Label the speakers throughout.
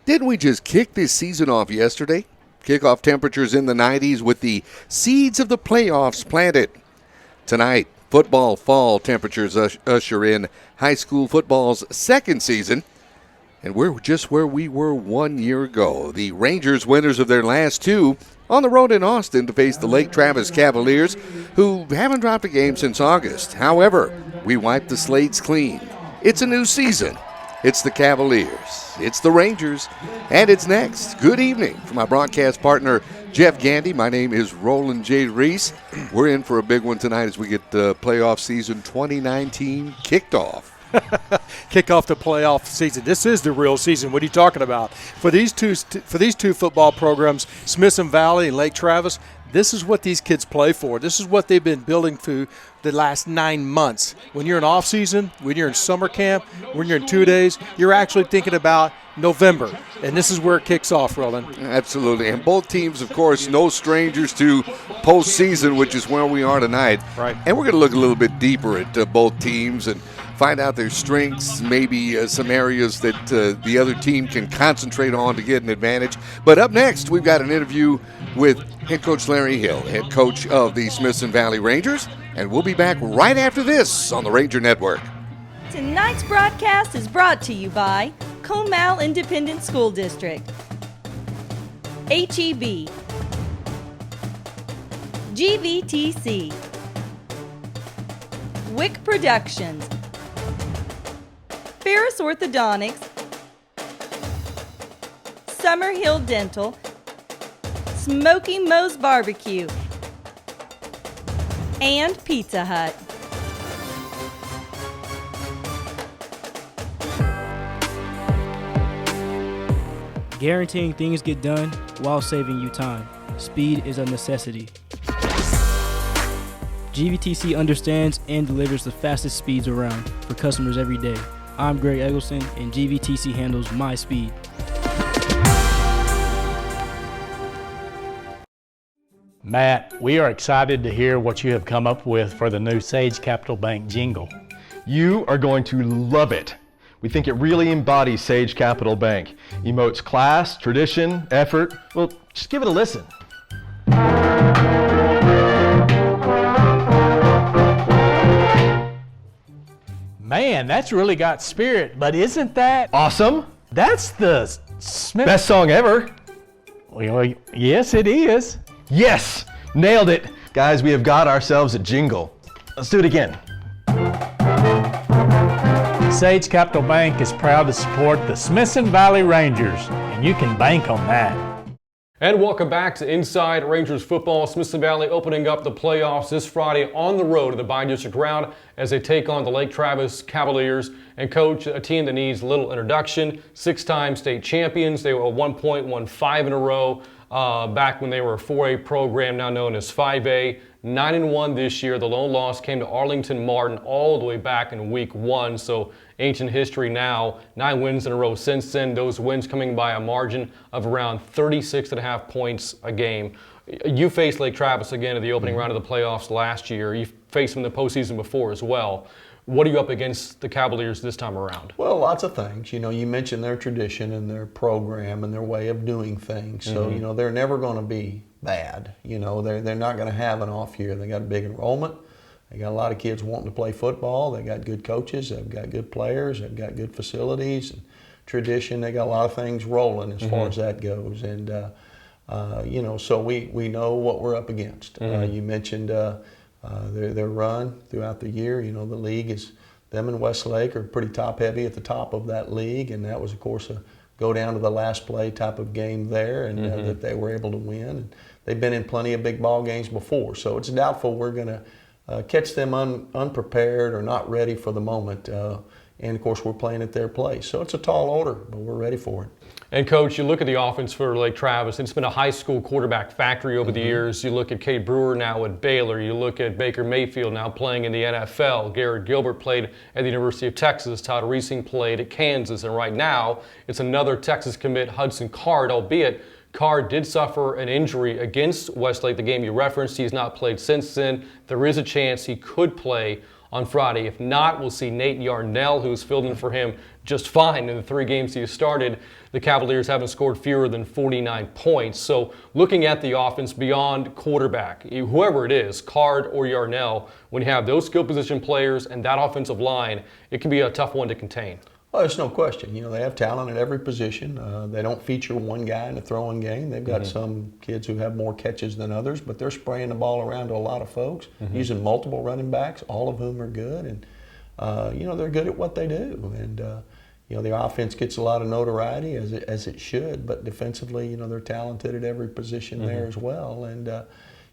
Speaker 1: Didn't we just kick this season off yesterday? Kickoff temperatures in the 90s with the seeds of the playoffs planted. Tonight, football fall temperatures usher in high school football's second season. And we're just where we were 1 year ago. The Rangers, winners of their last two, on the road in Austin to face the Lake Travis Cavaliers, who haven't dropped a game since August. However, we wiped the slates clean. It's a new season. It's the Cavaliers, it's the Rangers, and it's next. Good evening from my broadcast partner, Jeff Gandy. My name is Roland J. Reese. We're in for a big one tonight as we get the playoff season 2019 kicked off.
Speaker 2: Kick off the playoff season. This is the real season. What are you talking about? For these two football programs, Smithson Valley and Lake Travis, this is what these kids play for. This is what they've been building through the last 9 months. When you're in off season, when you're in summer camp, when you're in 2 days, you're actually thinking about November. And this is where it kicks off, Roland.
Speaker 1: Absolutely. And both teams, of course, no strangers to postseason, which is where we are tonight.
Speaker 2: Right.
Speaker 1: And we're going to look a little bit deeper at both teams and find out their strengths, maybe some areas that the other team can concentrate on to get an advantage. But up next, we've got an interview with head coach Larry Hill, head coach of the Smithson Valley Rangers. And we'll be back right after this on the Ranger Network.
Speaker 3: Tonight's broadcast is brought to you by Comal Independent School District, HEB, GVTC, Wick Productions, Ferris Orthodontics, Summerhill Dental, Smoky Moe's Barbecue, and Pizza Hut.
Speaker 4: Guaranteeing things get done while saving you time. Speed is a necessity. GVTC understands and delivers the fastest speeds around for customers every day. I'm Greg Eggleston, and GVTC handles my speed.
Speaker 5: Matt, we are excited to hear what you have come up with for the new Sage Capital Bank jingle.
Speaker 6: You are going to love it. We think it really embodies Sage Capital Bank. Emotes class, tradition, effort. Well, just give it a listen.
Speaker 5: Man, that's really got spirit, but isn't that
Speaker 6: Awesome.
Speaker 5: That's the Smith.
Speaker 6: Best song ever.
Speaker 5: Well, yes, it is.
Speaker 6: Yes, nailed it. Guys, we have got ourselves a jingle. Let's do it again.
Speaker 5: Sage Capital Bank is proud to support the Smithson Valley Rangers, and you can bank on that.
Speaker 7: And welcome back to Inside Rangers Football. Smithson Valley opening up the playoffs this Friday on the road to the Bi-District Round as they take on the Lake Travis Cavaliers. And coach, a team that needs little introduction, 6-time state champions. They were 1 point, won 5 in a row back when they were a 4A program, now known as 5A. 9-1 this year. The lone loss came to Arlington Martin all the way back in week 1. So ancient history now. 9 wins in a row since then. Those wins coming by a margin of around 36.5 points a game. You faced Lake Travis again at the opening round of the playoffs last year. You faced them in the postseason before as well. What are you up against the Cavaliers this time around?
Speaker 8: Well, lots of things. You know, you mentioned their tradition and their program and their way of doing things. So, you know, they're never going to be bad. You know, they're not going to have an off year. They got a big enrollment. They got a lot of kids wanting to play football. They got good coaches. They've got good players. They've got good facilities and tradition. They got a lot of things rolling as far as that goes. And, you know, so we know what we're up against. You mentioned their run throughout the year. You know, the league is, them and Westlake are pretty top heavy at the top of that league. And that was, of course, a go down to the last play type of game there, and that they were able to win. And they've been in plenty of big ball games before, so it's doubtful we're going to catch them unprepared or not ready for the moment. And of course, we're playing at their place, so it's a tall order, but we're ready for it.
Speaker 7: And coach, you look at the offense for Lake Travis, it's been a high school quarterback factory over the years. You look at Cade Brewer now at Baylor. You look at Baker Mayfield now playing in the NFL. Garrett Gilbert played at the University of Texas. Todd Reesing played at Kansas. And right now, it's another Texas commit, Hudson Card, albeit Card did suffer an injury against Westlake, the game you referenced. He's not played since then. There is a chance he could play on Friday. If not, we'll see Nate Yarnell, who's filled in for him just fine in the 3 games he has started. The Cavaliers haven't scored fewer than 49 points. So looking at the offense beyond quarterback, whoever it is, Card or Yarnell, when you have those skill position players and that offensive line, it can be a tough one to contain.
Speaker 8: Well, there's no question. They have talent at every position. They don't feature one guy in the throwing game. They've got some kids who have more catches than others, but they're spraying the ball around to a lot of folks, using multiple running backs, all of whom are good. And, they're good at what they do. And, the offense gets a lot of notoriety, as it should, but defensively, they're talented at every position there as well. And,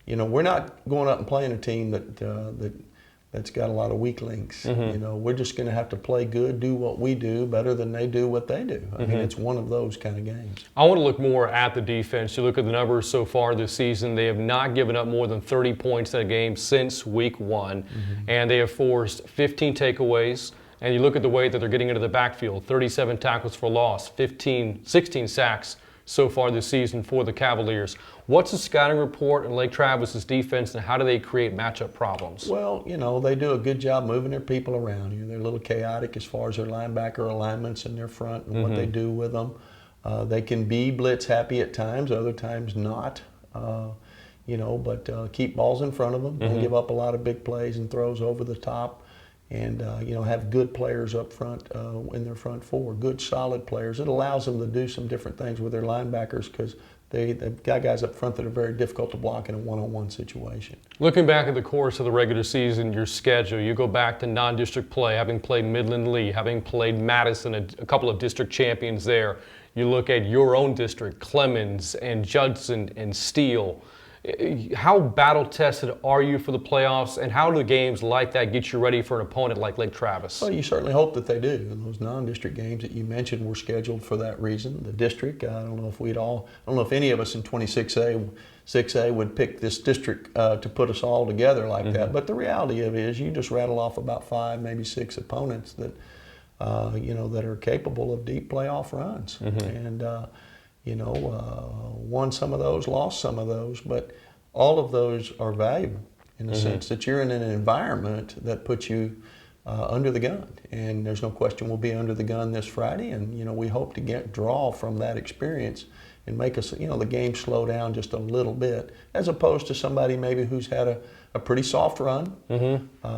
Speaker 8: we're not going up and playing a team that's got a lot of weak links. We're just going to have to play good, do what we do better than they do what they do. I mean, it's one of those kind of games.
Speaker 7: I want to look more at the defense. You look at the numbers so far this season, they have not given up more than 30 points in a game since week 1, and they have forced 15 takeaways. And you look at the way that they're getting into the backfield, 37 tackles for loss, 16 sacks so far this season for the Cavaliers. What's the scouting report on Lake Travis's defense, and how do they create matchup problems?
Speaker 8: Well, they do a good job moving their people around. They're a little chaotic as far as their linebacker alignments in their front and what they do with them. They can be blitz happy at times, other times not. But keep balls in front of them. Don't give up a lot of big plays and throws over the top. And, have good players up front in their front four, good solid players. It allows them to do some different things with their linebackers because they've got guys up front that are very difficult to block in a one-on-one situation.
Speaker 7: Looking back at the course of the regular season, your schedule, you go back to non-district play, having played Midland Lee, having played Madison, a couple of district champions there. You look at your own district, Clemens and Judson and Steele. How battle-tested are you for the playoffs, and how do games like that get you ready for an opponent like Lake Travis?
Speaker 8: Well, you certainly hope that they do. And those non-district games that you mentioned were scheduled for that reason. The district, I don't know if any of us in 26A would pick this district to put us all together like that. But the reality of it is you just rattle off about 5, maybe 6 opponents that, that are capable of deep playoff runs. And, won some of those, lost some of those, but all of those are valuable in the sense that you're in an environment that puts you under the gun. And there's no question we'll be under the gun this Friday, and, we hope to draw from that experience and make us, the game slow down just a little bit, as opposed to somebody maybe who's had a pretty soft run,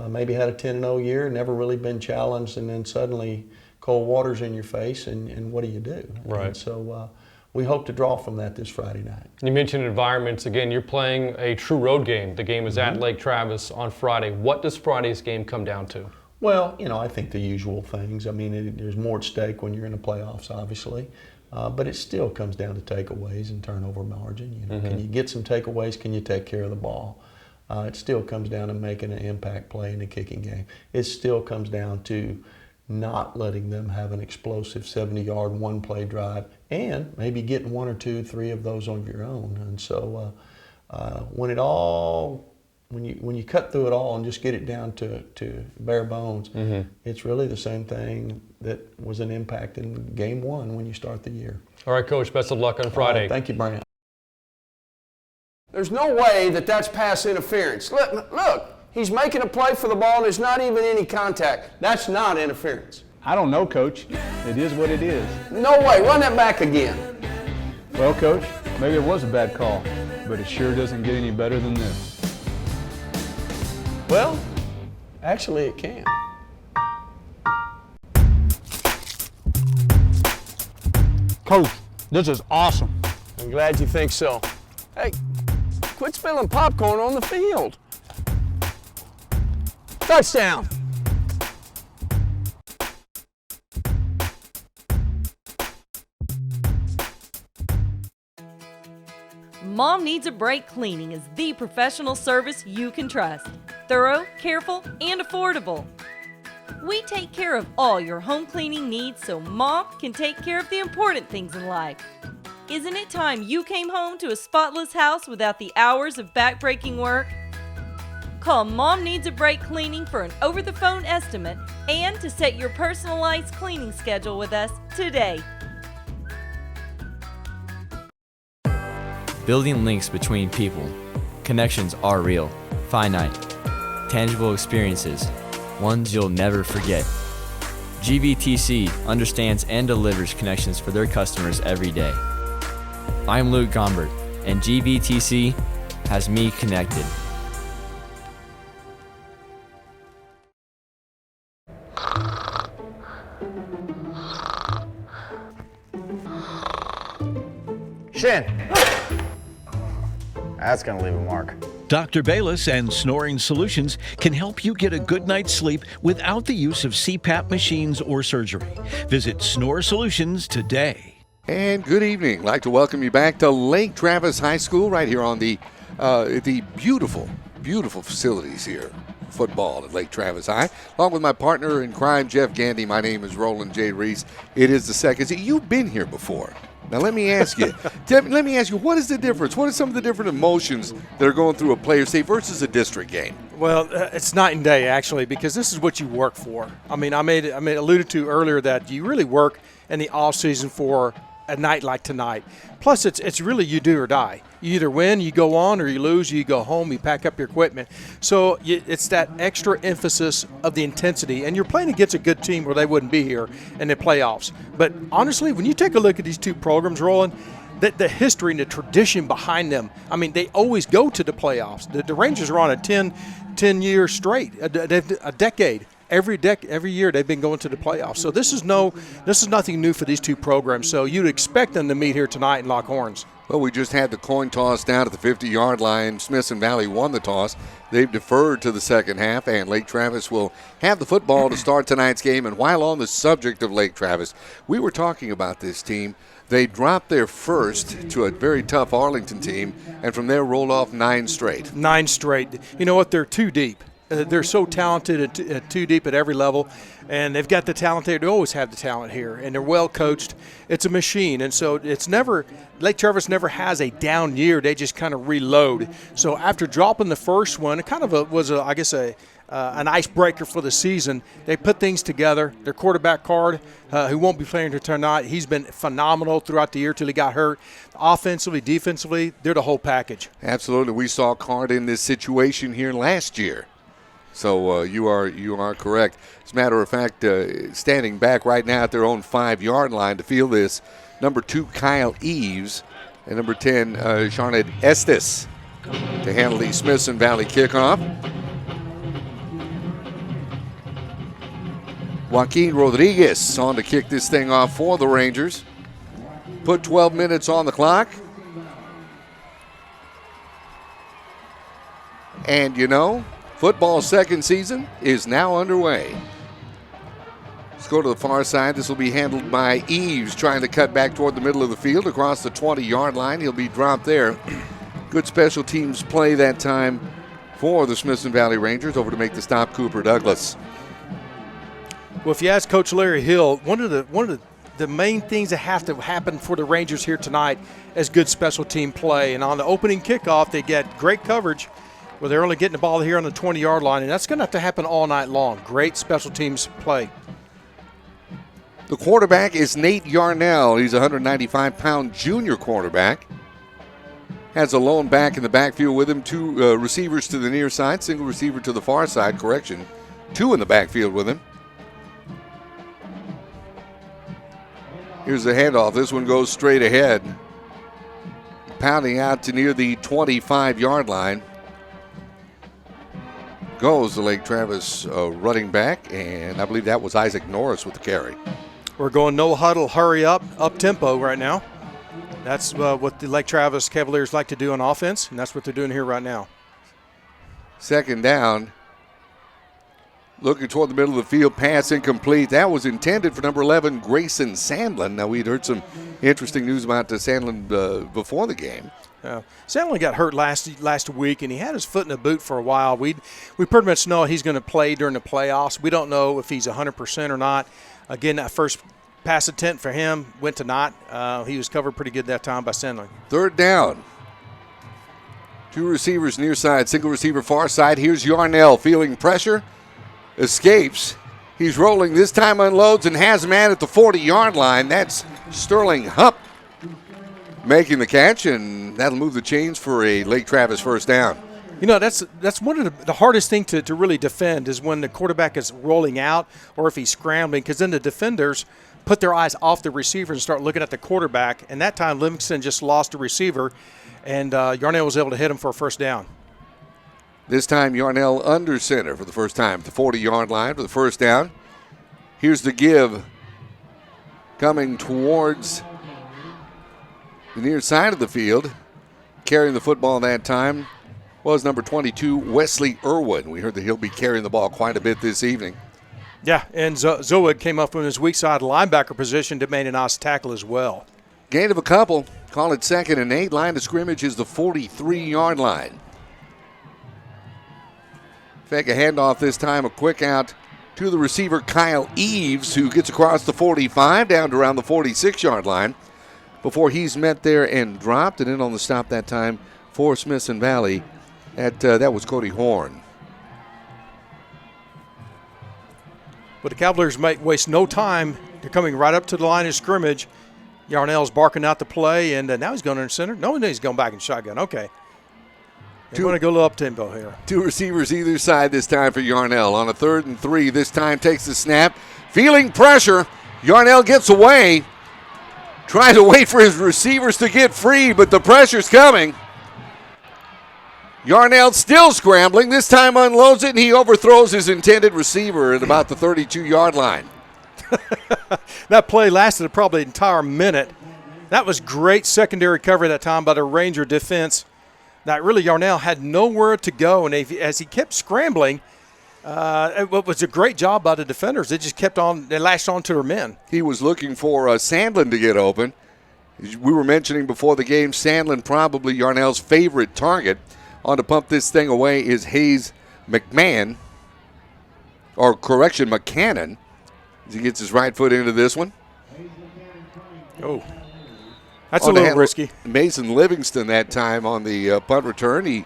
Speaker 8: maybe had a 10-0 year, never really been challenged, and then suddenly cold water's in your face, and what do you do?
Speaker 7: Right.
Speaker 8: And so we hope to draw from that this Friday night.
Speaker 7: You mentioned environments. Again, you're playing a true road game. The game is at Lake Travis on Friday. What does Friday's game come down to?
Speaker 8: Well, I think the usual things. I mean, there's more at stake when you're in the playoffs, obviously. But it still comes down to takeaways and turnover margin. Can you get some takeaways? Can you take care of the ball? It still comes down to making an impact play in the kicking game. It still comes down to not letting them have an explosive 70-yard one-play drive, and maybe getting 1 or 2, 3 of those on your own. And so when you cut through it all and just get it down to bare bones, it's really the same thing that was an impact in game 1 when you start the year.
Speaker 7: All right, Coach, best of luck on Friday.
Speaker 8: Thank you, Brant.
Speaker 9: There's no way that's pass interference. Look. He's making a play for the ball and there's not even any contact. That's not interference.
Speaker 10: I don't know, Coach. It is what it is.
Speaker 9: No way. Run that back again.
Speaker 10: Well, Coach, maybe it was a bad call, but it sure doesn't get any better than this.
Speaker 8: Well, actually it can.
Speaker 10: Coach, this is awesome.
Speaker 9: I'm glad you think so. Hey, quit spilling popcorn on the field. Touchdown.
Speaker 3: Mom Needs a Break Cleaning is the professional service you can trust. Thorough, careful, and affordable. We take care of all your home cleaning needs so Mom can take care of the important things in life. Isn't it time you came home to a spotless house without the hours of back-breaking work? Call Mom Needs a Break Cleaning for an over-the-phone estimate and to set your personalized cleaning schedule with us today.
Speaker 11: Building links between people. Connections are real, finite, tangible experiences, ones you'll never forget. GVTC understands and delivers connections for their customers every day. I'm Luke Gombert, and GVTC has me connected.
Speaker 12: Shin! That's gonna leave a mark.
Speaker 13: Dr. Bayless and Snoring Solutions can help you get a good night's sleep without the use of CPAP machines or surgery. Visit Snore Solutions today.
Speaker 1: And good evening. I'd like to welcome you back to Lake Travis High School right here on the beautiful, beautiful facilities here. Football at Lake Travis High. Along with my partner in crime, Jeff Gandy, my name is Roland J. Reese. It is the second. You've been here before. Now let me ask you, what is the difference? What are some of the different emotions that are going through a player, say, versus a district game?
Speaker 2: Well, it's night and day, actually, because this is what you work for. I mean, I alluded to earlier that you really work in the off season for a night like tonight. Plus, it's really you do or die. You either win, you go on, or you lose, you go home, you pack up your equipment. So it's that extra emphasis of the intensity, and you're playing against a good team where they wouldn't be here in the playoffs. But honestly, when you take a look at these two programs, Roland, the history and the tradition behind them, I mean, they always go to the playoffs. The Rangers are on a 10 year straight, a decade. Every year they've been going to the playoffs. So this is nothing new for these two programs. So you'd expect them to meet here tonight and lock horns.
Speaker 1: Well, we just had the coin toss down at the 50-yard line. Smithson Valley won the toss. They've deferred to the second half, and Lake Travis will have the football to start tonight's game. And while on the subject of Lake Travis, we were talking about this team. They dropped their first to a very tough Arlington team, and from there rolled off 9 straight.
Speaker 2: 9 straight. You know what? They're too deep. They're so talented and too deep at every level, and they've got the talent there. They always have the talent here, and they're well coached. It's a machine, and so Lake Travis never has a down year. They just kind of reload. So after dropping the first one, it kind of was an icebreaker for the season. They put things together. Their quarterback, Card, who won't be playing tonight, he's been phenomenal throughout the year till he got hurt. Offensively, defensively, they're the whole package.
Speaker 1: Absolutely. We saw Card in this situation here last year. So you are correct. As a matter of fact, standing back right now at their own 5-yard line to field this, number 2, Kyle Eves, and number 10, Sharned Estes, to handle the Smithson Valley kickoff. Joaquin Rodriguez on to kick this thing off for the Rangers. Put 12 minutes on the clock. And football's second season is now underway. Let's go to the far side. This will be handled by Eves, trying to cut back toward the middle of the field across the 20-yard line. He'll be dropped there. Good special teams play that time for the Smithson Valley Rangers. Over to make the stop, Cooper Douglas.
Speaker 2: Well, if you ask Coach Larry Hill, one of the main things that have to happen for the Rangers here tonight is good special team play. And on the opening kickoff, they get great coverage. Well, they're only getting the ball here on the 20-yard line, and that's going to have to happen all night long. Great special teams play.
Speaker 1: The quarterback is Nate Yarnell. He's a 195-pound junior quarterback. Has a lone back in the backfield with him, 2 receivers to the near side, single receiver to the far side, 2 in the backfield with him. Here's the handoff. This one goes straight ahead, pounding out to near the 25-yard line. Goes the Lake Travis running back, and I believe that was Isaac Norris with the carry.
Speaker 2: We're going no huddle, hurry up tempo right now. That's what the Lake Travis Cavaliers like to do on offense, and that's what they're doing here right now.
Speaker 1: Second down. Looking toward the middle of the field, pass incomplete. That was intended for number 11, Grayson Sandlin. Now, we'd heard some interesting news about Sandlin before the game.
Speaker 2: Sandlin got hurt last week, and he had his foot in a boot for a while. We pretty much know he's going to play during the playoffs. We don't know if he's 100% or not. Again, that first pass attempt for him went to naught. He was covered pretty good that time by Sandlin.
Speaker 1: Third down. 2 receivers near side, single receiver far side. Here's Yarnell feeling pressure. Escapes. He's rolling. This time unloads and has a man at the 40-yard line. That's Sterling Hupp making the catch, and that'll move the chains for a Lake Travis first down.
Speaker 2: You know, that's one of the hardest thing to really defend is when the quarterback is rolling out or if he's scrambling, because then the defenders put their eyes off the receiver and start looking at the quarterback. And that time, Livingston just lost the receiver, and Yarnell was able to hit him for a first down.
Speaker 1: This time, Yarnell under center for the first time at the 40-yard line for the first down. Here's the give coming towards the near side of the field. Carrying the football that time was number 22, Wesley Irwin. We heard that he'll be carrying the ball quite a bit this evening.
Speaker 2: Yeah, and Zoid came up from his weak side linebacker position to make a nice tackle as well.
Speaker 1: Gain of a couple. Call it 2nd and 8. Line of scrimmage is the 43-yard line. Fake a handoff this time, a quick out to the receiver, Kyle Eves, who gets across the 45 down to around the 46-yard line before he's met there and dropped. And in on the stop that time for Smithson Valley, that was Cody Horn.
Speaker 2: But the Cavaliers might waste no time. They're coming right up to the line of scrimmage. Yarnell's barking out the play, and now he's going under center. No, he's going back in shotgun. Okay. They're going to go a little up-tempo here.
Speaker 1: Two receivers either side this time for Yarnell. On a 3rd and 3, this time takes the snap. Feeling pressure, Yarnell gets away. Trying to wait for his receivers to get free, but the pressure's coming. Yarnell still scrambling. This time unloads it, and he overthrows his intended receiver at about the 32-yard line.
Speaker 2: That play lasted probably an entire minute. That was great secondary cover that time by the Ranger defense. That really Yarnell had nowhere to go, and as he kept scrambling, it was a great job by the defenders. They just kept on, they lashed on to their men.
Speaker 1: He was looking for Sandlin to get open. We were mentioning before the game, Sandlin probably Yarnell's favorite target. On to pump this thing away is Hayes McCannon, as he gets his right foot into this one.
Speaker 2: Oh, that's a little risky.
Speaker 1: Mason Livingston that time on the punt return. He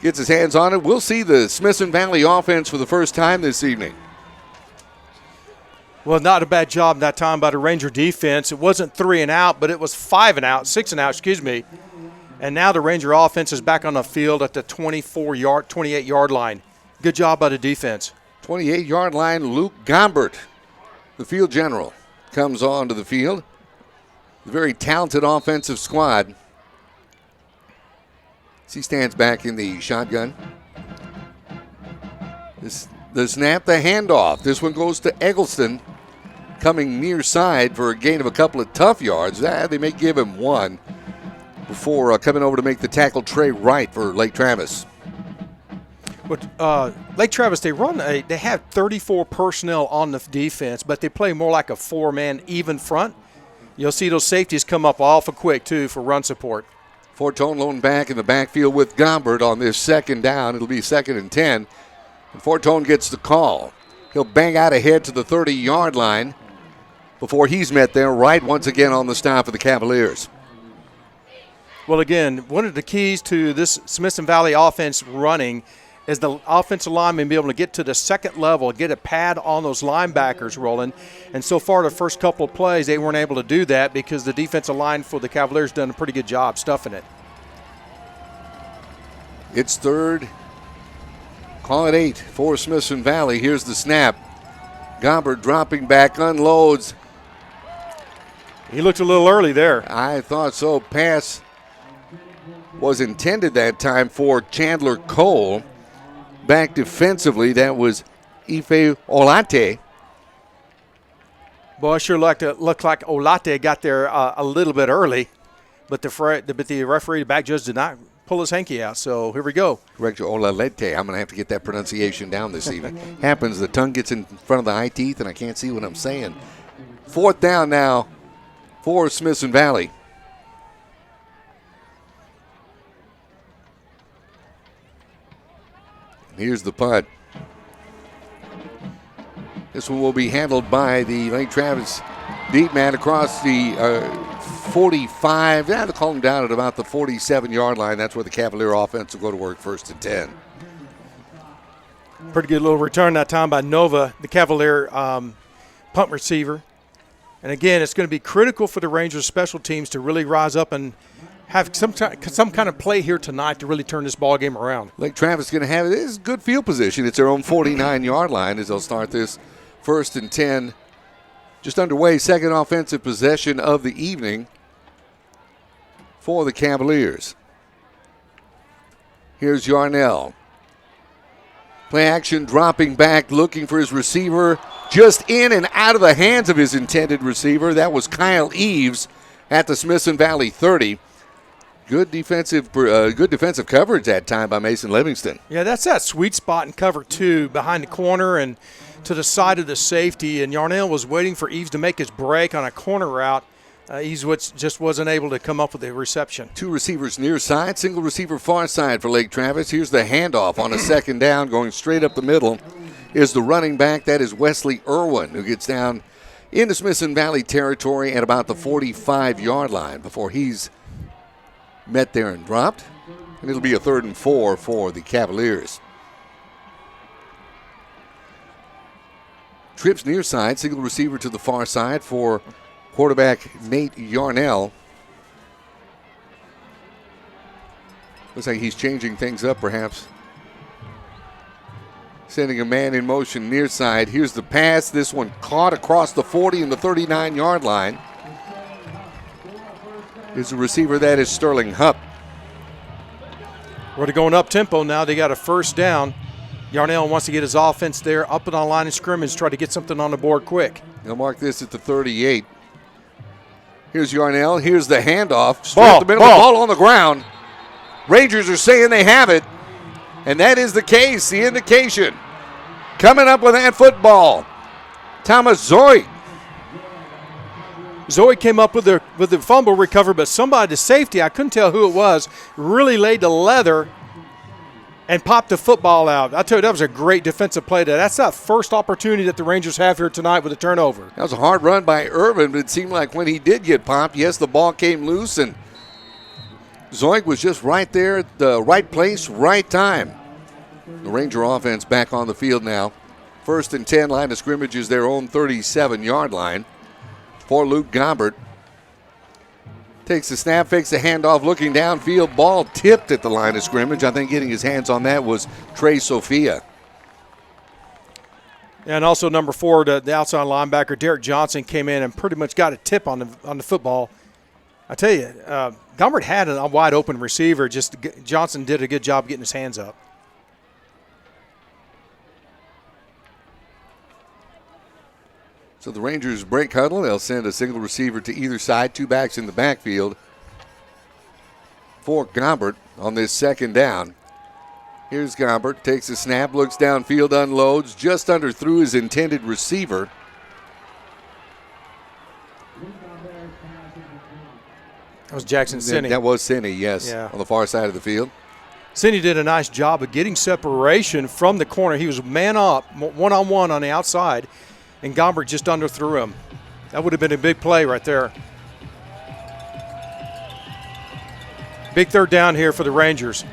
Speaker 1: gets his hands on it. We'll see the Smithson Valley offense for the first time this evening.
Speaker 2: Well, not a bad job that time by the Ranger defense. It wasn't 3 and out, but it was 5 and out, 6 and out, excuse me. And now the Ranger offense is back on the field at the 28-yard line. Good job by the defense.
Speaker 1: 28-yard line, Luke Gombert, the field general, comes on to the field. A very talented offensive squad. As he stands back in the shotgun. The snap, the handoff. This one goes to Eggleston, coming near side for a gain of a couple of tough yards. They may give him one before coming over to make the tackle. Trey Wright for Lake Travis.
Speaker 2: But Lake Travis, they have 34 personnel on the defense, but they play more like a 4-man even front. You'll see those safeties come up awful quick, too, for run support.
Speaker 1: Fortone lone back in the backfield with Gombert on this 2nd down. It'll be 2nd and 10. And Fortone gets the call. He'll bang out ahead to the 30-yard line before he's met there. Wright once again on the stop for the Cavaliers.
Speaker 2: Well, again, one of the keys to this Smithson Valley offense running is the offensive linemen be able to get to the 2nd level, get a pad on those linebackers rolling. And so far, the first couple of plays, they weren't able to do that because the defensive line for the Cavaliers done a pretty good job stuffing it.
Speaker 1: It's 3rd. Call it 8 for Smithson Valley. Here's the snap. Gombert dropping back, unloads.
Speaker 2: He looked a little early there.
Speaker 1: I thought so. Pass was intended that time for Chandler Cole. Back defensively, that was Ife Olate.
Speaker 2: Boy, it sure looked like Olate got there a little bit early, but the referee, the back judge, did not pull his hanky out. So here we go.
Speaker 1: Correct, Olalete. I'm going to have to get that pronunciation down this evening. Happens, the tongue gets in front of the eye teeth, and I can't see what I'm saying. 4th down now for Smithson Valley. Here's the punt. This one will be handled by the Lake Travis deep man across the 45. They'll call him down at about the 47-yard line. That's where the Cavalier offense will go to work 1st and 10.
Speaker 2: Pretty good little return that time by Nova, the Cavalier punt receiver. And again, it's going to be critical for the Rangers special teams to really rise up and have some kind of play here tonight to really turn this ball game around.
Speaker 1: Lake Travis is going to have this is good field position. It's their own 49-yard line as they'll start this 1st and 10. Just underway, second offensive possession of the evening for the Cavaliers. Here's Yarnell. Play action, dropping back, looking for his receiver. Just in and out of the hands of his intended receiver. That was Kyle Eves at the Smithson Valley 30. Good defensive coverage that time by Mason Livingston.
Speaker 2: Yeah, that's that sweet spot in cover 2 behind the corner and to the side of the safety. And Yarnell was waiting for Eves to make his break on a corner route. Eves just wasn't able to come up with the reception.
Speaker 1: 2 receivers near side, single receiver far side for Lake Travis. Here's the handoff on a second down, going straight up the middle is the running back. That is Wesley Irwin, who gets down into Smithson Valley territory at about the 45-yard line before he's met there and dropped. And it'll be a 3rd and 4 for the Cavaliers. Trips near side, single receiver to the far side for quarterback Nate Yarnell. Looks like he's changing things up perhaps. Sending a man in motion near side. Here's the pass. This one caught across the 40 and the 39-yard line. Is the receiver, that is Sterling Hupp.
Speaker 2: We're going up tempo now. They got a 1st down. Yarnell wants to get his offense there up and on line of scrimmage, try to get something on the board quick.
Speaker 1: He'll mark this at the 38. Here's Yarnell. Here's the handoff. Straight up the middle. Ball on the ground. Rangers are saying they have it. And that is the case, the indication. Coming up with that football, Thomas Zoe.
Speaker 2: Zoe came up with the fumble recovery, but somebody, the safety, I couldn't tell who it was, really laid the leather and popped the football out. I tell you, that was a great defensive play there. That's that first opportunity that the Rangers have here tonight with a turnover.
Speaker 1: That was a hard run by Irvin, but it seemed like when he did get popped, yes, the ball came loose, and Zoink was just right there at the right place, right time. The Ranger offense back on the field now. 1st and 10, line of scrimmage is their own 37-yard line for Luke Gombert. Takes the snap, fakes the handoff, looking downfield. Ball tipped at the line of scrimmage. I think getting his hands on that was Trey Sophia.
Speaker 2: And also number 4, the outside linebacker, Derek Johnson, came in and pretty much got a tip on the football. I tell you, Gombert had a wide open receiver. Just Johnson did a good job getting his hands up.
Speaker 1: So the Rangers break huddle. They'll send a single receiver to either side, 2 backs in the backfield for Gombert on this 2nd down. Here's Gombert, takes a snap, looks downfield, unloads, just under through his intended receiver.
Speaker 2: That was Jackson Sinney.
Speaker 1: That was Sinney, yes,
Speaker 2: yeah,
Speaker 1: on the far side of the field.
Speaker 2: Sinney did a nice job of getting separation from the corner. He was man up, one-on-one on the outside, and Gombert just underthrew him. That would have been a big play right there. Big 3rd down here for the Rangers.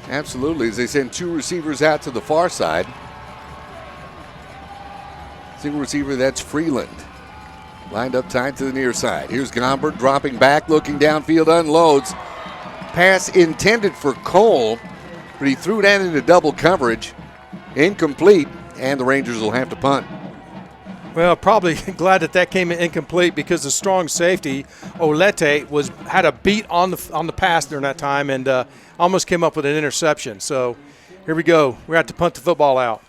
Speaker 1: Absolutely, as they send 2 receivers out to the far side. Single receiver, that's Freeland. Lined up tight to the near side. Here's Gombert dropping back, looking downfield, unloads. Pass intended for Cole, but he threw that into double coverage. Incomplete, and the Rangers will have to punt.
Speaker 2: Well, probably glad that came in incomplete because the strong safety, Olete, had a beat on the pass during that time and almost came up with an interception. So here we go. We have to punt the football out.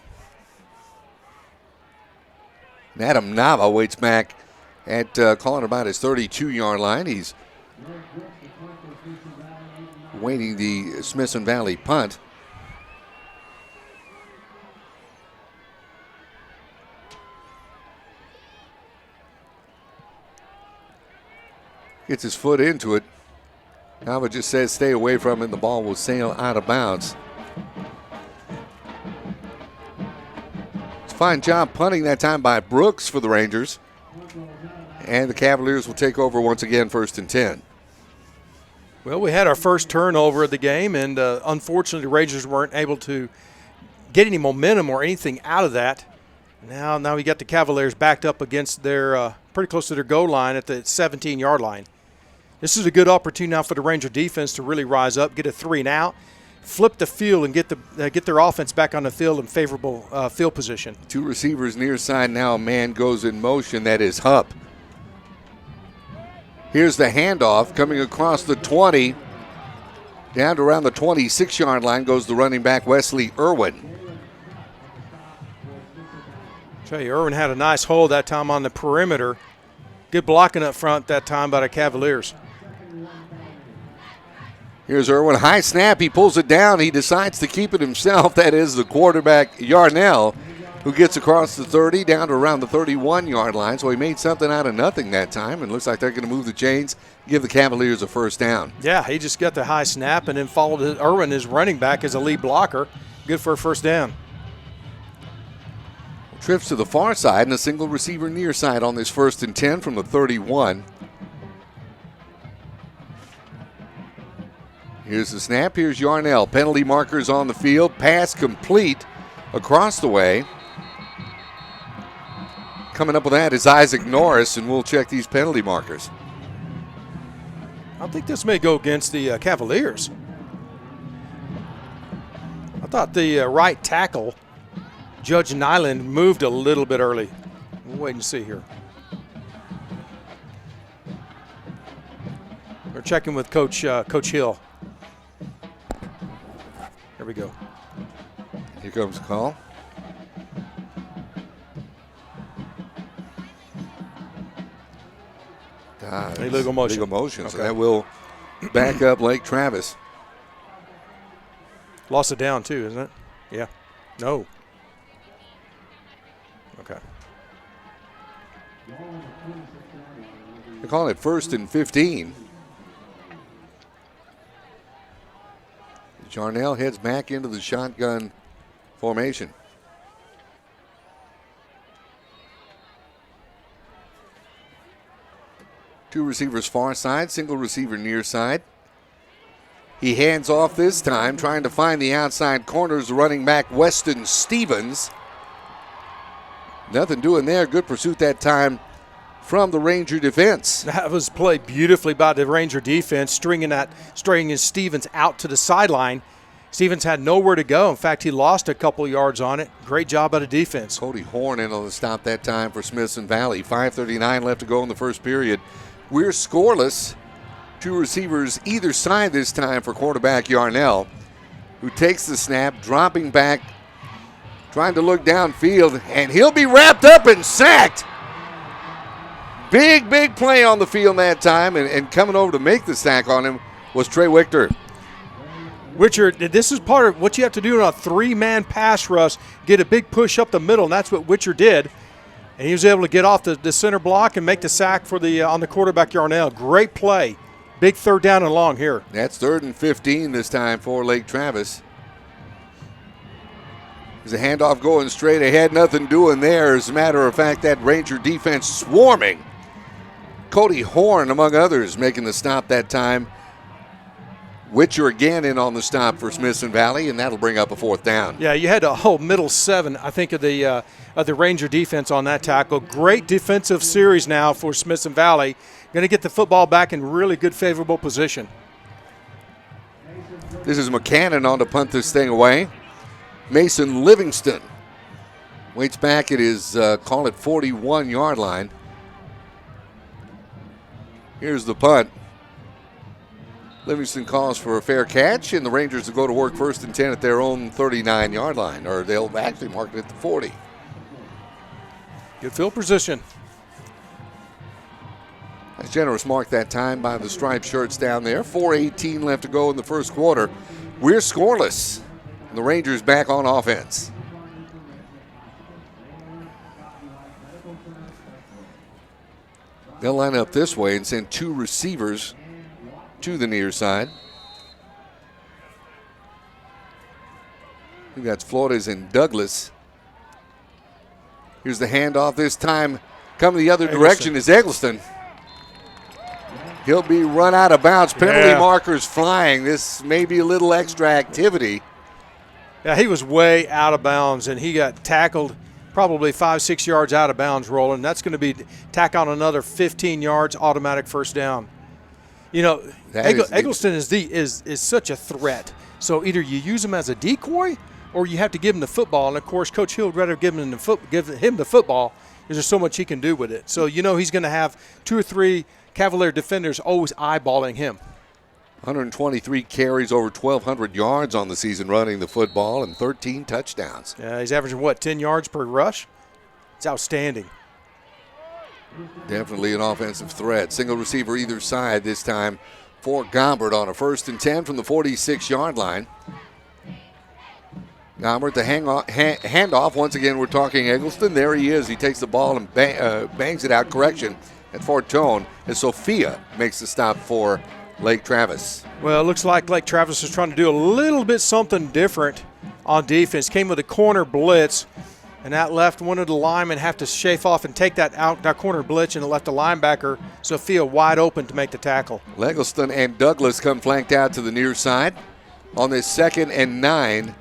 Speaker 1: Adam Nava waits back at calling about his 32-yard line. He's waiting the Smithson Valley punt. Gets his foot into it. Nava just says stay away from it. The ball will sail out of bounds. It's a fine job punting that time by Brooks for the Rangers. And the Cavaliers will take over once again, 1st and 10.
Speaker 2: Well, we had our first turnover of the game, and unfortunately the Rangers weren't able to get any momentum or anything out of that. Now we got the Cavaliers backed up against their pretty close to their goal line at the 17-yard line. This is a good opportunity now for the Ranger defense to really rise up, get a 3 and out, flip the field, and get their offense back on the field in favorable field position.
Speaker 1: 2 receivers near side now. A man goes in motion. That is Hupp. Here's the handoff coming across the 20. Down to around the 26-yard line goes the running back, Wesley Irwin.
Speaker 2: Tell you, Irwin had a nice hold that time on the perimeter. Good blocking up front that time by the Cavaliers.
Speaker 1: Here's Irwin. High snap. He pulls it down. He decides to keep it himself. That is the quarterback, Yarnell, who gets across the 30 down to around the 31-yard line. So he made something out of nothing that time, and looks like they're going to move the chains, give the Cavaliers a first down.
Speaker 2: Yeah, he just got the high snap and then followed Irwin, his running back, as a lead blocker. Good for a first down.
Speaker 1: Trips to the far side and a single receiver near side on this 1st and 10 from the 31. Here's the snap. Here's Yarnell. Penalty markers on the field. Pass complete across the way. Coming up with that is Isaac Norris, and we'll check these penalty markers.
Speaker 2: I think this may go against the Cavaliers. I thought the right tackle, Judge Nyland, moved a little bit early. We'll wait and see here. We're checking with Coach Hill. Here we go.
Speaker 1: Here comes the call.
Speaker 2: Illegal motion.
Speaker 1: Illegal motion.
Speaker 2: Okay.
Speaker 1: So that will back up Lake Travis.
Speaker 2: Lost it down too, isn't it? Yeah. No. Okay.
Speaker 1: They're calling it 1st and 15. Jarnell heads back into the shotgun formation. Two receivers far side, single receiver near side. He hands off this time, trying to find the outside corners, running back Weston Stevens. Nothing doing there. Good pursuit that time from the Ranger defense.
Speaker 2: That was played beautifully by the Ranger defense, stringing Stevens out to the sideline. Stevens had nowhere to go. In fact, he lost a couple yards on it. Great job by the defense.
Speaker 1: Cody Horn in on the stop that time for Smithson Valley. 5:39 left to go in the first period. We're scoreless. Two receivers either side this time for quarterback Yarnell, who takes the snap, dropping back, trying to look downfield, and he'll be wrapped up and sacked. Big play on the field that time, and coming over to make the sack on him was Trey Wichter.
Speaker 2: Witcher, this is part of what you have to do in a 3-man pass rush, get a big push up the middle, and that's what Witcher did. And he was able to get off the center block and make the sack for on the quarterback Yarnell. Great play. Big 3rd down and long here.
Speaker 1: That's 3rd and 15 this time for Lake Travis. There's a handoff going straight ahead, nothing doing there. As a matter of fact, that Ranger defense swarming. Cody Horn, among others, making the stop that time. Witcher again in on the stop for Smithson Valley, and that'll bring up a 4th down.
Speaker 2: Yeah, you had a whole middle 7, I think, of the Ranger defense on that tackle. Great defensive series now for Smithson Valley. Going to get the football back in really good, favorable position.
Speaker 1: This is McCannon on to punt this thing away. Mason Livingston waits back at his, call it 41-yard line. Here's the punt. Livingston calls for a fair catch, and the Rangers will go to work 1st and 10 at their own 39-yard line, or they'll actually mark it at the 40.
Speaker 2: Good field position.
Speaker 1: Nice generous mark that time by the striped shirts down there. 4:18 left to go in the first quarter. We're scoreless, and the Rangers back on offense. They'll line up this way and send 2 receivers to the near side. I think that's Flores and Douglas. Here's the handoff this time. Coming the other direction is Eggleston. He'll be run out of bounds. Penalty markers flying. This may be a little extra activity.
Speaker 2: Yeah, he was way out of bounds, and he got tackled probably 5-6 yards out of bounds rolling. That's going to be tack on another 15 yards, automatic 1st down. You know,
Speaker 1: That is-
Speaker 2: Eggleston is such a threat. So either you use him as a decoy or you have to give him the football. And, of course, Coach Hill would rather give him the football because there's so much he can do with it. So, he's going to have 2 or 3 Cavalier defenders always eyeballing him.
Speaker 1: 123 carries, over 1,200 yards on the season running the football, and 13 touchdowns.
Speaker 2: Yeah, he's averaging, 10 yards per rush? It's outstanding.
Speaker 1: Definitely an offensive threat. Single receiver either side this time for Gombert on a 1st and 10 from the 46-yard line. Gombert, the handoff. Once again, we're talking Eggleston. There he is. He takes the ball and bangs it out. Correction at Fortone as Sophia makes the stop for Lake Travis.
Speaker 2: Well, it looks like Lake Travis is trying to do a little bit something different on defense. Came with a corner blitz, and that left one of the linemen have to chafe off and take that corner blitz, and it left the linebacker, Sophia, wide open to make the tackle.
Speaker 1: Eggleston and Douglas come flanked out to the near side on this 2nd and 9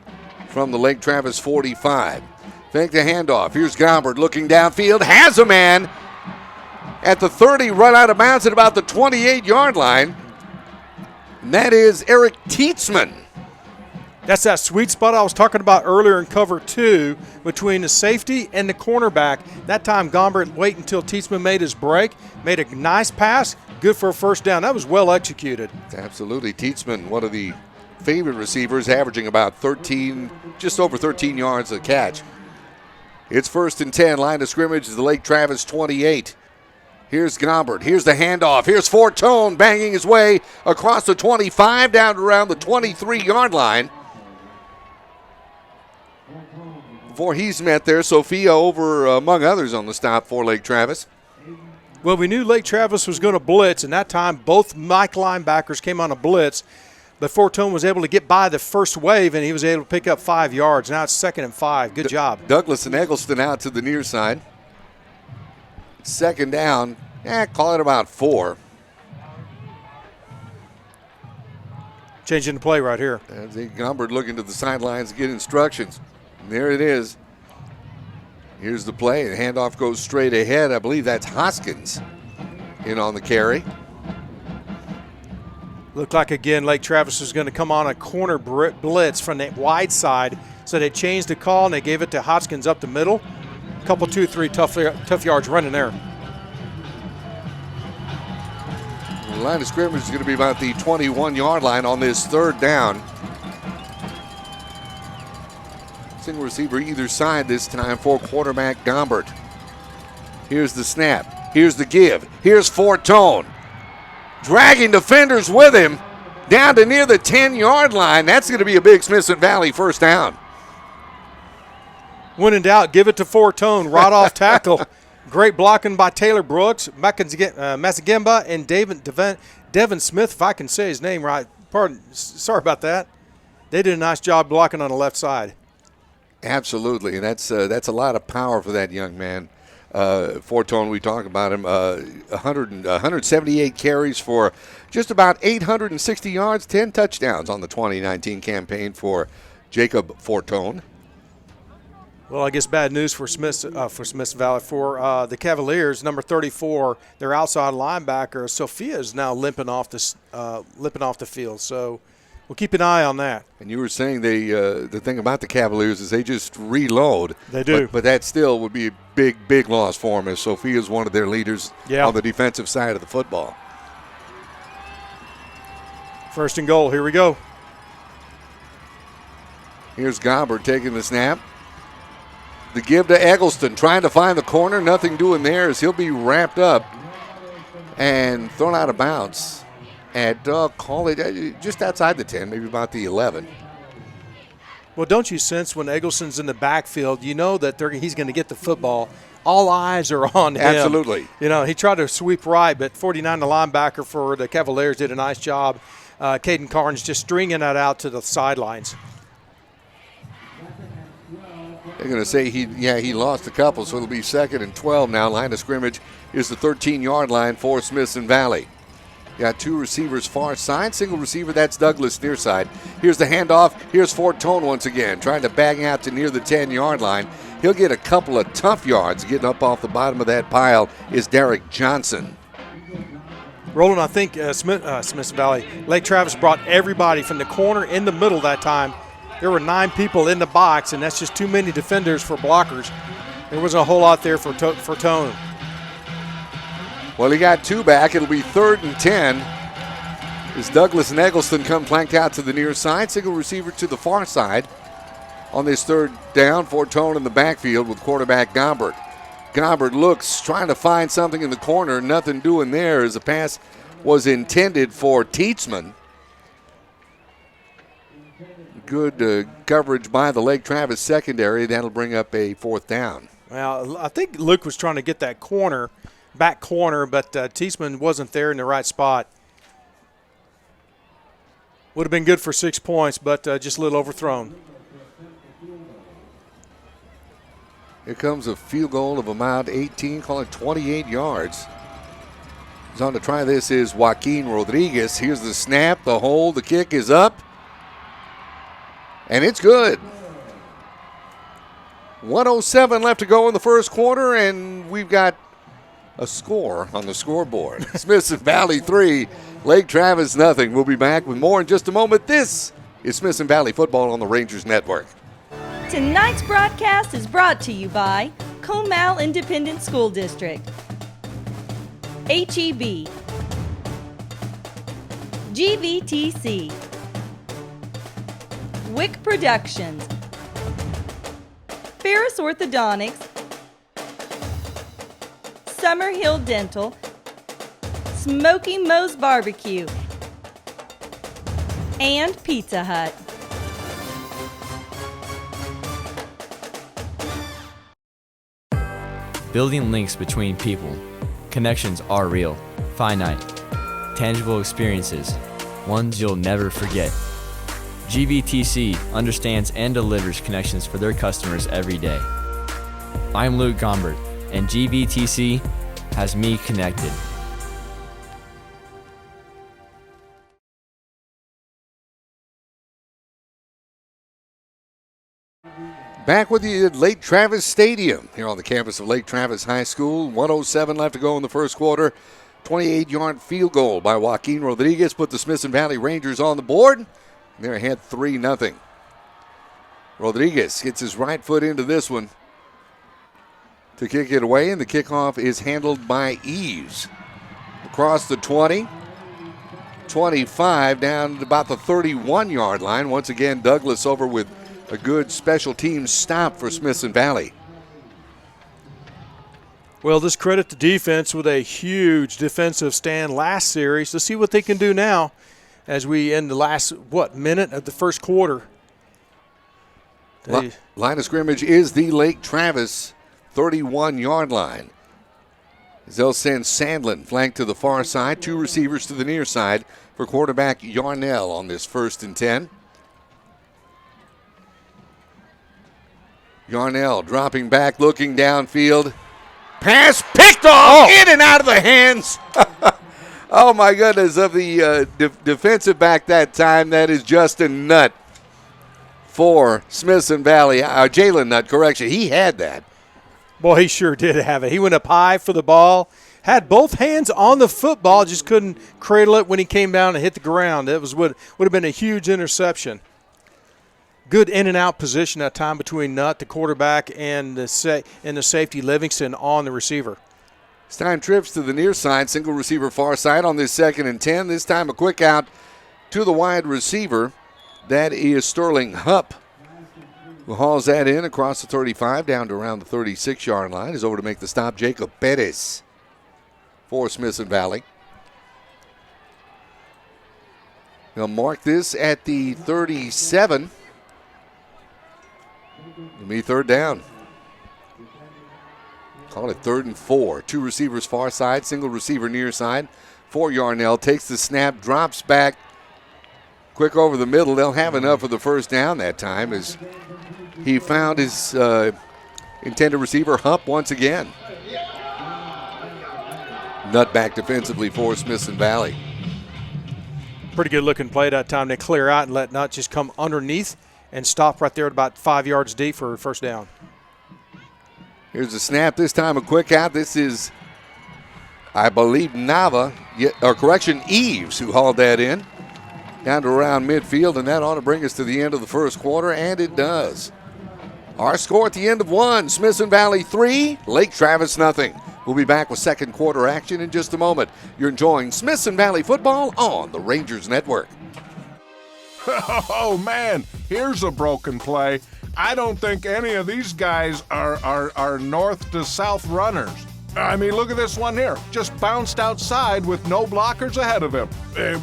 Speaker 1: from the Lake Travis 45. Fake the handoff. Here's Gombert looking downfield. Has a man at the 30, run out of bounds at about the 28-yard line. And that is Eric Tietzman.
Speaker 2: That's that sweet spot I was talking about earlier in cover 2 between the safety and the cornerback. That time Gombert waited until Tietzman made his break, made a nice pass, good for a first down. That was well executed.
Speaker 1: Absolutely. Tietzman, one of the favorite receivers, averaging about 13, just over 13 yards a catch. It's 1st and 10, line of scrimmage is the Lake Travis 28. Here's Gombert. Here's the handoff. Here's Fortone banging his way across the 25 down to around the 23-yard line. Before he's met there, Sophia over, among others, on the stop for Lake Travis.
Speaker 2: Well, we knew Lake Travis was going to blitz, and that time both Mike linebackers came on a blitz. But Fortone was able to get by the first wave, and he was able to pick up 5 yards. Now it's 2nd and 5. Good job.
Speaker 1: Douglas and Eggleston out to the near side. 2nd down, call it about 4.
Speaker 2: Changing the play right here.
Speaker 1: Gombert looking to the sidelines to get instructions. And there it is. Here's the play. The handoff goes straight ahead. I believe that's Hoskins in on the carry.
Speaker 2: Looked like, again, Lake Travis was going to come on a corner blitz from the wide side. So they changed the call, and they gave it to Hoskins up the middle. A couple, 2, 3 tough yards running there.
Speaker 1: The line of scrimmage is going to be about the 21-yard line on this 3rd down. Single receiver either side this time for quarterback Gombert. Here's the snap. Here's the give. Here's Fortone. Dragging defenders with him down to near the 10-yard line. That's going to be a big Smithson Valley first down.
Speaker 2: When in doubt, give it to Fortone. Right off tackle. Great blocking by Taylor Brooks, Massagemba, and Devin Smith, if I can say his name right. Sorry about that. They did a nice job blocking on the left side.
Speaker 1: Absolutely, and that's a lot of power for that young man. Fortone, we talk about him, 178 carries for just about 860 yards, 10 touchdowns on the 2019 campaign for Jacob Fortone.
Speaker 2: Well, I guess bad news for Smithson Valley. For the Cavaliers, number 34, their outside linebacker, Sophia, is now limping off the field. So we'll keep an eye on that.
Speaker 1: And you were saying the thing about the Cavaliers is they just reload.
Speaker 2: They do.
Speaker 1: But that still would be a big, big loss for them, as Sophia is one of their leaders on the defensive side of the football.
Speaker 2: 1st and goal. Here we go.
Speaker 1: Here's Gombert taking the snap. The give to Eggleston, trying to find the corner. Nothing doing there as he'll be wrapped up and thrown out of bounds at, call it just outside the 10, maybe about the 11.
Speaker 2: Well, don't you sense when Eggleston's in the backfield, you know that he's going to get the football. All eyes are on him.
Speaker 1: Absolutely.
Speaker 2: He tried to sweep right, but 49, the linebacker for the Cavaliers, did a nice job. Caden Carnes just stringing that out to the sidelines.
Speaker 1: They're going to say he lost a couple, so it'll be 2nd and 12 now. Line of scrimmage is the 13-yard line for Smithson Valley. Got 2 receivers far side, single receiver, that's Douglas near side. Here's the handoff. Here's Fortone once again, trying to bang out to near the 10-yard line. He'll get a couple of tough yards. Getting up off the bottom of that pile is Derek Johnson.
Speaker 2: Roland, I think Smithson Valley, Lake Travis brought everybody from the corner in the middle that time. There were 9 people in the box, and that's just too many defenders for blockers. There wasn't a whole lot there for Tone.
Speaker 1: Well, he got 2 back. It'll be 3rd and 10 as Douglas and Eggleston come flanked out to the near side. Single receiver to the far side on this 3rd down for Tone in the backfield with quarterback Gombert. Gombert looks, trying to find something in the corner. Nothing doing there as the pass was intended for Tietzman. Good coverage by the Lake Travis secondary. That'll bring up a 4th down.
Speaker 2: Well, I think Luke was trying to get that back corner, but Tietzman wasn't there in the right spot. Would have been good for 6 points, but just a little overthrown.
Speaker 1: Here comes a field goal of about 18, call it 28 yards. Who's on to try this is Joaquin Rodriguez. Here's the snap, the hold, the kick is up. And it's good. 1:07 left to go in the first quarter, and we've got a score on the scoreboard. Smithson Valley 3, Lake Travis nothing. We'll be back with more in just a moment. This is Smithson Valley Football on the Rangers Network.
Speaker 3: Tonight's broadcast is brought to you by Comal Independent School District, HEB, GVTC, Wick Productions, Ferris Orthodontics, Summerhill Dental, Smoky Moe's Barbecue, and Pizza Hut.
Speaker 11: Building links between people. Connections are real, finite, tangible experiences, ones you'll never forget. GVTC understands and delivers connections for their customers every day. I'm Luke Gombert, and GVTC has me connected.
Speaker 1: Back with you at Lake Travis Stadium here on the campus of Lake Travis High School. 1:07 left to go in the first quarter. 28-yard field goal by Joaquin Rodriguez put the Smithson Valley Rangers on the board. They're ahead 3-0. Rodriguez gets his right foot into this one to kick it away, and the kickoff is handled by Eves. Across the 20, 25, down to about the 31-yard line. Once again, Douglas over with a good special team stop for Smithson Valley.
Speaker 2: Well, just credit the defense with a huge defensive stand last series. Let's see what they can do now as we end the last, minute of the first quarter.
Speaker 1: Line of scrimmage is the Lake Travis 31-yard line. They'll send Sandlin flanked to the far side, 2 receivers to the near side for quarterback Yarnell on this 1st and 10. Yarnell dropping back, looking downfield. Pass picked off, in and out of the hands. Oh, my goodness, of the defensive back that time. That is Justin Nutt for Smithson Valley. Jalen Nutt, correction. He had that.
Speaker 2: Boy, he sure did have it. He went up high for the ball, had both hands on the football, just couldn't cradle it when he came down and hit the ground. That was would have been a huge interception. Good in and out position that time between Nutt, the quarterback, and the safety Livingston on the receiver.
Speaker 1: This time trips to the near side, single receiver far side on this 2nd and 10. This time a quick out to the wide receiver. That is Sterling Hupp, who hauls that in across the 35 down to around the 36-yard line. Is over to make the stop, Jacob Perez for Smithson Valley. They'll mark this at the 37. It'll be 3rd down. Call it 3rd and 4. 2 receivers far side, single receiver near side for Yarnell. Takes the snap, drops back, quick over the middle. They'll have enough of the 1st down that time as he found his intended receiver, Hupp, once again. Nutt back defensively for Smithson Valley.
Speaker 2: Pretty good looking play that time. They clear out and let Nutt just come underneath and stop right there at about 5 yards deep for 1st down.
Speaker 1: Here's the snap. This time a quick out. This is I believe Eves, who hauled that in down to around midfield, and that ought to bring us to the end of the first quarter, and it does. Our score at the end of 1, Smithson Valley 3, Lake Travis nothing. We'll be back with second quarter action in just a moment. You're enjoying Smithson Valley football on the Rangers Network.
Speaker 14: Oh, man, here's a broken play. I don't think any of these guys are north to south runners. I mean, look at this one here. Just bounced outside with no blockers ahead of him.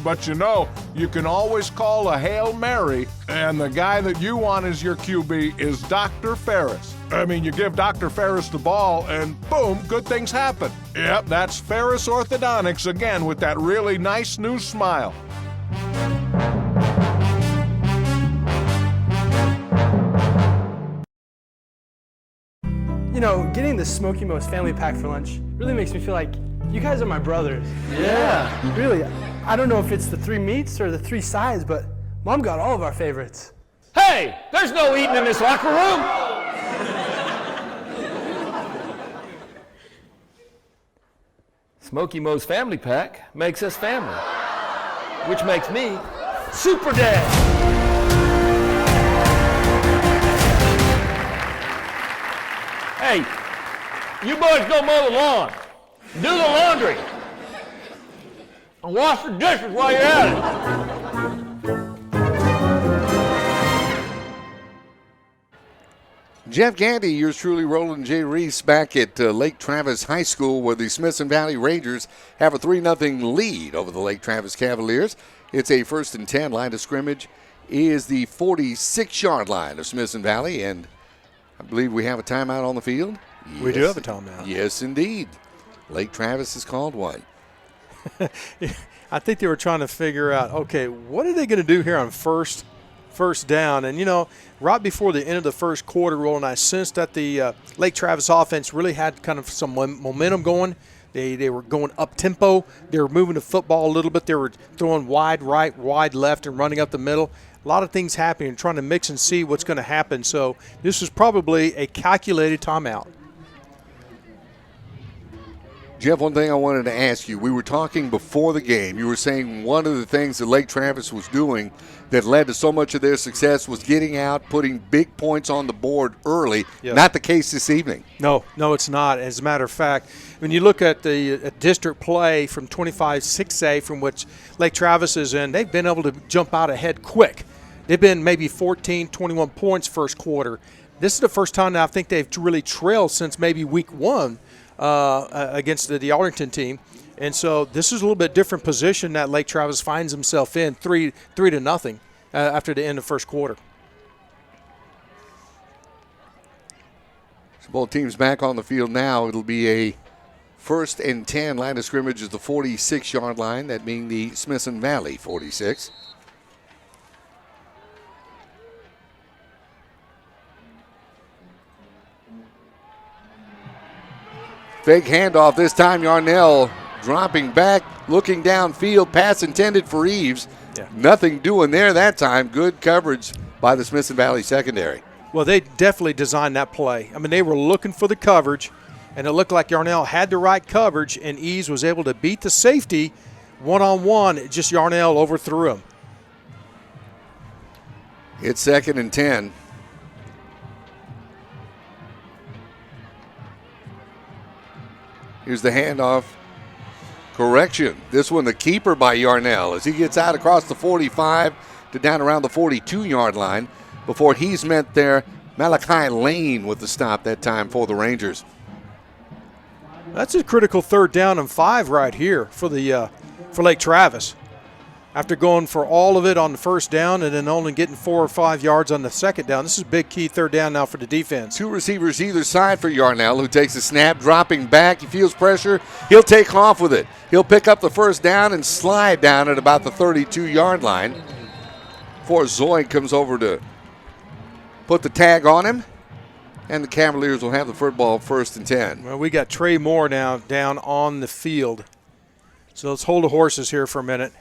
Speaker 14: But you know, you can always call a Hail Mary, and the guy that you want as your QB is Dr. Ferris. I mean, you give Dr. Ferris the ball, and boom, good things happen. Yep, that's Ferris Orthodontics again with that really nice new smile.
Speaker 15: You know, getting the Smoky Mo's family pack for lunch really makes me feel like you guys are my brothers.
Speaker 16: Yeah.
Speaker 15: Really, I don't know if it's the 3 meats or the 3 sides, but Mom got all of our favorites.
Speaker 16: Hey, there's no eating in this locker room. Smoky Mo's family pack makes us family, which makes me Super Dad. Hey, you boys go mow the lawn, do the laundry, and wash the dishes while you're at it.
Speaker 1: Jeff Gandy, yours truly, Roland J. Reese, back at Lake Travis High School, where the Smithson Valley Rangers have a 3-0 lead over the Lake Travis Cavaliers. It's a 1st and 10. Line of scrimmage is the 46-yard line of Smithson Valley, and I believe we have a timeout on the field.
Speaker 2: We do have a timeout.
Speaker 1: Yes, indeed. Lake Travis has called one.
Speaker 2: I think they were trying to figure out, okay, what are they going to do here on first down? And, you know, right before the end of the first quarter, Roland, I sensed that the Lake Travis offense really had kind of some momentum going. They were going up-tempo. They were moving the football a little bit. They were throwing wide right, wide left, and running up the middle. A lot of things happening, trying to mix and see what's going to happen. So this was probably a calculated timeout.
Speaker 1: Jeff, one thing I wanted to ask you. We were talking before the game. You were saying one of the things that Lake Travis was doing that led to so much of their success was getting out, putting big points on the board early.
Speaker 2: Yep.
Speaker 1: Not the case this evening.
Speaker 2: No, it's not. As a matter of fact, when you look at the district play from 25-6A, from which Lake Travis is in, they've been able to jump out ahead quick. They've been maybe 14, 21 points first quarter. This is the first time that I think they've really trailed since maybe week 1 against the Arlington team. And so this is a little bit different position that Lake Travis finds himself in, 3-0 after the end of first quarter.
Speaker 1: So both teams back on the field now. It'll be a 1st and 10. Line of scrimmage is the 46-yard line, that being the Smithson Valley 46. Fake handoff this time. Yarnell dropping back, looking downfield. Pass intended for Eves.
Speaker 2: Yeah.
Speaker 1: Nothing doing there that time. Good coverage by the Smithson Valley secondary.
Speaker 2: Well, they definitely designed that play. I mean, they were looking for the coverage, and it looked like Yarnell had the right coverage, and Eves was able to beat the safety one-on-one. Just Yarnell overthrew him.
Speaker 1: It's 2nd and 10. Here's the handoff. Correction. This one, the keeper by Yarnell, as he gets out across the 45 to down around the 42-yard line before he's met there. Malachi Lane with the stop that time for the Rangers.
Speaker 2: That's a critical 3rd down and 5 right here for Lake Travis. After going for all of it on the first down and then only getting 4 or 5 yards on the second down, this is a big key 3rd down now for the defense.
Speaker 1: 2 receivers either side for Yarnell, who takes a snap, dropping back. He feels pressure. He'll take off with it. He'll pick up the first down and slide down at about the 32-yard line before Zoid comes over to put the tag on him. And the Cavaliers will have the football 1st and 10.
Speaker 2: Well, we got Trey Moore now down on the field. So let's hold the horses here for a minute.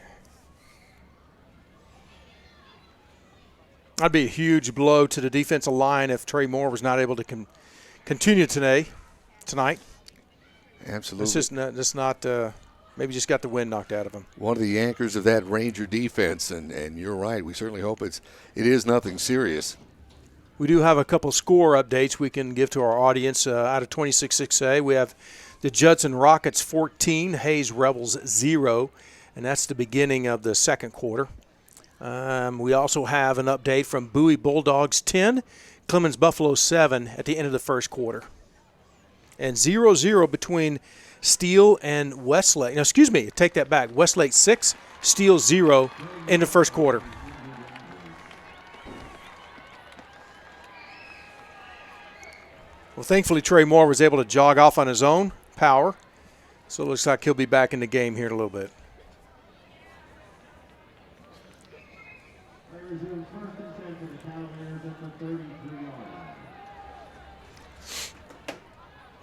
Speaker 2: That'd be a huge blow to the defensive line if Trey Moore was not able to continue tonight.
Speaker 1: Absolutely.
Speaker 2: It's not maybe just got the wind knocked out of him.
Speaker 1: One of the anchors of that Ranger defense, and you're right. We certainly hope it is nothing serious.
Speaker 2: We do have a couple score updates we can give to our audience. Out of 26-6A, we have the Judson Rockets 14, Hayes Rebels 0, and that's the beginning of the second quarter. We also have an update from Bowie Bulldogs 10, Clemens Buffalo 7 at the end of the first quarter. And 0-0 between Steele and Westlake. No, excuse me, take that back. Westlake 6, Steele 0 in the first quarter. Well, thankfully, Trey Moore was able to jog off on his own power. So it looks like he'll be back in the game here in a little bit.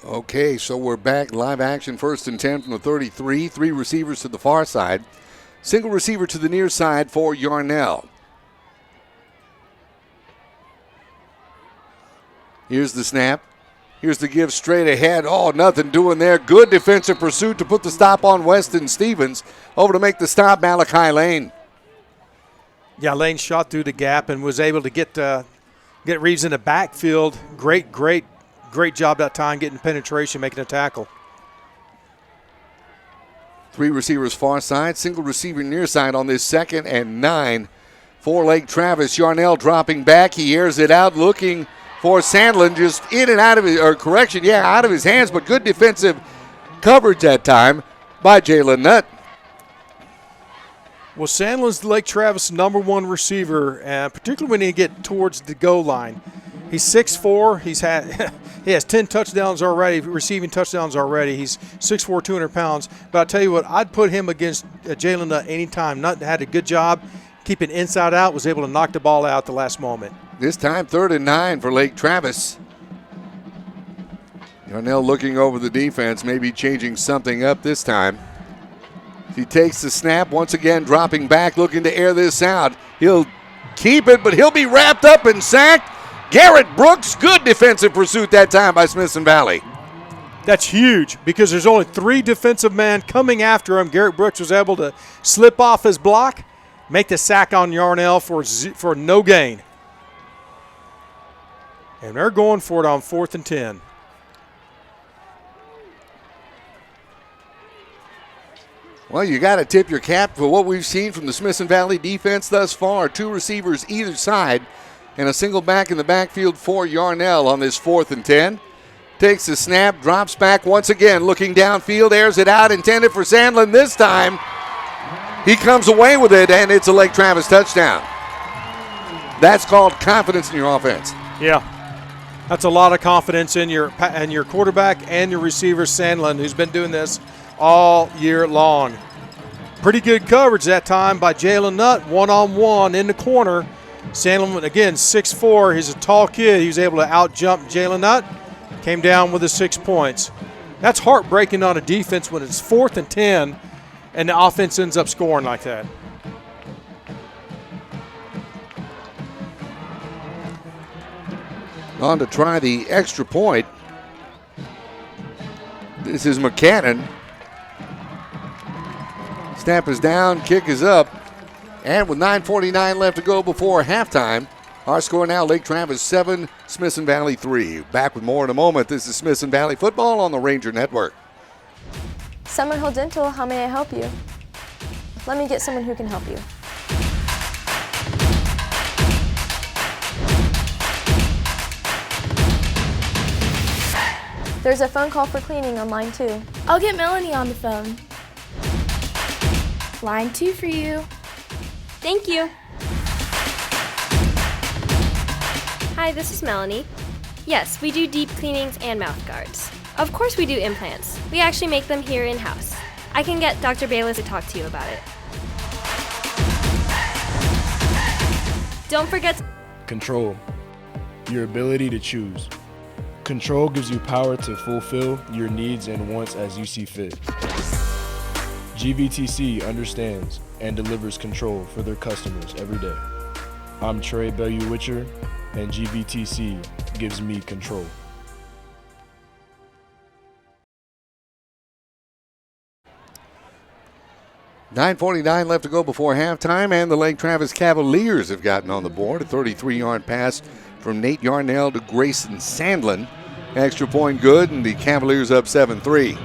Speaker 1: Okay, so we're back. Live action, 1st and 10 from the 33. 3 receivers to the far side. Single receiver to the near side for Yarnell. Here's the snap. Here's the give straight ahead. Oh, nothing doing there. Good defensive pursuit to put the stop on Weston Stevens. Over to make the stop, Malachi Lane.
Speaker 2: Yeah, Lane shot through the gap and was able to get Reeves in the backfield. Great job that time getting penetration, making a tackle.
Speaker 1: 3 receivers far side, single receiver near side on this 2nd and 9 for Lake Travis. Yarnell dropping back. He airs it out, looking for Sandlin, just in and out of his, out of his hands, but good defensive coverage that time by Jalen Nutt.
Speaker 2: Well, Sandlin's Lake Travis' #1 receiver, particularly when he get towards the goal line. He's 6'4". He has 10 touchdowns already, receiving touchdowns already. He's 6'4", 200 pounds. But I'll tell you what, I'd put him against Jalen Nutt anytime. Nutt had a good job keeping inside out, was able to knock the ball out at the last moment.
Speaker 1: This time 3rd and 9 for Lake Travis. Yarnell looking over the defense, maybe changing something up this time. He takes the snap, once again dropping back, looking to air this out. He'll keep it, but he'll be wrapped up and sacked. Garrett Brooks, good defensive pursuit that time by Smithson Valley.
Speaker 2: That's huge because there's only 3 defensive men coming after him. Garrett Brooks was able to slip off his block, make the sack on Yarnell for no gain. And they're going for it on 4th and 10.
Speaker 1: Well, you got to tip your cap for what we've seen from the Smithson Valley defense thus far. 2 receivers either side and a single back in the backfield for Yarnell on this 4th and 10. Takes the snap, drops back once again, looking downfield, airs it out, intended for Sandlin this time. He comes away with it, and it's a Lake Travis touchdown. That's called confidence in your offense.
Speaker 2: Yeah. That's a lot of confidence in your quarterback and your receiver, Sandlin, who's been doing this all year long. Pretty good coverage that time by Jalen Nutt, one-on-one in the corner. Sandlin, again, 6'4". He's a tall kid. He was able to out-jump Jalen Nutt. Came down with the 6 points. That's heartbreaking on a defense when it's 4th and 10 and the offense ends up scoring like that.
Speaker 1: On to try the extra point. This is McCannon. Snap is down, kick is up. And with 9:49 left to go before halftime, our score now, Lake Travis 7, Smithson Valley 3. Back with more in a moment. This is Smithson Valley football on the Ranger Network.
Speaker 17: Summerhill Dental, how may I help you? Let me get someone who can help you. There's a phone call for cleaning on line 2.
Speaker 18: I'll get Melanie on the phone. Line 2 for you.
Speaker 19: Thank you. Hi, this is Melanie. Yes, we do deep cleanings and mouth guards. Of course we do implants. We actually make them here in-house. I can get Dr. Bayless to talk to you about it. Don't forget
Speaker 20: Control. Your ability to choose. Control gives you power to fulfill your needs and wants as you see fit. GVTC understands and delivers control for their customers every day. I'm Trey Bellew-Witcher, and GVTC gives me control.
Speaker 1: 9:49 left to go before halftime, and the Lake Travis Cavaliers have gotten on the board. A 33-yard pass from Nate Yarnell to Grayson Sandlin. Extra point good, and the Cavaliers up 7-3.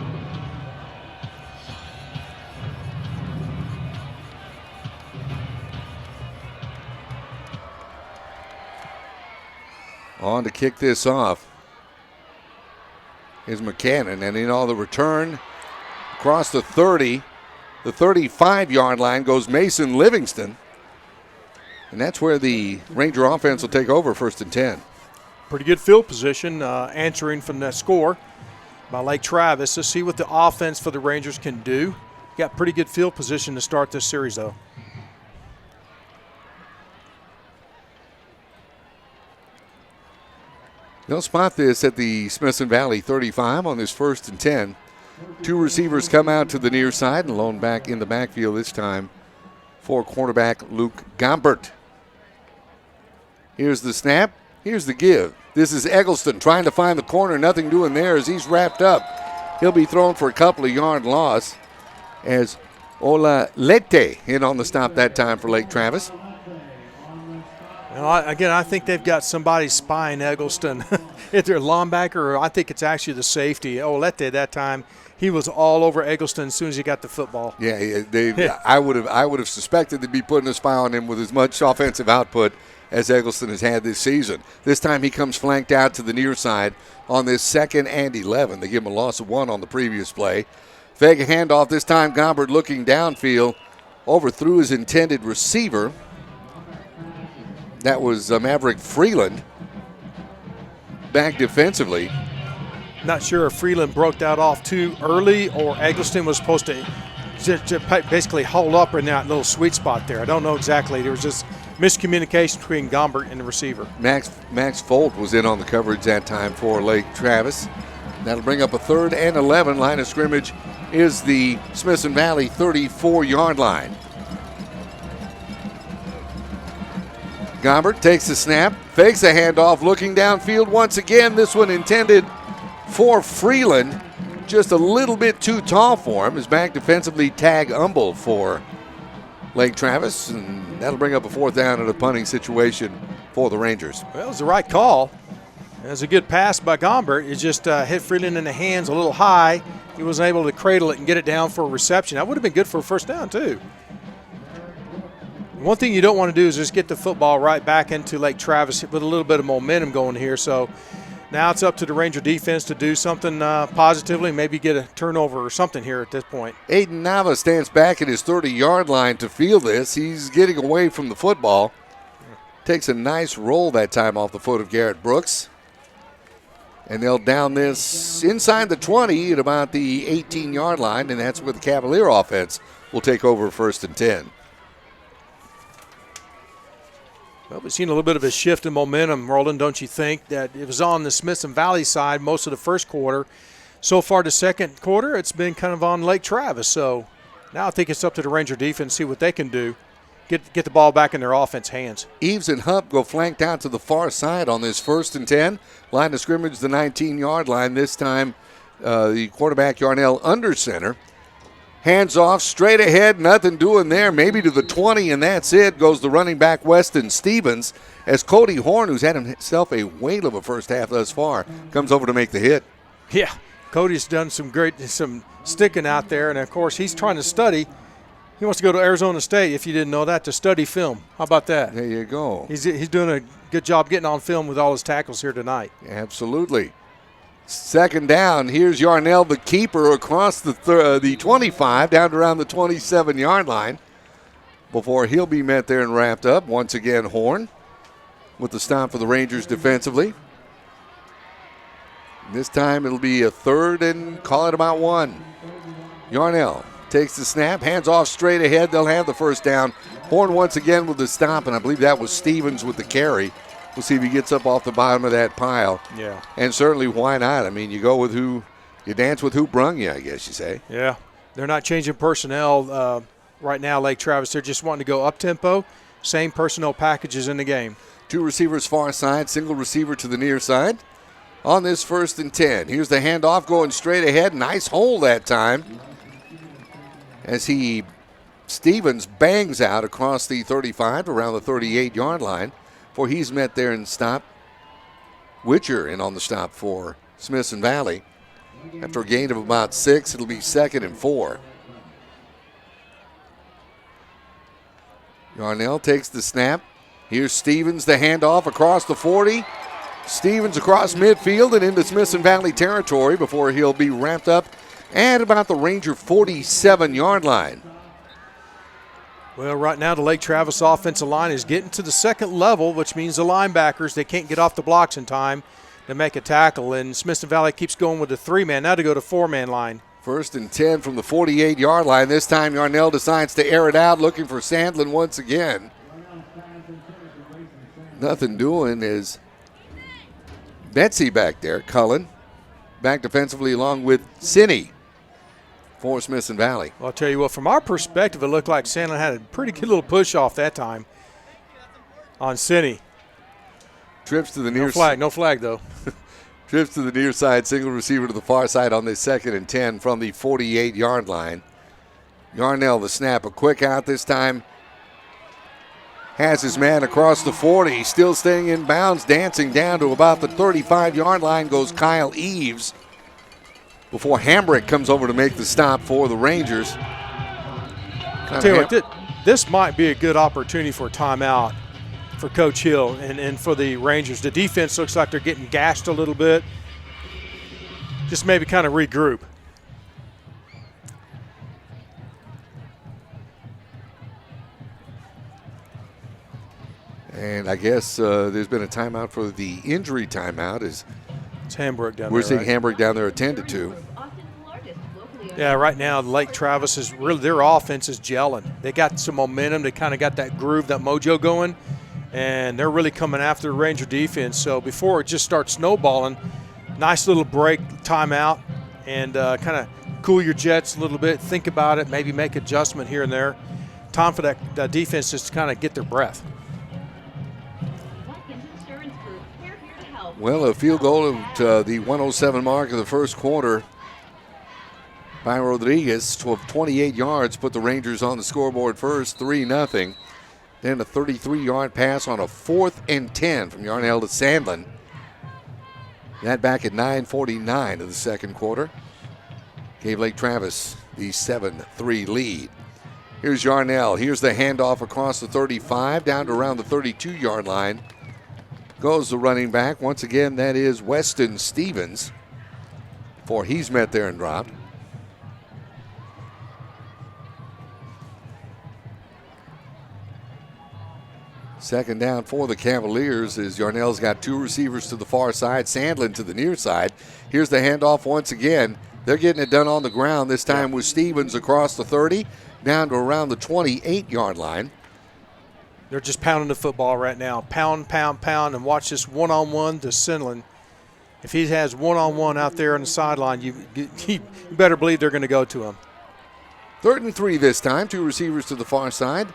Speaker 1: On to kick this off is McCannon, and in on the return across the 30. The 35-yard line goes Mason Livingston. And that's where the Ranger offense will take over 1st and 10.
Speaker 2: Pretty good field position, answering from that score by Lake Travis. Let's see what the offense for the Rangers can do. Got pretty good field position to start this series, though.
Speaker 1: They'll spot this at the Smithson Valley 35 on this 1st and 10. 2 receivers come out to the near side and lone back in the backfield this time for quarterback Luke Gombert. Here's the snap. Here's the give. This is Eggleston trying to find the corner. Nothing doing there as he's wrapped up. He'll be thrown for a couple of yard loss as Olalete in on the stop that time for Lake Travis.
Speaker 2: Well, again, I think they've got somebody spying Eggleston. If they're a linebacker, or I think it's actually the safety. Olalete that time, he was all over Eggleston as soon as he got the football.
Speaker 1: Yeah, I would have suspected they'd be putting a spy on him with as much offensive output as Eggleston has had this season. This time he comes flanked out to the near side on this 2nd and 11. They give him a loss of 1 on the previous play. Fake a handoff this time. Gombert looking downfield, overthrew his intended receiver. That was Maverick Freeland. Back defensively.
Speaker 2: Not sure if Freeland broke that off too early or Eggleston was supposed to basically hold up in that little sweet spot there. I don't know exactly. There was just miscommunication between Gombert and the receiver.
Speaker 1: Max Folt was in on the coverage that time for Lake Travis. That'll bring up a 3rd and 11. Line of scrimmage is the Smithson Valley 34-yard line. Gombert takes the snap, fakes a handoff, looking downfield once again. This one intended for Freeland. Just a little bit too tall for him. Is back defensively Tag Humble for Lake Travis, and that'll bring up a 4th down in a punting situation for the Rangers.
Speaker 2: Well, it was the right call. It was a good pass by Gombert. It just hit Freeland in the hands a little high. He wasn't able to cradle it and get it down for a reception. That would have been good for a 1st down, too. One thing you don't want to do is just get the football right back into Lake Travis with a little bit of momentum going here. So now it's up to the Ranger defense to do something positively, maybe get a turnover or something here at this point.
Speaker 1: Aiden Nava stands back at his 30-yard line to field this. He's getting away from the football. Takes a nice roll that time off the foot of Garrett Brooks. And they'll down this inside the 20 at about the 18-yard line, and that's where the Cavalier offense will take over 1st and 10.
Speaker 2: Well, we've seen a little bit of a shift in momentum, Roland, don't you think? That it was on the Smithson Valley side most of the 1st quarter. So far the 2nd quarter, it's been kind of on Lake Travis. So now I think it's up to the Ranger defense to see what they can do. Get the ball back in their offense hands.
Speaker 1: Eves and Hupp go flanked out to the far side on this 1st and 10. Line of scrimmage, the 19-yard line. This time the quarterback Yarnell under center. Hands off, straight ahead, nothing doing there. Maybe to the 20, and that's it. Goes the running back, Weston Stevens, as Cody Horn, who's had himself a whale of a 1st half thus far, comes over to make the hit.
Speaker 2: Yeah, Cody's done some sticking out there, and, of course, he's trying to study. He wants to go to Arizona State, if you didn't know that, to study film. How about that?
Speaker 1: There you go.
Speaker 2: He's doing a good job getting on film with all his tackles here tonight.
Speaker 1: Absolutely. 2nd down. Here's Yarnell, the keeper, across the 25 down to around the 27-yard line before he'll be met there and wrapped up. Once again, Horn with the stop for the Rangers defensively. This time it'll be a 3rd and call it about 1. Yarnell takes the snap, hands off straight ahead. They'll have the 1st down. Horn once again with the stop, and I believe that was Stevens with the carry. We'll see if he gets up off the bottom of that pile.
Speaker 2: Yeah.
Speaker 1: And certainly, why not? I mean, you go with you dance with who brung you, I guess you say.
Speaker 2: Yeah. They're not changing personnel right now, Lake Travis. They're just wanting to go up-tempo. Same personnel packages in the game.
Speaker 1: 2 receivers far side, single receiver to the near side. On this 1st and 10. Here's the handoff going straight ahead. Nice hole that time as he Stevens bangs out across the 35 around the 38-yard line, for he's met there and stopped. Witcher in on the stop for Smithson Valley. After a gain of about 6, it'll be 2nd and 4. Yarnell takes the snap. Here's Stevens, the handoff across the 40. Stevens across midfield and into Smithson Valley territory before he'll be wrapped up at about the Ranger 47-yard line.
Speaker 2: Well, right now the Lake Travis offensive line is getting to the second level, which means the linebackers, they can't get off the blocks in time to make a tackle, and Smithson Valley keeps going with the 3-man, now to go to 4-man line.
Speaker 1: 1st and 10 from the 48-yard line. This time Yarnell decides to air it out, looking for Sandlin once again. Nothing doing is Betsy back there, Cullen, back defensively along with Sinney for Smithson Valley.
Speaker 2: Well, I'll tell you what, from our perspective, it looked like Sandlin had a pretty good little push off that time on Sinney.
Speaker 1: Trips to the near
Speaker 2: side. No flag, though.
Speaker 1: Trips to the near side, single receiver to the far side on this 2nd and 10 from the 48-yard line. Yarnell the snap, a quick out this time. Has his man across the 40, still staying in bounds, dancing down to about the 35-yard line goes Kyle Eves before Hambrick comes over to make the stop for the Rangers.
Speaker 2: I'll tell you what, this might be a good opportunity for a timeout for Coach Hill and for the Rangers. The defense looks like they're getting gashed a little bit. Just maybe kind of regroup.
Speaker 1: And I guess there's been a timeout for the injury timeout. It's
Speaker 2: Hambrick down there.
Speaker 1: We're seeing Hambrick down there attended to.
Speaker 2: Yeah, right now Lake Travis is really, their offense is gelling. They got some momentum. They kind of got that groove, that mojo going, and they're really coming after the Ranger defense. So before it just starts snowballing, nice little break, timeout, and kind of cool your jets a little bit. Think about it, maybe make adjustment here and there. Time for that defense just to kind of get their breath.
Speaker 1: Well, a field goal at the 107 mark of the first quarter by Rodriguez of 28 yards put the Rangers on the scoreboard first, 3-0. Then a 33-yard pass on a 4th and 10 from Yarnell to Sandlin. That back at 9:49 of the second quarter. Gave Lake Travis the 7-3 lead. Here's Yarnell. Here's the handoff across the 35 down to around the 32-yard line. Goes the running back. Once again, that is Weston Stevens. For he's met there and dropped. Second down for the Cavaliers as Yarnell's got 2 receivers to the far side, Sandlin to the near side. Here's the handoff once again. They're getting it done on the ground, this time with Stevens across the 30, down to around the 28-yard line.
Speaker 2: They're just pounding the football right now. Pound, pound, pound, and watch this one-on-one to Sandlin. If he has one-on-one out there on the sideline, you better believe they're going to go to him.
Speaker 1: 3rd and 3 this time, 2 receivers to the far side.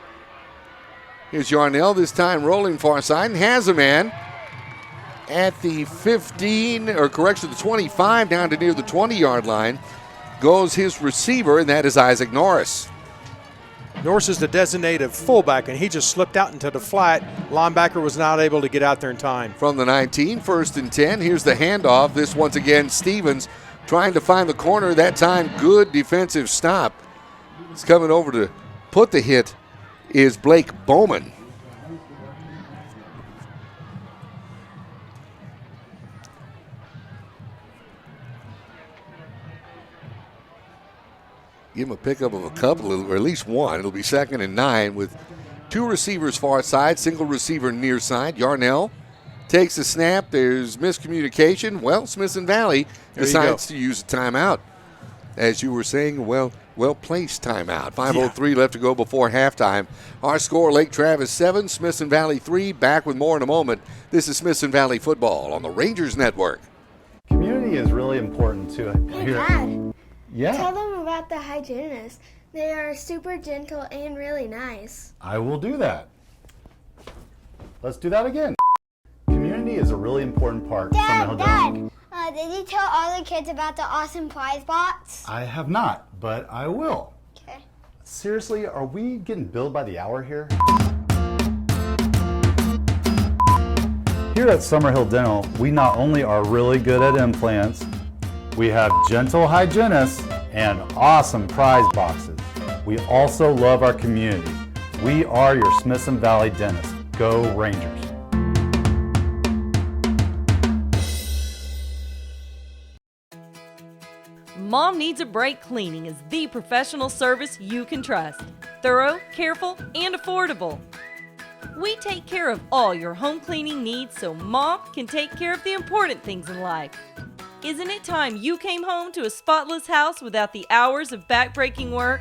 Speaker 1: Here's Yarnell, this time rolling far side, and has a man at the 25 down to near the 20-yard line. Goes his receiver, and that is Isaac Norris.
Speaker 2: Norris is the designated fullback, and he just slipped out into the flat. Linebacker was not able to get out there in time.
Speaker 1: From the 19, 1st and 10. Here's the handoff. This once again, Stevens trying to find the corner. That time, good defensive stop. He's coming over to put the hit is Blake Bowman. Give him a pickup of a couple, or at least one. It'll be 2nd and 9 with 2 receivers far side, single receiver near side. Yarnell takes a snap. There's miscommunication. Well, Smithson Valley decides to use a timeout. As you were saying, well-placed timeout. 5:03 left to go before halftime. Our score, Lake Travis 7, Smithson Valley 3. Back with more in a moment. This is Smithson Valley football on the Rangers Network.
Speaker 21: Community is really important too.
Speaker 18: Hey, Dad.
Speaker 21: Yeah.
Speaker 18: Tell them about the hygienists. They are super gentle and really nice.
Speaker 21: I will do that. Let's do that again. Community is a really important part from the
Speaker 18: Dad, did you tell all the kids about the awesome prize box?
Speaker 21: I have not, but I will.
Speaker 18: Okay.
Speaker 21: Seriously, are we getting billed by the hour here? Here at Summerhill Dental, we not only are really good at implants, we have gentle hygienists and awesome prize boxes. We also love our community. We are your Smithson Valley dentists. Go Rangers.
Speaker 3: Mom Needs a Break Cleaning is the professional service you can trust. Thorough, careful, and affordable. We take care of all your home cleaning needs so Mom can take care of the important things in life. Isn't it time you came home to a spotless house without the hours of back-breaking work?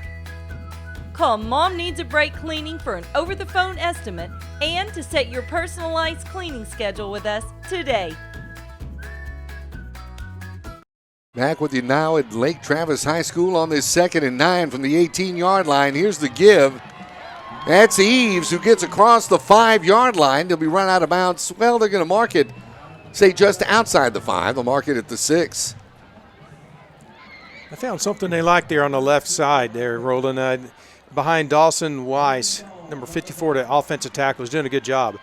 Speaker 3: Call Mom Needs a Break Cleaning for an over-the-phone estimate and to set your personalized cleaning schedule with us today.
Speaker 1: Back with you now at Lake Travis High School on this 2nd and 9 from the 18-yard line. Here's the give. That's Eves who gets across the 5-yard line. They'll be run out of bounds. Well, they're going to mark it, say, just outside the 5. They'll mark it at the 6.
Speaker 2: I found something they like there on the left side there, Roland. Behind Dawson Weiss, number 54, the offensive tackle, is doing a good job.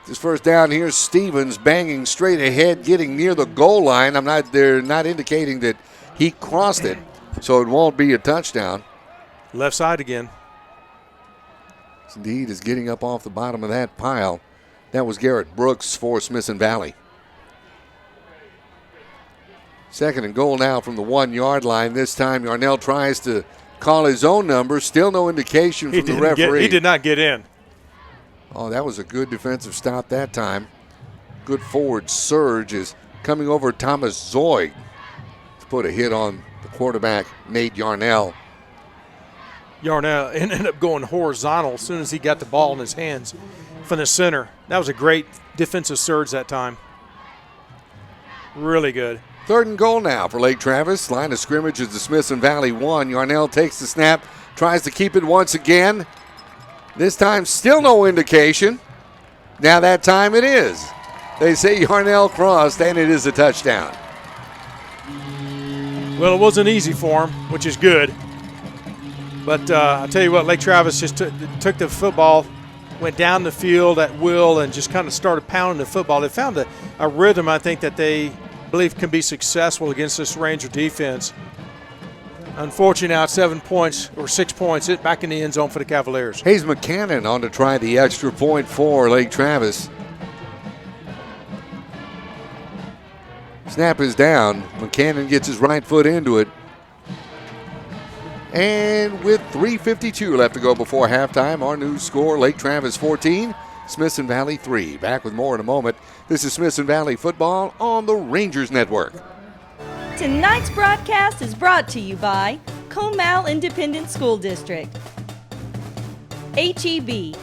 Speaker 1: This first down, here's Stevens banging straight ahead, getting near the goal line. They're not indicating that he crossed it, so it won't be a touchdown.
Speaker 2: Left side again.
Speaker 1: Indeed is getting up off the bottom of that pile. That was Garrett Brooks for Smithson Valley. 2nd and goal now from the 1-yard line. This time Yarnell tries to call his own number. Still no indication from the referee.
Speaker 2: He did not get in.
Speaker 1: Oh, that was a good defensive stop that time. Good forward surge is coming over Thomas Zoig to put a hit on the quarterback, Nate Yarnell.
Speaker 2: Yarnell ended up going horizontal as soon as he got the ball in his hands from the center. That was a great defensive surge that time. Really good.
Speaker 1: 3rd and goal now for Lake Travis. Line of scrimmage is the Smithson Valley 1. Yarnell takes the snap, tries to keep it once again. This time still no indication. Now that time it is. They say Yarnell crossed, and it is a touchdown.
Speaker 2: Well, it wasn't easy for him, which is good. But I'll tell you what, Lake Travis just took the football, went down the field at will, and just kind of started pounding the football. They found a rhythm, I think, that they believe can be successful against this Ranger defense. Unfortunately, now 7 points or 6 points back in the end zone for the Cavaliers.
Speaker 1: Hayes McCannon on to try the extra point for Lake Travis. Snap is down. McCannon gets his right foot into it. And with 3:52 left to go before halftime, our new score, Lake Travis 14, Smithson Valley 3. Back with more in a moment. This is Smithson Valley football on the Rangers Network.
Speaker 3: Tonight's broadcast is brought to you by Comal Independent School District, HEB,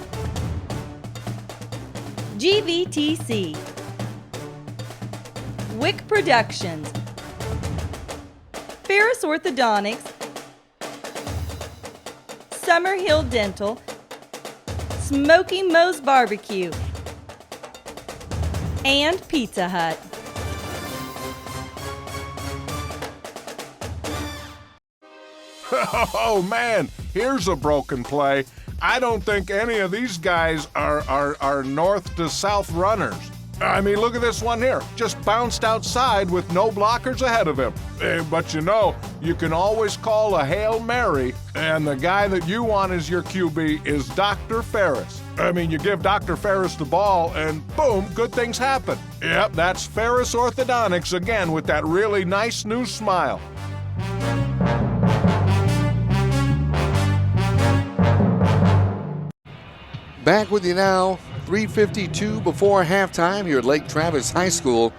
Speaker 3: GVTC, Wick Productions, Ferris Orthodontics, Summerhill Dental, Smoky Moe's Barbecue, and Pizza Hut.
Speaker 14: Oh, man, here's a broken play. I don't think any of these guys are north to south runners. I mean, look at this one here. Just bounced outside with no blockers ahead of him. But you know, you can always call a Hail Mary, and the guy that you want as your QB is Dr. Ferris. I mean, you give Dr. Ferris the ball, and boom, good things happen. Yep, that's Ferris Orthodontics again with that really nice new smile.
Speaker 1: Back with you now, 3:52 before halftime here at Lake Travis High School.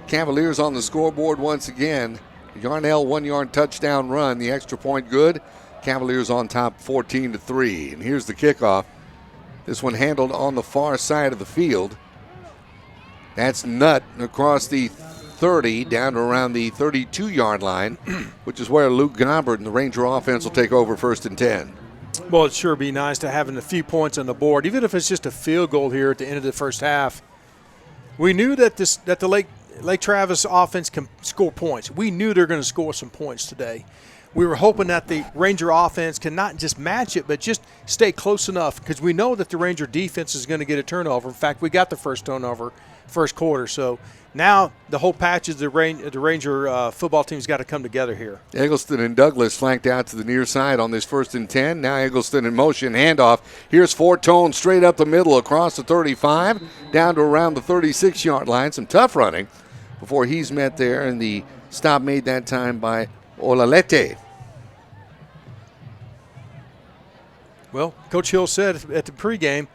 Speaker 1: Cavaliers on the scoreboard once again. Yarnell 1-yard touchdown run, the extra point good. Cavaliers on top 14-3. And here's the kickoff. This one handled on the far side of the field. That's Nutt across the 30 down to around the 32-yard line, which is where Luke Gombert and the Ranger offense will take over 1st and 10.
Speaker 2: Well, it'd sure be nice to having a few points on the board, even if it's just a field goal here at the end of the first half. We knew that the Lake Travis offense can score points. We knew they're going to score some points today. we were hoping that the Ranger offense can not just match it, but just stay close enough, because we know that the Ranger defense is going to get a turnover. In fact, we got the first turnover first quarter. So now the whole patch is the Ranger football team's got to come together here.
Speaker 1: Eggleston and Douglas flanked out to the near side on this 1st and 10. Now Eggleston in motion, handoff. Here's Fortone straight up the middle across the 35, down to around the 36-yard line. Some tough running before he's met there, and the stop made that time by Olalete.
Speaker 2: Well, Coach Hill said at the pregame,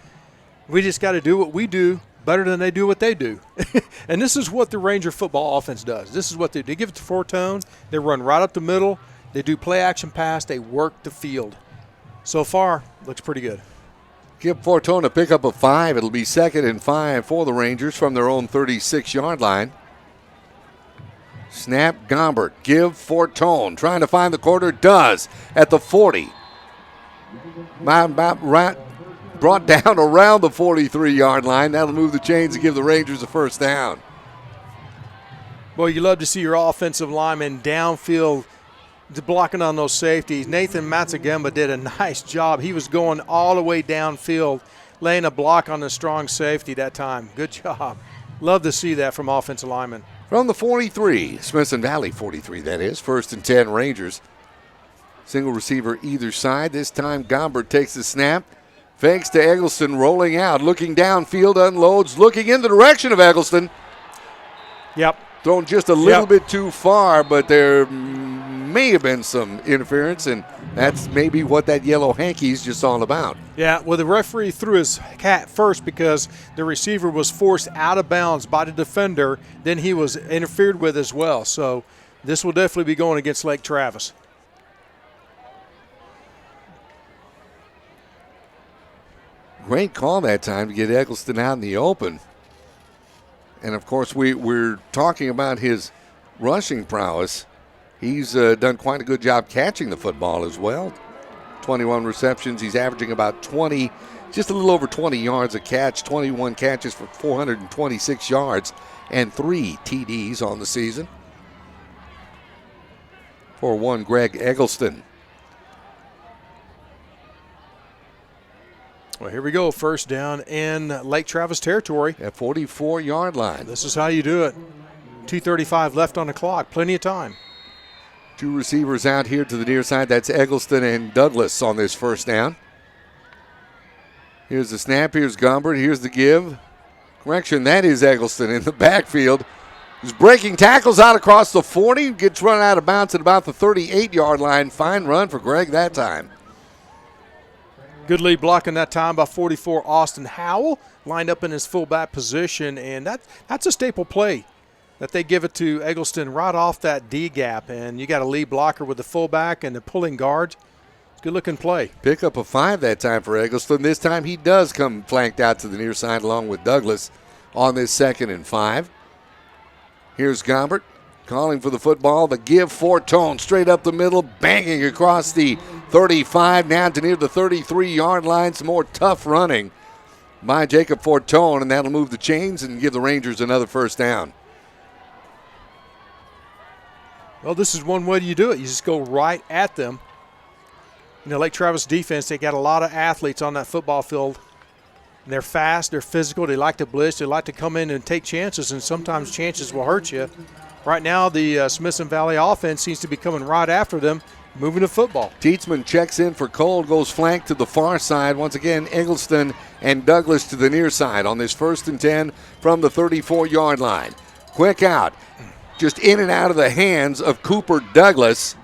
Speaker 2: we just got to do what we do better than they do what they do. And this is what the Ranger football offense does. This is what they do. They give it to Fortone. They run right up the middle. They do play-action pass. They work the field. So far, looks pretty good.
Speaker 1: Give Fortone a pickup of 5. It'll be 2nd and 5 for the Rangers from their own 36-yard line. Snap, Gombert. Give Fortone. Trying to find the quarter. Does at the 40. Brought down around the 43-yard line. That'll move the chains and give the Rangers a first down.
Speaker 2: Well, you love to see your offensive lineman downfield blocking on those safeties. Nathan Matsagemba did a nice job. He was going all the way downfield, laying a block on the strong safety that time. Good job. Love to see that from offensive linemen.
Speaker 1: From the 43, Smithson Valley 43, that is. 1st and 10 Rangers. Single receiver either side. This time Gombert takes the snap. Fakes to Eggleston, rolling out, looking downfield, unloads, looking in the direction of Eggleston.
Speaker 2: Yep.
Speaker 1: Thrown just a little bit too far, but there may have been some interference, and that's maybe what that yellow hanky's just all about.
Speaker 2: Yeah, well, the referee threw his hat first because the receiver was forced out of bounds by the defender. Then he was interfered with as well. So this will definitely be going against Lake Travis.
Speaker 1: Great call that time to get Eggleston out in the open. And, of course, we're talking about his rushing prowess. He's done quite a good job catching the football as well. 21 receptions. He's averaging about 20, just a little over 20 yards a catch, 21 catches for 426 yards, and 3 TDs on the season. For one, Greg Eggleston.
Speaker 2: Well, here we go. First down in Lake Travis territory.
Speaker 1: At 44-yard line.
Speaker 2: This is how you do it. 2:35 left on the clock. Plenty of time.
Speaker 1: 2 receivers out here to the near side. That's Eggleston and Douglas on this first down. Here's the snap. Here's Gombert. Here's the give. Correction, that is Eggleston in the backfield. He's breaking tackles out across the 40. Gets run out of bounds at about the 38-yard line. Fine run for Greg that time.
Speaker 2: Good lead blocking that time by 44 Austin Howell, lined up in his fullback position, and that's a staple play that they give it to Eggleston right off that D gap, and you got a lead blocker with the fullback and the pulling guard. Good looking play.
Speaker 1: Pick up a 5 that time for Eggleston. This time he does come flanked out to the near side along with Douglas on this 2nd and 5. Here's Gombert calling for the football. The give Fortone straight up the middle, banging across the 35 now to near the 33-yard line. Some more tough running by Jacob Fortone, and that'll move the chains and give the Rangers another first down.
Speaker 2: Well, this is one way you do it. You just go right at them. You know, Lake Travis defense, they got a lot of athletes on that football field. They're fast, they're physical, they like to blitz, they like to come in and take chances, and sometimes chances will hurt you. Right now, the Smithson Valley offense seems to be coming right after them, moving the football.
Speaker 1: Tietzman checks in for Cole, goes flank to the far side. Once again, Eggleston and Douglas to the near side on this 1st and 10 from the 34-yard line. Quick out, just in and out of the hands of Cooper Douglas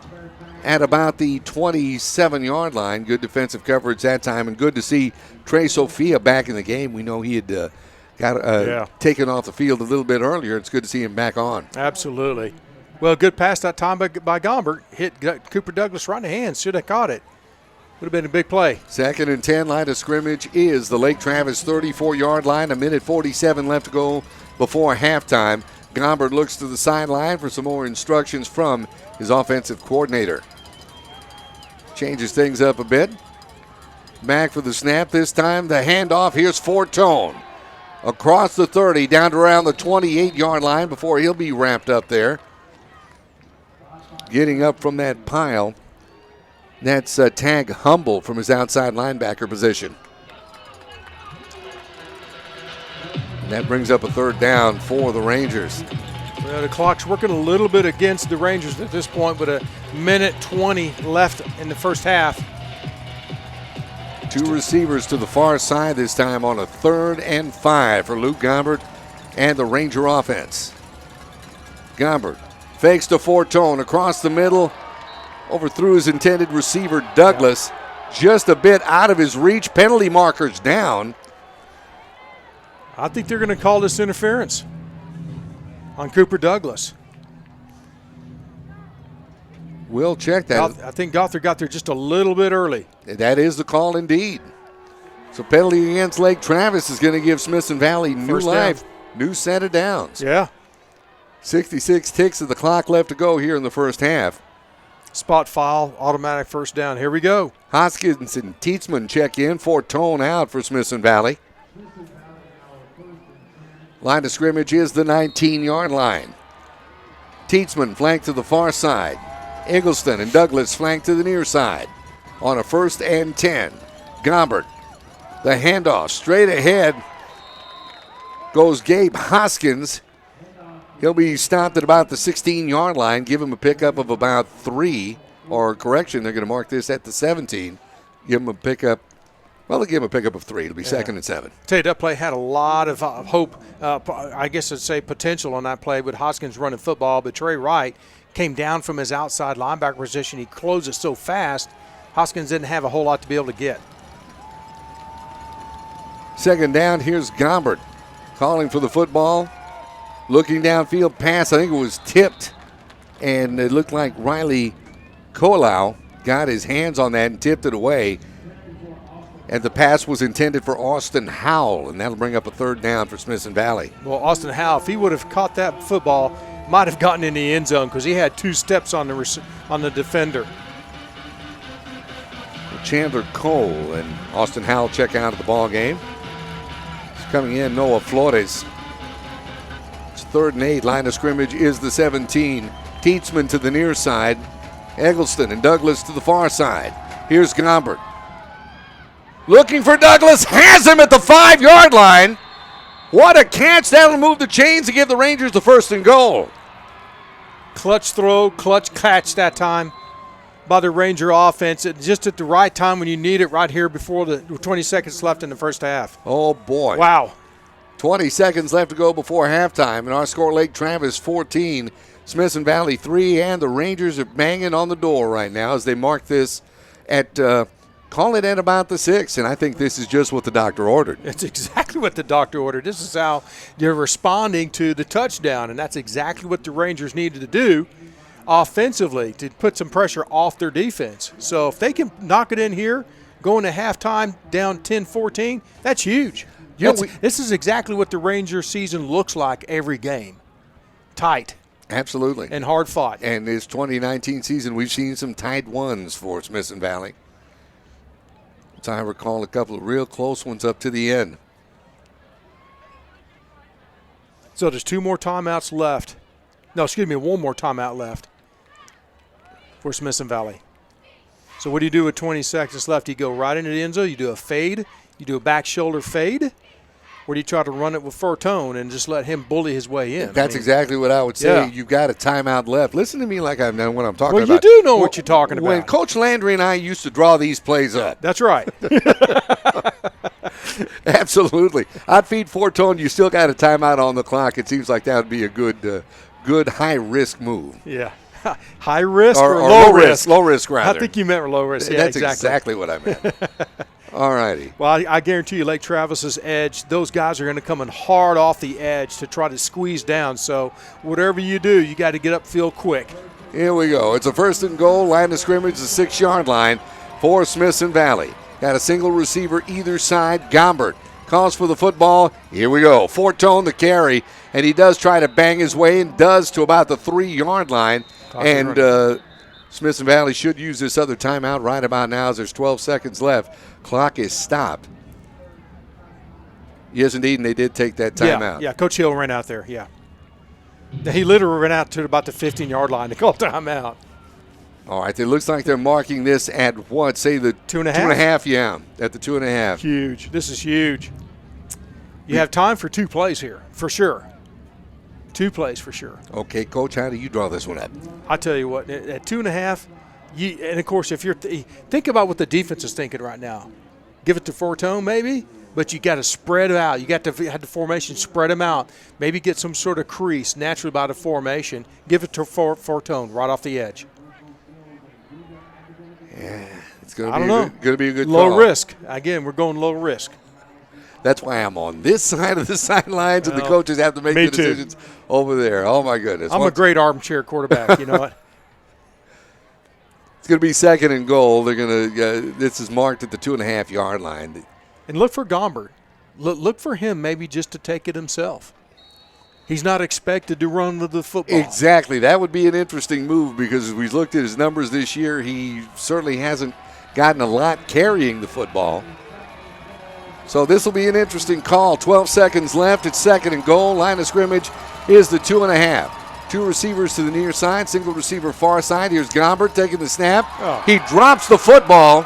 Speaker 1: at about the 27-yard line. Good defensive coverage that time, and good to see Trey Sophia back in the game. We know he had got taken off the field a little bit earlier. It's good to see him back on.
Speaker 2: Absolutely. Well, good pass that time by Gombert. Hit Cooper Douglas right in the hands. Should have caught it. Would have been a big play.
Speaker 1: 2nd and 10, line of scrimmage is the Lake Travis 34-yard line. 1:47 left to go before halftime. Gombert looks to the sideline for some more instructions from his offensive coordinator. Changes things up a bit. Back for the snap this time. The handoff. Here's Fortone. Across the 30, down to around the 28-yard line before he'll be wrapped up there. Getting up from that pile That's Tag Humble from his outside linebacker position. And that brings up a third down for the Rangers.
Speaker 2: Well, the clock's working a little bit against the Rangers at this point, with 1:20 left in the first half.
Speaker 1: 2 receivers to the far side this time on a 3rd and 5 for Luke Gombert and the Ranger offense. Gombert fakes to Fortone across the middle, overthrew his intended receiver Douglas, just a bit out of his reach. Penalty markers down.
Speaker 2: I think they're going to call this interference on Cooper Douglas.
Speaker 1: We'll check that.
Speaker 2: I think Gothard got there just a little bit early.
Speaker 1: That is the call indeed. So penalty against Lake Travis is going to give Smithson Valley new
Speaker 2: First
Speaker 1: life,
Speaker 2: down.
Speaker 1: new set of downs.
Speaker 2: Yeah.
Speaker 1: 66 ticks of the clock left to go here in the first half.
Speaker 2: Spot foul, automatic first down. Here we go.
Speaker 1: Hoskins and Tietzman check in. Fortone out for Smithson Valley. Line of scrimmage is the 19-yard line. Tietzman flanked to the far side. Eggleston and Douglas flanked to the near side. On a 1st and 10. Gombert. The handoff straight ahead goes Gabe Hoskins. He'll be stopped at about the 16-yard line. Give him a pickup of about 3. Or correction, they're going to mark this at the 17. Give him a pickup. Well, they'll give him a pickup of 3. It'll be 2nd and 7.
Speaker 2: Tell you, that play had a lot of hope, I guess I'd say potential on that play with Hoskins running football, but Trey Wright came down from his outside linebacker position. He closed it so fast, Hoskins didn't have a whole lot to be able to get.
Speaker 1: 2nd down, here's Gombert calling for the football. Looking downfield pass, I think it was tipped, and it looked like Riley Colau got his hands on that and tipped it away. And the pass was intended for Austin Howell, and that'll bring up a 3rd down for Smithson Valley.
Speaker 2: Well, Austin Howell, if he would have caught that football, might have gotten in the end zone because he had 2 steps on the defender.
Speaker 1: Chandler Cole and Austin Howell check out of the ball game. He's coming in, Noah Flores. It's 3rd and 8. Line of scrimmage is the 17. Tietzman to the near side. Eggleston and Douglas to the far side. Here's Gombert. Looking for Douglas, has him at the 5-yard line. What a catch. That'll move the chains to give the Rangers the 1st and goal.
Speaker 2: Clutch throw, clutch catch that time by the Ranger offense, just at the right time when you need it, right here before the 20 seconds left in the first half.
Speaker 1: Oh, boy.
Speaker 2: Wow.
Speaker 1: 20 seconds left to go before halftime, and our score, Lake Travis 14, Smithson Valley 3, and the Rangers are banging on the door right now as they mark this at call it at about the 6, and I think this is just what the doctor ordered.
Speaker 2: It's exactly what the doctor ordered. This is how you're responding to the touchdown, and that's exactly what the Rangers needed to do offensively to put some pressure off their defense. So if they can knock it in here, going to halftime down 10-14, that's huge. This is exactly what the Ranger season looks like every game. Tight.
Speaker 1: Absolutely.
Speaker 2: And hard fought.
Speaker 1: And this 2019 season, we've seen some tight ones for Smithson Valley. As I recall, a couple of real close ones up to the end.
Speaker 2: So there's 2 more timeouts left. No, excuse me, 1 more timeout left for Smithson Valley. So what do you do with 20 seconds left? You go right into the end zone, you do a fade, you do a back shoulder fade, or do you try to run it with Fortone and just let him bully his way in?
Speaker 1: That's exactly what I would say.
Speaker 2: Yeah.
Speaker 1: You've got a timeout left. Listen to me like I know what I'm talking about.
Speaker 2: Well, you do know what you're talking about.
Speaker 1: When Coach Landry and I used to draw these plays up.
Speaker 2: That's right.
Speaker 1: Absolutely. I'd feed Fortone. You still got a timeout on the clock. It seems like that would be a good high-risk move.
Speaker 2: Yeah. High risk
Speaker 1: or
Speaker 2: low risk?
Speaker 1: Low risk, rather.
Speaker 2: I think you meant low risk. Yeah,
Speaker 1: That's exactly what I meant. All righty.
Speaker 2: Well, I guarantee you Lake Travis's edge, those guys are going to come in hard off the edge to try to squeeze down. So whatever you do, you got to get upfield quick.
Speaker 1: Here we go. It's a 1st and goal. Line of scrimmage, the 6-yard line for Smithson Valley. Got a single receiver either side. Gombert calls for the football. Here we go. Fortone the carry, and he does try to bang his way and does to about the 3-yard line. And Smithson Valley should use this other timeout right about now as there's 12 seconds left. Clock is stopped. Yes, indeed, and they did take that timeout.
Speaker 2: Yeah, Coach Hill ran out there, yeah. He literally ran out to about the 15-yard line to call timeout.
Speaker 1: All right, it looks like they're marking this at what? Say the
Speaker 2: 2.5?
Speaker 1: 2.5, yeah, at the 2.5.
Speaker 2: Huge. This is huge. You have time for 2 plays here, for sure. 2 plays for sure.
Speaker 1: Okay, Coach, how do you draw this one up?
Speaker 2: I tell you what, at 2.5, and of course, if you're think about what the defense is thinking right now. Give it to Fortone, maybe, but you got to spread it out. You got to have the formation spread them out. Maybe get some sort of crease naturally by the formation. Give it to Fortone right off the edge.
Speaker 1: Yeah, it's going
Speaker 2: to
Speaker 1: be a good
Speaker 2: low
Speaker 1: call.
Speaker 2: risk. Again, we're going low risk.
Speaker 1: That's why I'm on this side of the sidelines, and the coaches have to make the decisions over there. Oh, my goodness.
Speaker 2: I'm a great armchair quarterback, you know what?
Speaker 1: It's going to be 2nd and goal. They're going to. This is marked at the 2.5-yard line.
Speaker 2: And look for Gombert. Look for him maybe just to take it himself. He's not expected to run with the football.
Speaker 1: Exactly. That would be an interesting move because as we looked at his numbers this year, he certainly hasn't gotten a lot carrying the football. So this will be an interesting call. 12 seconds left. It's 2nd and goal. Line of scrimmage is the 2.5. 2 receivers to the near side. Single receiver far side. Here's Gombert taking the snap.
Speaker 2: Oh.
Speaker 1: He drops the football.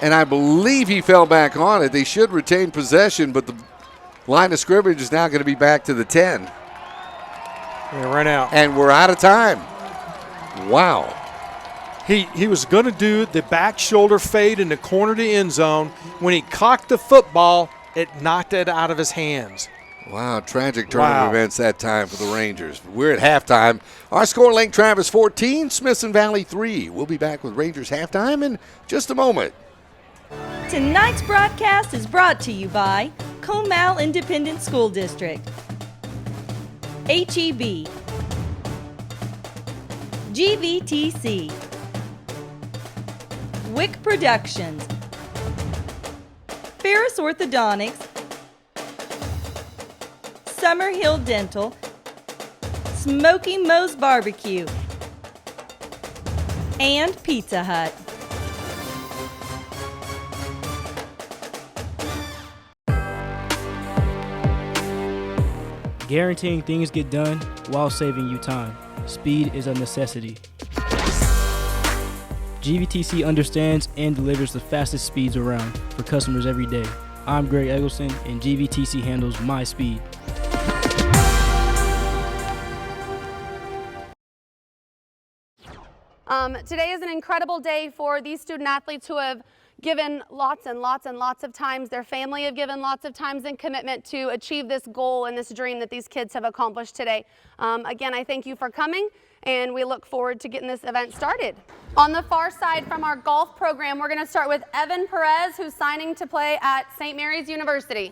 Speaker 1: And I believe he fell back on it. They should retain possession, but the line of scrimmage is now going to be back to the 10.
Speaker 2: Yeah, right out.
Speaker 1: And we're out of time. Wow.
Speaker 2: He was going to do the back shoulder fade in the corner of the end zone. When he cocked the football, it knocked it out of his hands.
Speaker 1: Wow, tragic turn of events that time for the Rangers. We're at halftime. Our score, Lake Travis 14, Smithson Valley 3. We'll be back with Rangers halftime in just a moment.
Speaker 3: Tonight's broadcast is brought to you by Comal Independent School District, HEB, GVTC, Wick Productions, Ferris Orthodontics, Summerhill Dental, Smoky Moe's Barbecue, and Pizza Hut.
Speaker 4: Guaranteeing things get done while saving you time. Speed is a necessity. GVTC understands and delivers the fastest speeds around for customers every day. I'm Greg Eggleston, and GVTC handles my speed.
Speaker 22: Today is an incredible day for these student athletes who have given lots and lots and lots of times. Their family have given lots of times and commitment to achieve this goal and this dream that these kids have accomplished today. Again, I thank you for coming, and we look forward to getting this event started. On the far side from our golf program, we're going to start with Evan Perez, who's signing to play at St. Mary's University.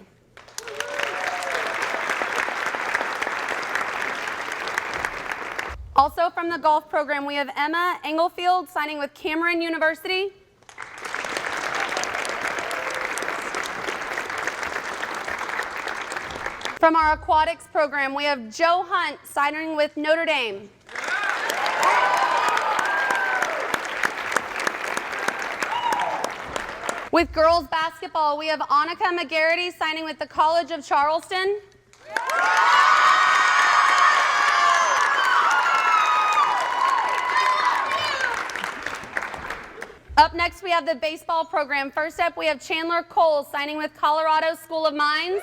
Speaker 22: Also from the golf program, we have Emma Englefield signing with Cameron University. From our aquatics program, we have Joe Hunt signing with Notre Dame. With girls basketball, we have Annika McGarity signing with the College of Charleston. Up next, we have the baseball program. First up, we have Chandler Cole signing with Colorado School of Mines.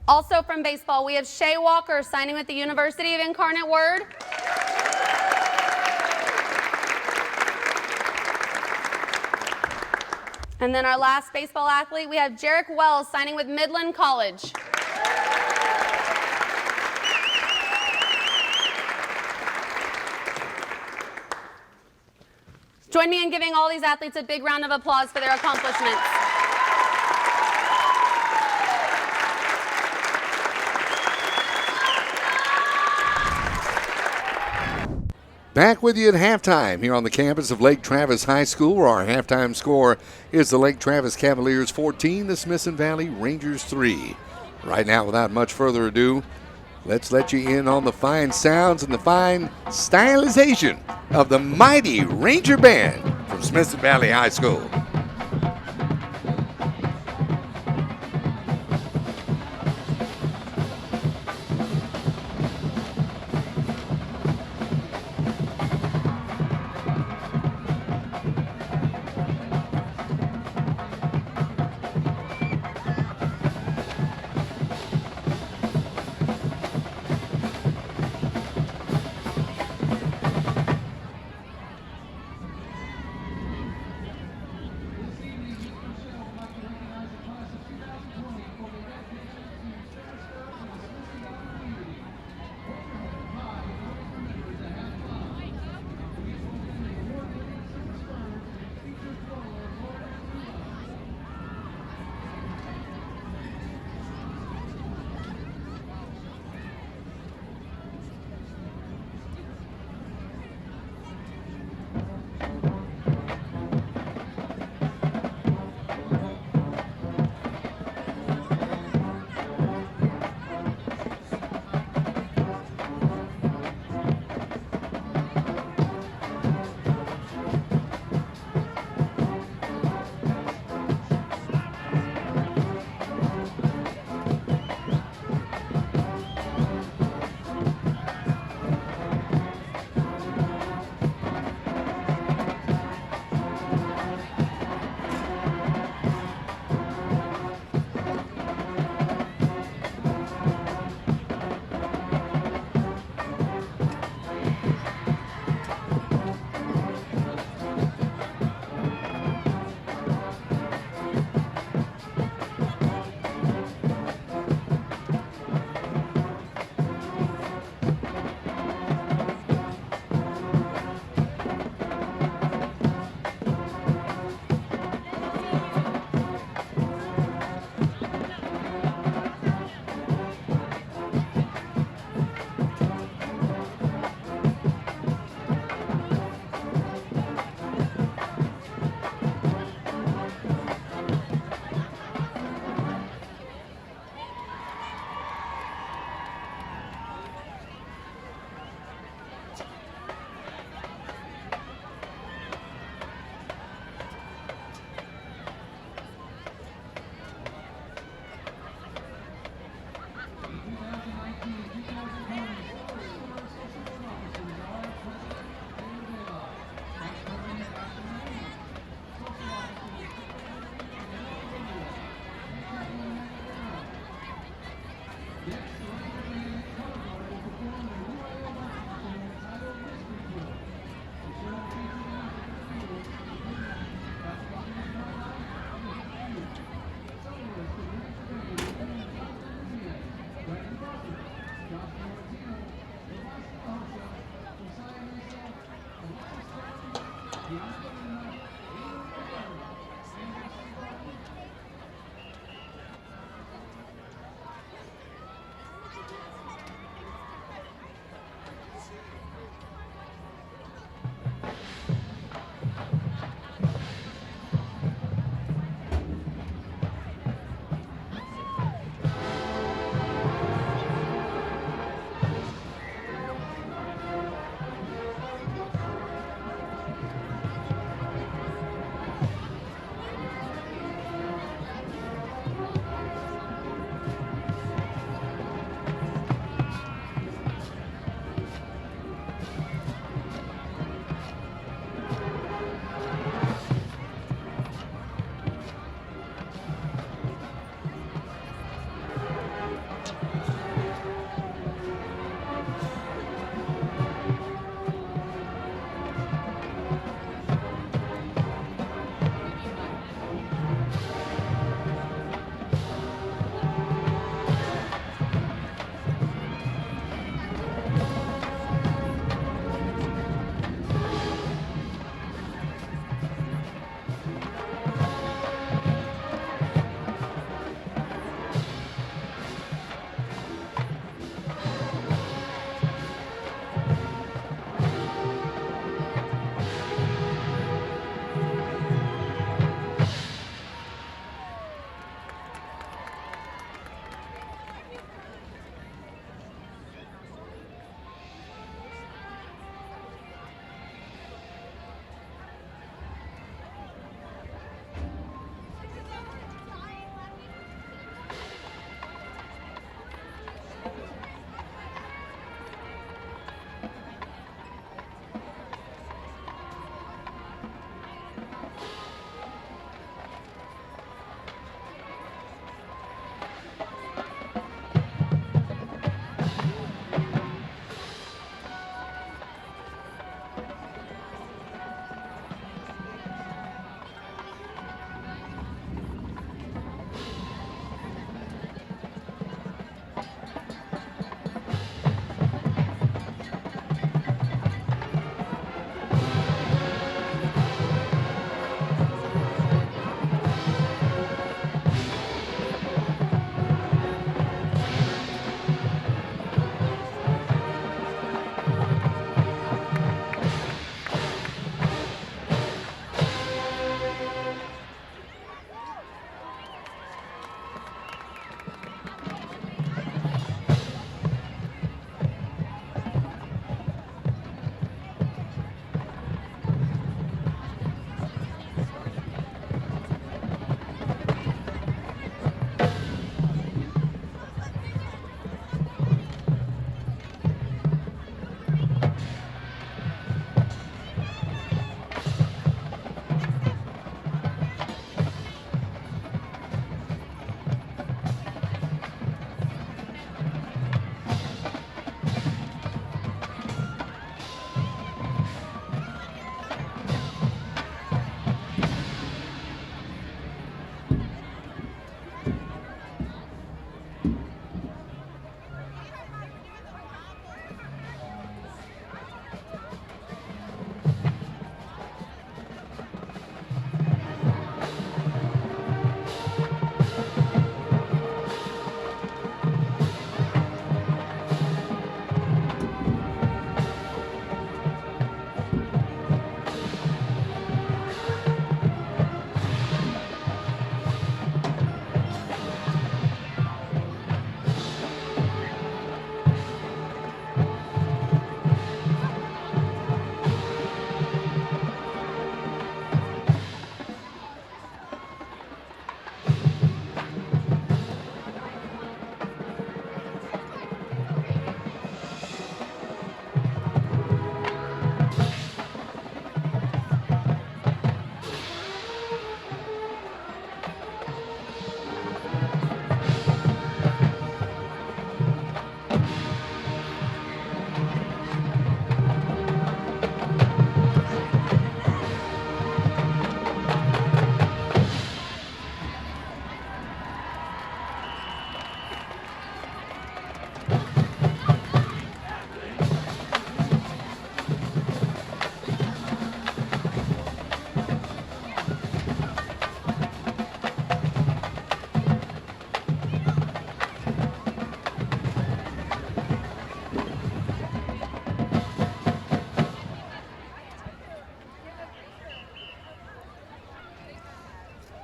Speaker 22: Also from baseball, we have Shay Walker signing with the University of Incarnate Word. And then our last baseball athlete, we have Jarek Wells signing with Midland College. Join me in giving all these athletes a big round of applause for their accomplishments.
Speaker 1: Back with you at halftime here on the campus of Lake Travis High School, where our halftime score is the Lake Travis Cavaliers 14, the Smithson Valley Rangers 3. Right now, without much further ado, let's let you in on the fine sounds and the fine stylization of the mighty Ranger Band from Smithson Valley High School.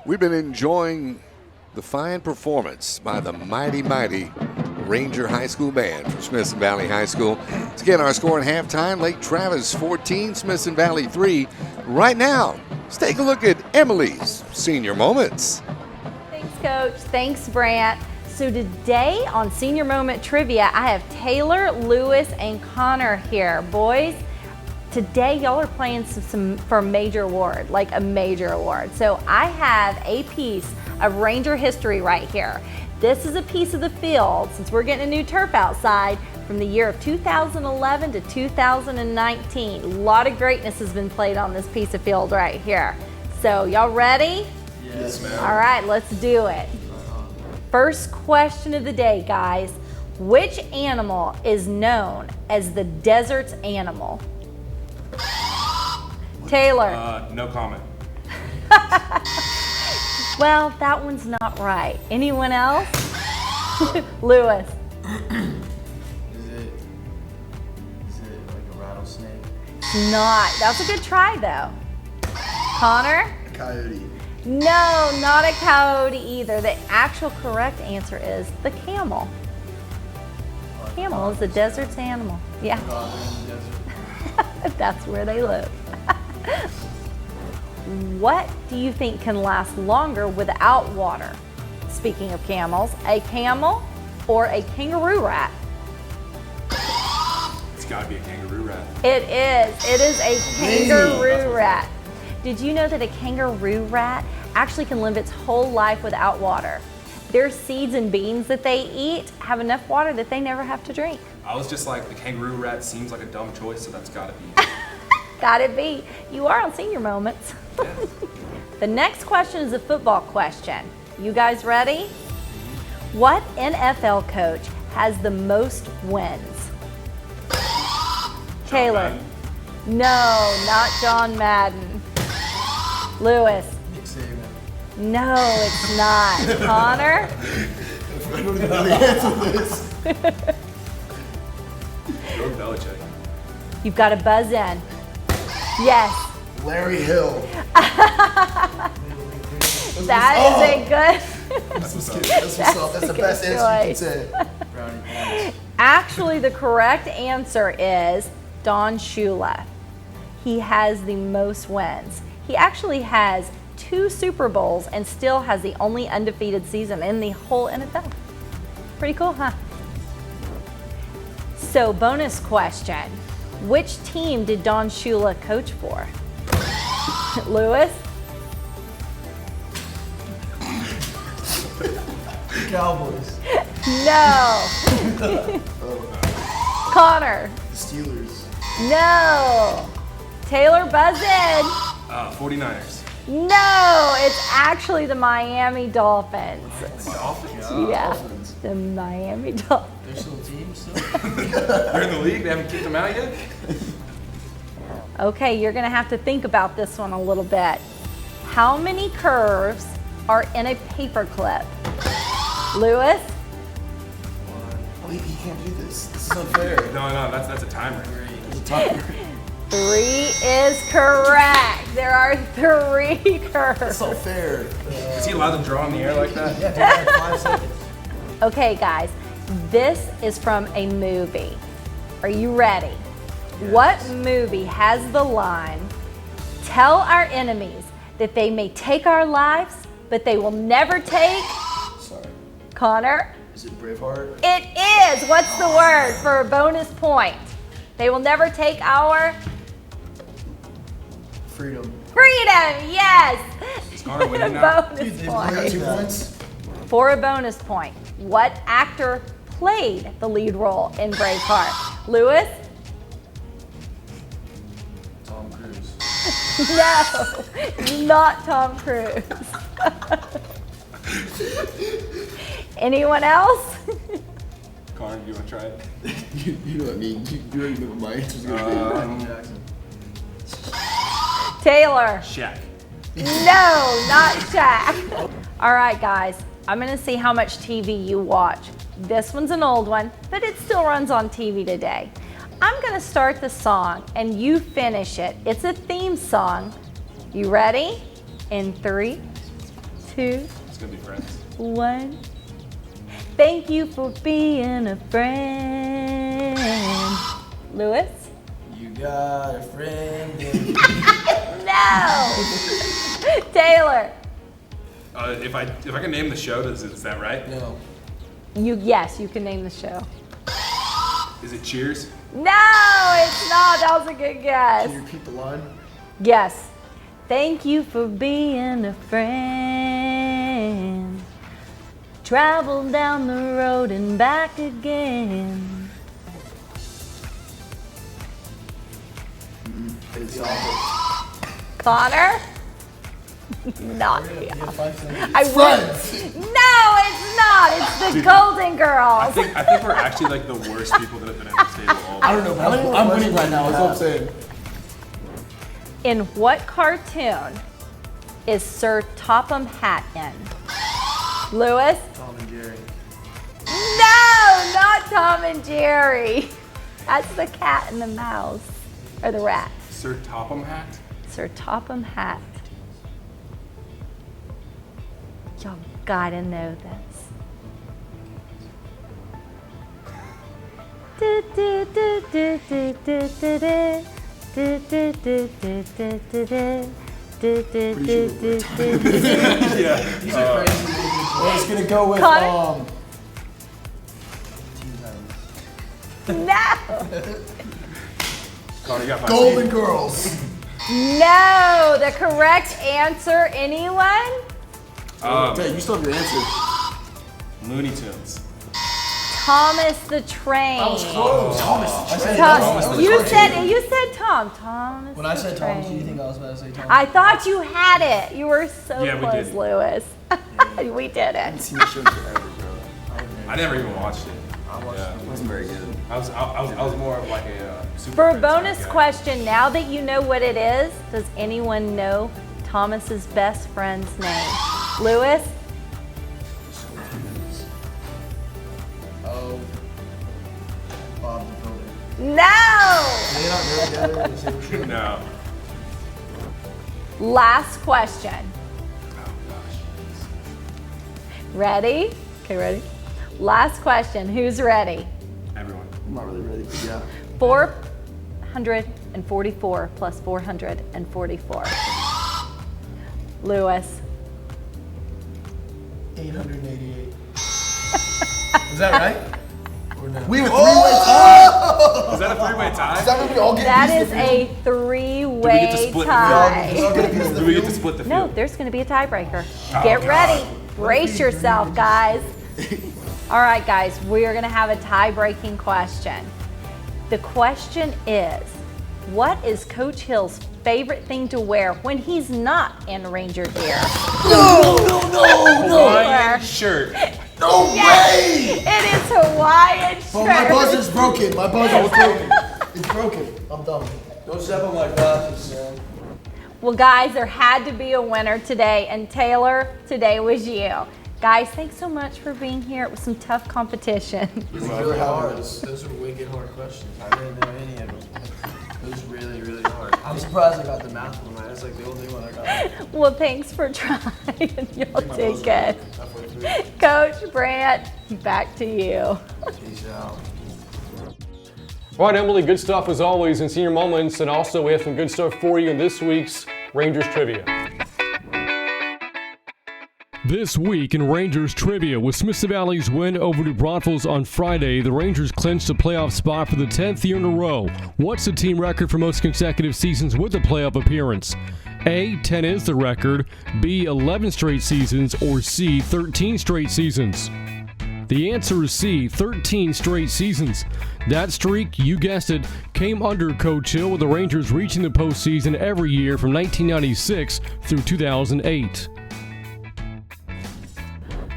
Speaker 1: We've been enjoying the fine performance by the mighty Ranger High School band from Smithson Valley High School. Let's get our score in halftime. Lake Travis 14, Smithson Valley 3. Right now, let's take a look at Emily's senior moments.
Speaker 5: Thanks, Coach. Thanks, Brant. So today on Senior Moment Trivia, I have Taylor, Lewis, and Connor here. Boys, today y'all are playing for a major award, like a major award. So I have a piece of Ranger history right here. This is a piece of the field, since we're getting a new turf outside, from the year of 2011 to 2019. A lot of greatness has been played on this piece of field right here. So y'all ready?
Speaker 20: Yes, ma'am.
Speaker 5: All right, let's do it. First question of the day, guys. Which animal is known as the desert's animal? Taylor.
Speaker 6: No comment.
Speaker 5: Well, that one's not right. Anyone else? Lewis.
Speaker 20: Is it like a rattlesnake?
Speaker 5: It's not. That's a good try, though. Connor?
Speaker 20: A coyote.
Speaker 5: No, not a coyote either. The actual correct answer is the camel. Camel is the desert's animal. Yeah. That's where they live. What do you think can last longer without water? Speaking of camels, a camel or a kangaroo rat?
Speaker 6: It's got to be a kangaroo rat.
Speaker 5: It is. It is a kangaroo rat. Did you know that a kangaroo rat actually can live its whole life without water? Their seeds and beans that they eat have enough water that they never have to drink.
Speaker 6: I was just like, the kangaroo rat seems like a dumb choice, so that's got to be.
Speaker 5: Got it be. You are on Senior Moments. The next question is a football question. You guys ready? What NFL coach has the most wins? Taylor. No, not John Madden. Lewis.
Speaker 20: Nick Saban.
Speaker 5: No, it's not. Connor.
Speaker 20: I don't even know the answer to this.
Speaker 6: George Belichick.
Speaker 5: You've got to buzz in. Yes.
Speaker 20: Larry Hill.
Speaker 5: That is a good.
Speaker 20: That's what's up. That's the best answer you can say. Brownie points.
Speaker 5: Actually, the correct answer is Don Shula. He has the most wins. He actually has 2 Super Bowls and still has the only undefeated season in the whole NFL. Pretty cool, huh? So, bonus question. Which team did Don Shula coach for? Lewis?
Speaker 20: Cowboys.
Speaker 5: No. Connor?
Speaker 20: The Steelers.
Speaker 5: No. Taylor, buzz in.
Speaker 6: 49ers.
Speaker 5: No, it's actually the Miami Dolphins.
Speaker 6: Dolphins?
Speaker 5: Yeah,
Speaker 20: Dolphins.
Speaker 5: the Miami Dolphins.
Speaker 20: They're still a team still?
Speaker 6: They're in the league? They haven't kicked them out yet?
Speaker 5: Okay, you're going to have to think about this one a little bit. How many curves are in a paper clip? Lewis?
Speaker 20: Wait, you can't do this. This is unfair.
Speaker 6: No, that's a timer.
Speaker 20: It's a timer.
Speaker 5: 3 is correct. There are 3 curves.
Speaker 20: That's so fair.
Speaker 6: Is he allowed to draw in the air like that?
Speaker 20: Yeah, dude, like 5 seconds.
Speaker 5: Okay, guys, this is from a movie. Are you ready? Yes. What movie has the line, "Tell our enemies that they may take our lives, but they will never take"?
Speaker 20: Sorry.
Speaker 5: Connor?
Speaker 20: Is it Braveheart?
Speaker 5: It is. What's the word for a bonus point? They will never take our
Speaker 20: Freedom.
Speaker 5: freedom. Yes.
Speaker 6: Is Connor winning now?
Speaker 5: Bonus
Speaker 20: Dude,
Speaker 5: point.
Speaker 20: they got 2 points.
Speaker 5: For a bonus point, what actor played the lead role in Braveheart? Lewis?
Speaker 20: Tom Cruise.
Speaker 5: No, not Tom Cruise. Anyone else?
Speaker 6: Connor, do you want to try it?
Speaker 20: you know what I mean. You already know what my answer's going to be. Michael Jackson.
Speaker 5: Taylor?
Speaker 6: Shaq.
Speaker 5: No, not Shaq. All right, guys. I'm going to see how much TV you watch. This one's an old one, but it still runs on TV today. I'm going to start the song, and you finish it. It's a theme song. You ready? In 3,
Speaker 3: 2,
Speaker 6: It's gonna be friends.
Speaker 3: 1. Thank you for being a friend. Lewis?
Speaker 4: You got a friend in
Speaker 3: No! Taylor?
Speaker 6: If I can name the show, is that right?
Speaker 4: No.
Speaker 3: Yes, you can name the show.
Speaker 6: Is it Cheers?
Speaker 3: No, it's not. That was a good guess.
Speaker 4: Can you repeat the line?
Speaker 3: Yes. Thank you for being a friend. Travel down the road and back again.
Speaker 4: It's all
Speaker 3: Connor? Not the
Speaker 4: Friends.
Speaker 3: No, it's not. It's the Golden Girls.
Speaker 6: I think we're actually like the worst people that have been at this table all
Speaker 4: I don't know, but I'm winning right now. That's what I'm saying.
Speaker 3: In what cartoon is Sir Topham Hatt in? Lewis?
Speaker 4: Tom and Jerry.
Speaker 3: No, not Tom and Jerry. That's the cat and the mouse. Or the rat.
Speaker 6: Sir Topham Hatt?
Speaker 3: Sir Topham Hatt. Y'all gotta know this.
Speaker 6: Yeah.
Speaker 4: We're just gonna go with
Speaker 3: Connor? No.
Speaker 6: Connor, you got 5
Speaker 4: Golden
Speaker 6: seconds.
Speaker 4: Girls.
Speaker 3: No. The correct answer, anyone?
Speaker 4: You still have your answer.
Speaker 6: Looney Tunes.
Speaker 3: Thomas the Train.
Speaker 4: That was close. Thomas. I said
Speaker 3: Tom, you said Tom. Thomas.
Speaker 4: When I
Speaker 3: the
Speaker 4: said
Speaker 3: Train.
Speaker 4: Thomas, do you think I was about to say Thomas?
Speaker 3: I thought you had it. You were so
Speaker 6: Yeah, we
Speaker 3: close,
Speaker 6: did.
Speaker 3: Lewis. We did it.
Speaker 6: I never even watched it.
Speaker 4: It wasn't very good.
Speaker 6: I was more of like a super
Speaker 3: For a
Speaker 6: Friends
Speaker 3: bonus
Speaker 6: type guy.
Speaker 3: question, now that you know what it is, does anyone know Thomas's best friend's name? Lewis?
Speaker 4: Oh. Bob the Builder.
Speaker 3: No!
Speaker 4: They're not really together.
Speaker 6: No.
Speaker 3: Last question.
Speaker 6: Oh gosh.
Speaker 3: Ready? Okay, ready? Last question. Who's ready?
Speaker 6: Everyone.
Speaker 4: I'm not really ready, but yeah.
Speaker 3: 444 plus 444. Lewis.
Speaker 4: 888. Is that right? Or no? We have a
Speaker 6: three-way
Speaker 4: tie.
Speaker 6: Is that a three-way tie?
Speaker 4: Is that when we all get
Speaker 3: That
Speaker 4: a
Speaker 3: is
Speaker 4: piece of
Speaker 3: a three-way tie.
Speaker 6: Do we get to split the field?
Speaker 3: No, there's going to be a tiebreaker.
Speaker 6: Oh,
Speaker 3: Get
Speaker 6: God.
Speaker 3: ready. Brace yourself, guys. All right, guys, we are going to have a tie-breaking question. The question is, what is Coach Hill's favorite thing to wear when he's not in Ranger gear?
Speaker 4: No!
Speaker 6: Hawaiian shirt.
Speaker 4: No way!
Speaker 3: It is Hawaiian shirt.
Speaker 4: Oh, my buzzer's broken. My buzzer's broken. It's broken. I'm done. Don't step on my glasses, man.
Speaker 3: Well, guys, there had to be a winner today, and Taylor, today was you. Guys, thanks so much for being here. It was some tough competition.
Speaker 4: It was really hard. Those were wicked hard questions. I didn't know any of them. It was really, really hard. I'm surprised I got the math one right. That's like the only one I got.
Speaker 3: Well, thanks for trying. Y'all did good. Coach Brant, back to you.
Speaker 4: Peace out.
Speaker 7: All right, Emily, good stuff as always in Senior Moments, and also we have some good stuff for you in this week's Rangers Trivia. This week in Rangers Trivia, with Smithson Valley's win over New Braunfels on Friday, the Rangers clinched a playoff spot for the 10th year in a row. What's the team record for most consecutive seasons with a playoff appearance? A, 10 is the record, B, 11 straight seasons, or C, 13 straight seasons? The answer is C, 13 straight seasons. That streak, you guessed it, came under Coach Hill, with the Rangers reaching the postseason every year from 1996 through 2008.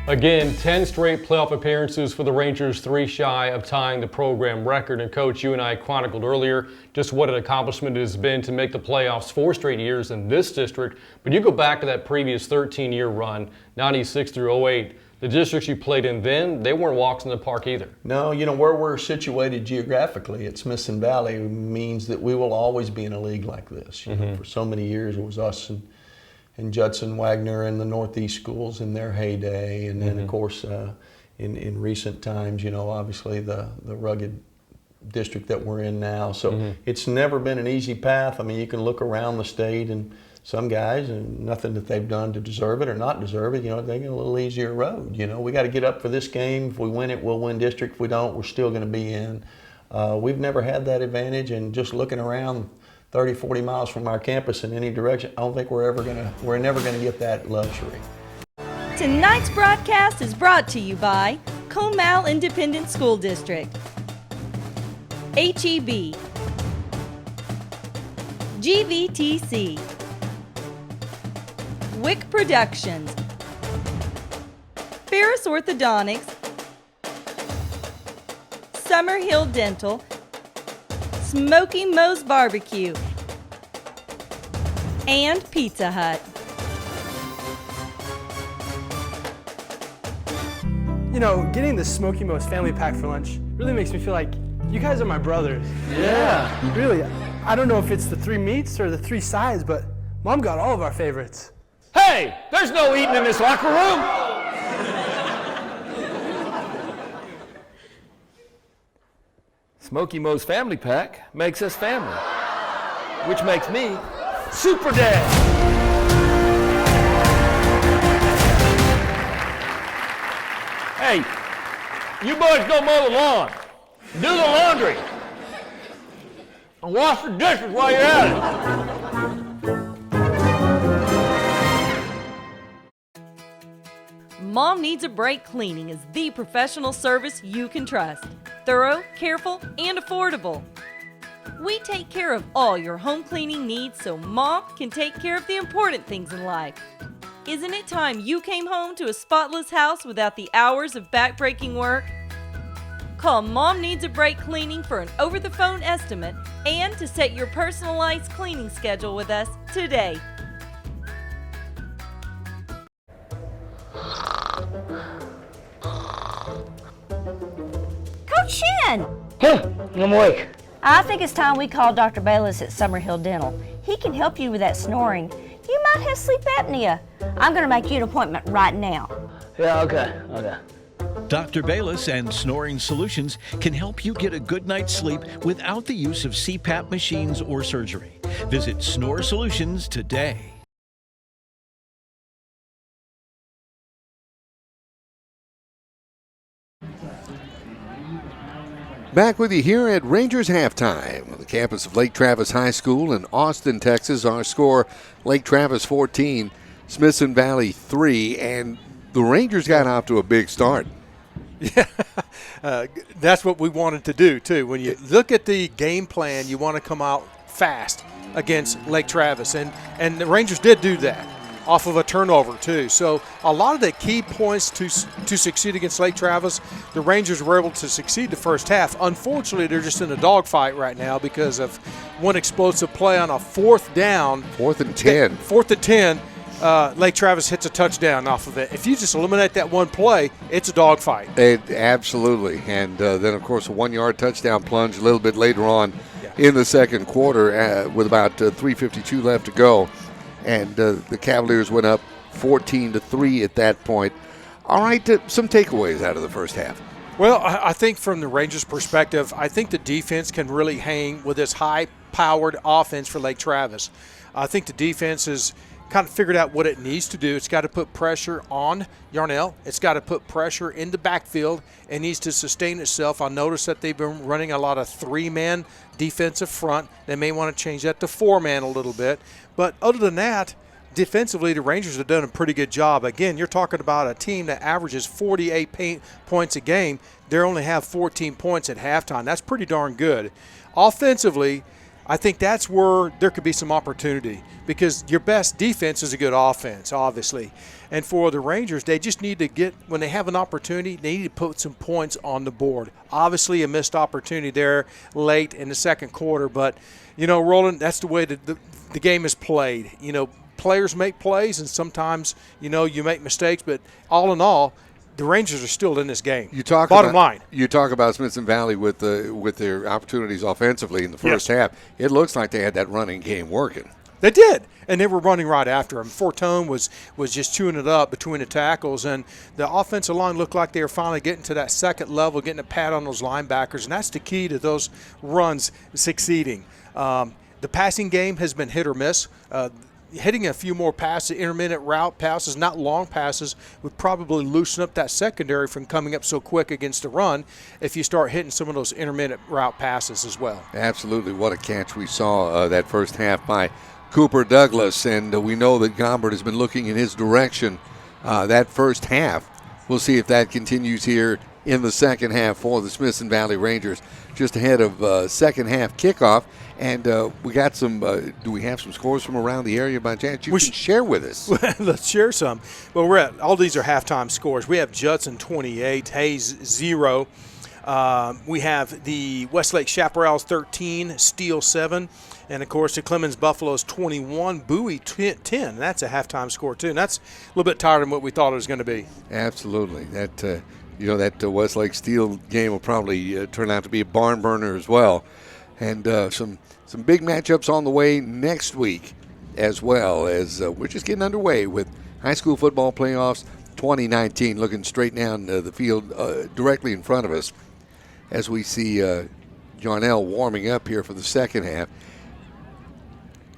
Speaker 7: Again, 10 straight playoff appearances for the Rangers, 3 shy of tying the program record. And Coach, you and I chronicled earlier just what an accomplishment it has been to make the playoffs 4 straight years in this district. But you go back to that previous 13-year run, 96 through 08. The districts you played in then, they weren't walks in the park either.
Speaker 9: No, you know, where we're situated geographically at Smithson Valley means that we will always be in a league like this. You know, for so many years it was us and Judson Wagner and the Northeast schools in their heyday, and then of course in recent times, obviously the rugged district that we're in now. So it's never been an easy path. I mean, you can look around the state and some guys, and nothing that they've done to deserve it or not deserve it, they get a little easier road. We got to get up for this game. If we win it, we'll win district. If we don't, we're still going to be in. We've never had that advantage, and just looking around 30, 40 miles from our campus in any direction, I don't think we're never going to get that luxury.
Speaker 3: Tonight's broadcast is brought to you by Comal Independent School District, HEB, GVTC, Wick Productions, Ferris Orthodontics, Summerhill Dental, Smoky Moe's Barbecue, and Pizza Hut.
Speaker 15: Getting the Smoky Moe's family pack for lunch really makes me feel like you guys are my brothers.
Speaker 16: Yeah.
Speaker 15: Really, I don't know if it's the 3 meats or the 3 sides, but Mom got all of our favorites.
Speaker 16: Hey, there's no eating in this locker room. Smoky Moe's family pack makes us family, which makes me Super Dad. Hey, you boys go mow the lawn, do the laundry, and wash the dishes while you're at
Speaker 3: it. Mom Needs a Break Cleaning is the professional service you can trust. Thorough, careful, and affordable. We take care of all your home cleaning needs so Mom can take care of the important things in life. Isn't it time you came home to a spotless house without the hours of backbreaking work? Call Mom Needs a Break Cleaning for an over-the-phone estimate and to set your personalized cleaning schedule with us today.
Speaker 8: Coach Shin!
Speaker 16: Huh, I'm awake.
Speaker 8: I think it's time we call Dr. Bayless at Summerhill Dental. He can help you with that snoring. You might have sleep apnea. I'm going to make you an appointment right now.
Speaker 16: Yeah, okay.
Speaker 13: Dr. Bayless and Snoring Solutions can help you get a good night's sleep without the use of CPAP machines or surgery. Visit Snore Solutions today.
Speaker 1: Back with you here at Rangers Halftime on the campus of Lake Travis High School in Austin, Texas. Our score, Lake Travis 14, Smithson Valley 3, and the Rangers got off to a big start.
Speaker 2: Yeah, that's what we wanted to do, too. When you look at the game plan, you want to come out fast against Lake Travis, and the Rangers did do that off of a turnover, too. So a lot of the key points to succeed against Lake Travis, the Rangers were able to succeed the first half. Unfortunately, they're just in a dogfight right now because of one explosive play on a 4th down.
Speaker 1: 4th and 10.
Speaker 2: 4th and 10. Lake Travis hits a touchdown off of it. If you just eliminate that one play, it's a dogfight.
Speaker 1: Absolutely. And then, of course, a 1-yard touchdown plunge a little bit later on in the second quarter with about 3:52 left to go. And the Cavaliers went up 14-3 at that point. All right, some takeaways out of the first half.
Speaker 2: Well, I think from the Rangers' perspective, I think the defense can really hang with this high-powered offense for Lake Travis. I think the defense has kind of figured out what it needs to do. It's got to put pressure on Yarnell. It's got to put pressure in the backfield. It needs to sustain itself. I noticed that they've been running a lot of 3-man defensive front. They may want to change that to 4-man a little bit. But other than that, defensively, the Rangers have done a pretty good job. Again, you're talking about a team that averages 48 points a game. They only have 14 points at halftime. That's pretty darn good. Offensively, I think that's where there could be some opportunity because your best defense is a good offense, obviously. And for the Rangers, they just need to get, when they have an opportunity, they need to put some points on the board. Obviously, a missed opportunity there late in the second quarter. But, Roland, that's the way the game is played. Players make plays, and sometimes, you make mistakes. But all in all, the Rangers are still in this game. Bottom line.
Speaker 1: You talk about Smithson Valley with their opportunities offensively in the first half. It looks like they had that running game working.
Speaker 2: They did, and they were running right after him. Fortone was just chewing it up between the tackles, and the offensive line looked like they were finally getting to that second level, getting a pad on those linebackers, and that's the key to those runs succeeding. The passing game has been hit or miss. Hitting a few more passes, intermittent route passes, not long passes, would probably loosen up that secondary from coming up so quick against the run if you start hitting some of those intermittent route passes as well.
Speaker 1: Absolutely. What a catch we saw that first half by Cooper Douglas, and we know that Gombert has been looking in his direction that first half. We'll see if that continues here in the second half for the Smithson Valley Rangers. Just ahead of second half kickoff, and we got some. Do we have some scores from around the area by chance? You can share with us.
Speaker 2: Let's share some. Well, all these are halftime scores. We have Judson 28, Hayes 0. We have the Westlake Chaparrals 13, Steele 7. And, of course, the Clemens Buffaloes 21, Bowie 10. That's a halftime score, too. And that's a little bit tighter than what we thought it was going to be.
Speaker 1: Absolutely. That Westlake Steele game will probably turn out to be a barn burner as well. And some big matchups on the way next week as well, as we're just getting underway with high school football playoffs 2019, looking straight down the field directly in front of us as we see Jarnell warming up here for the second half.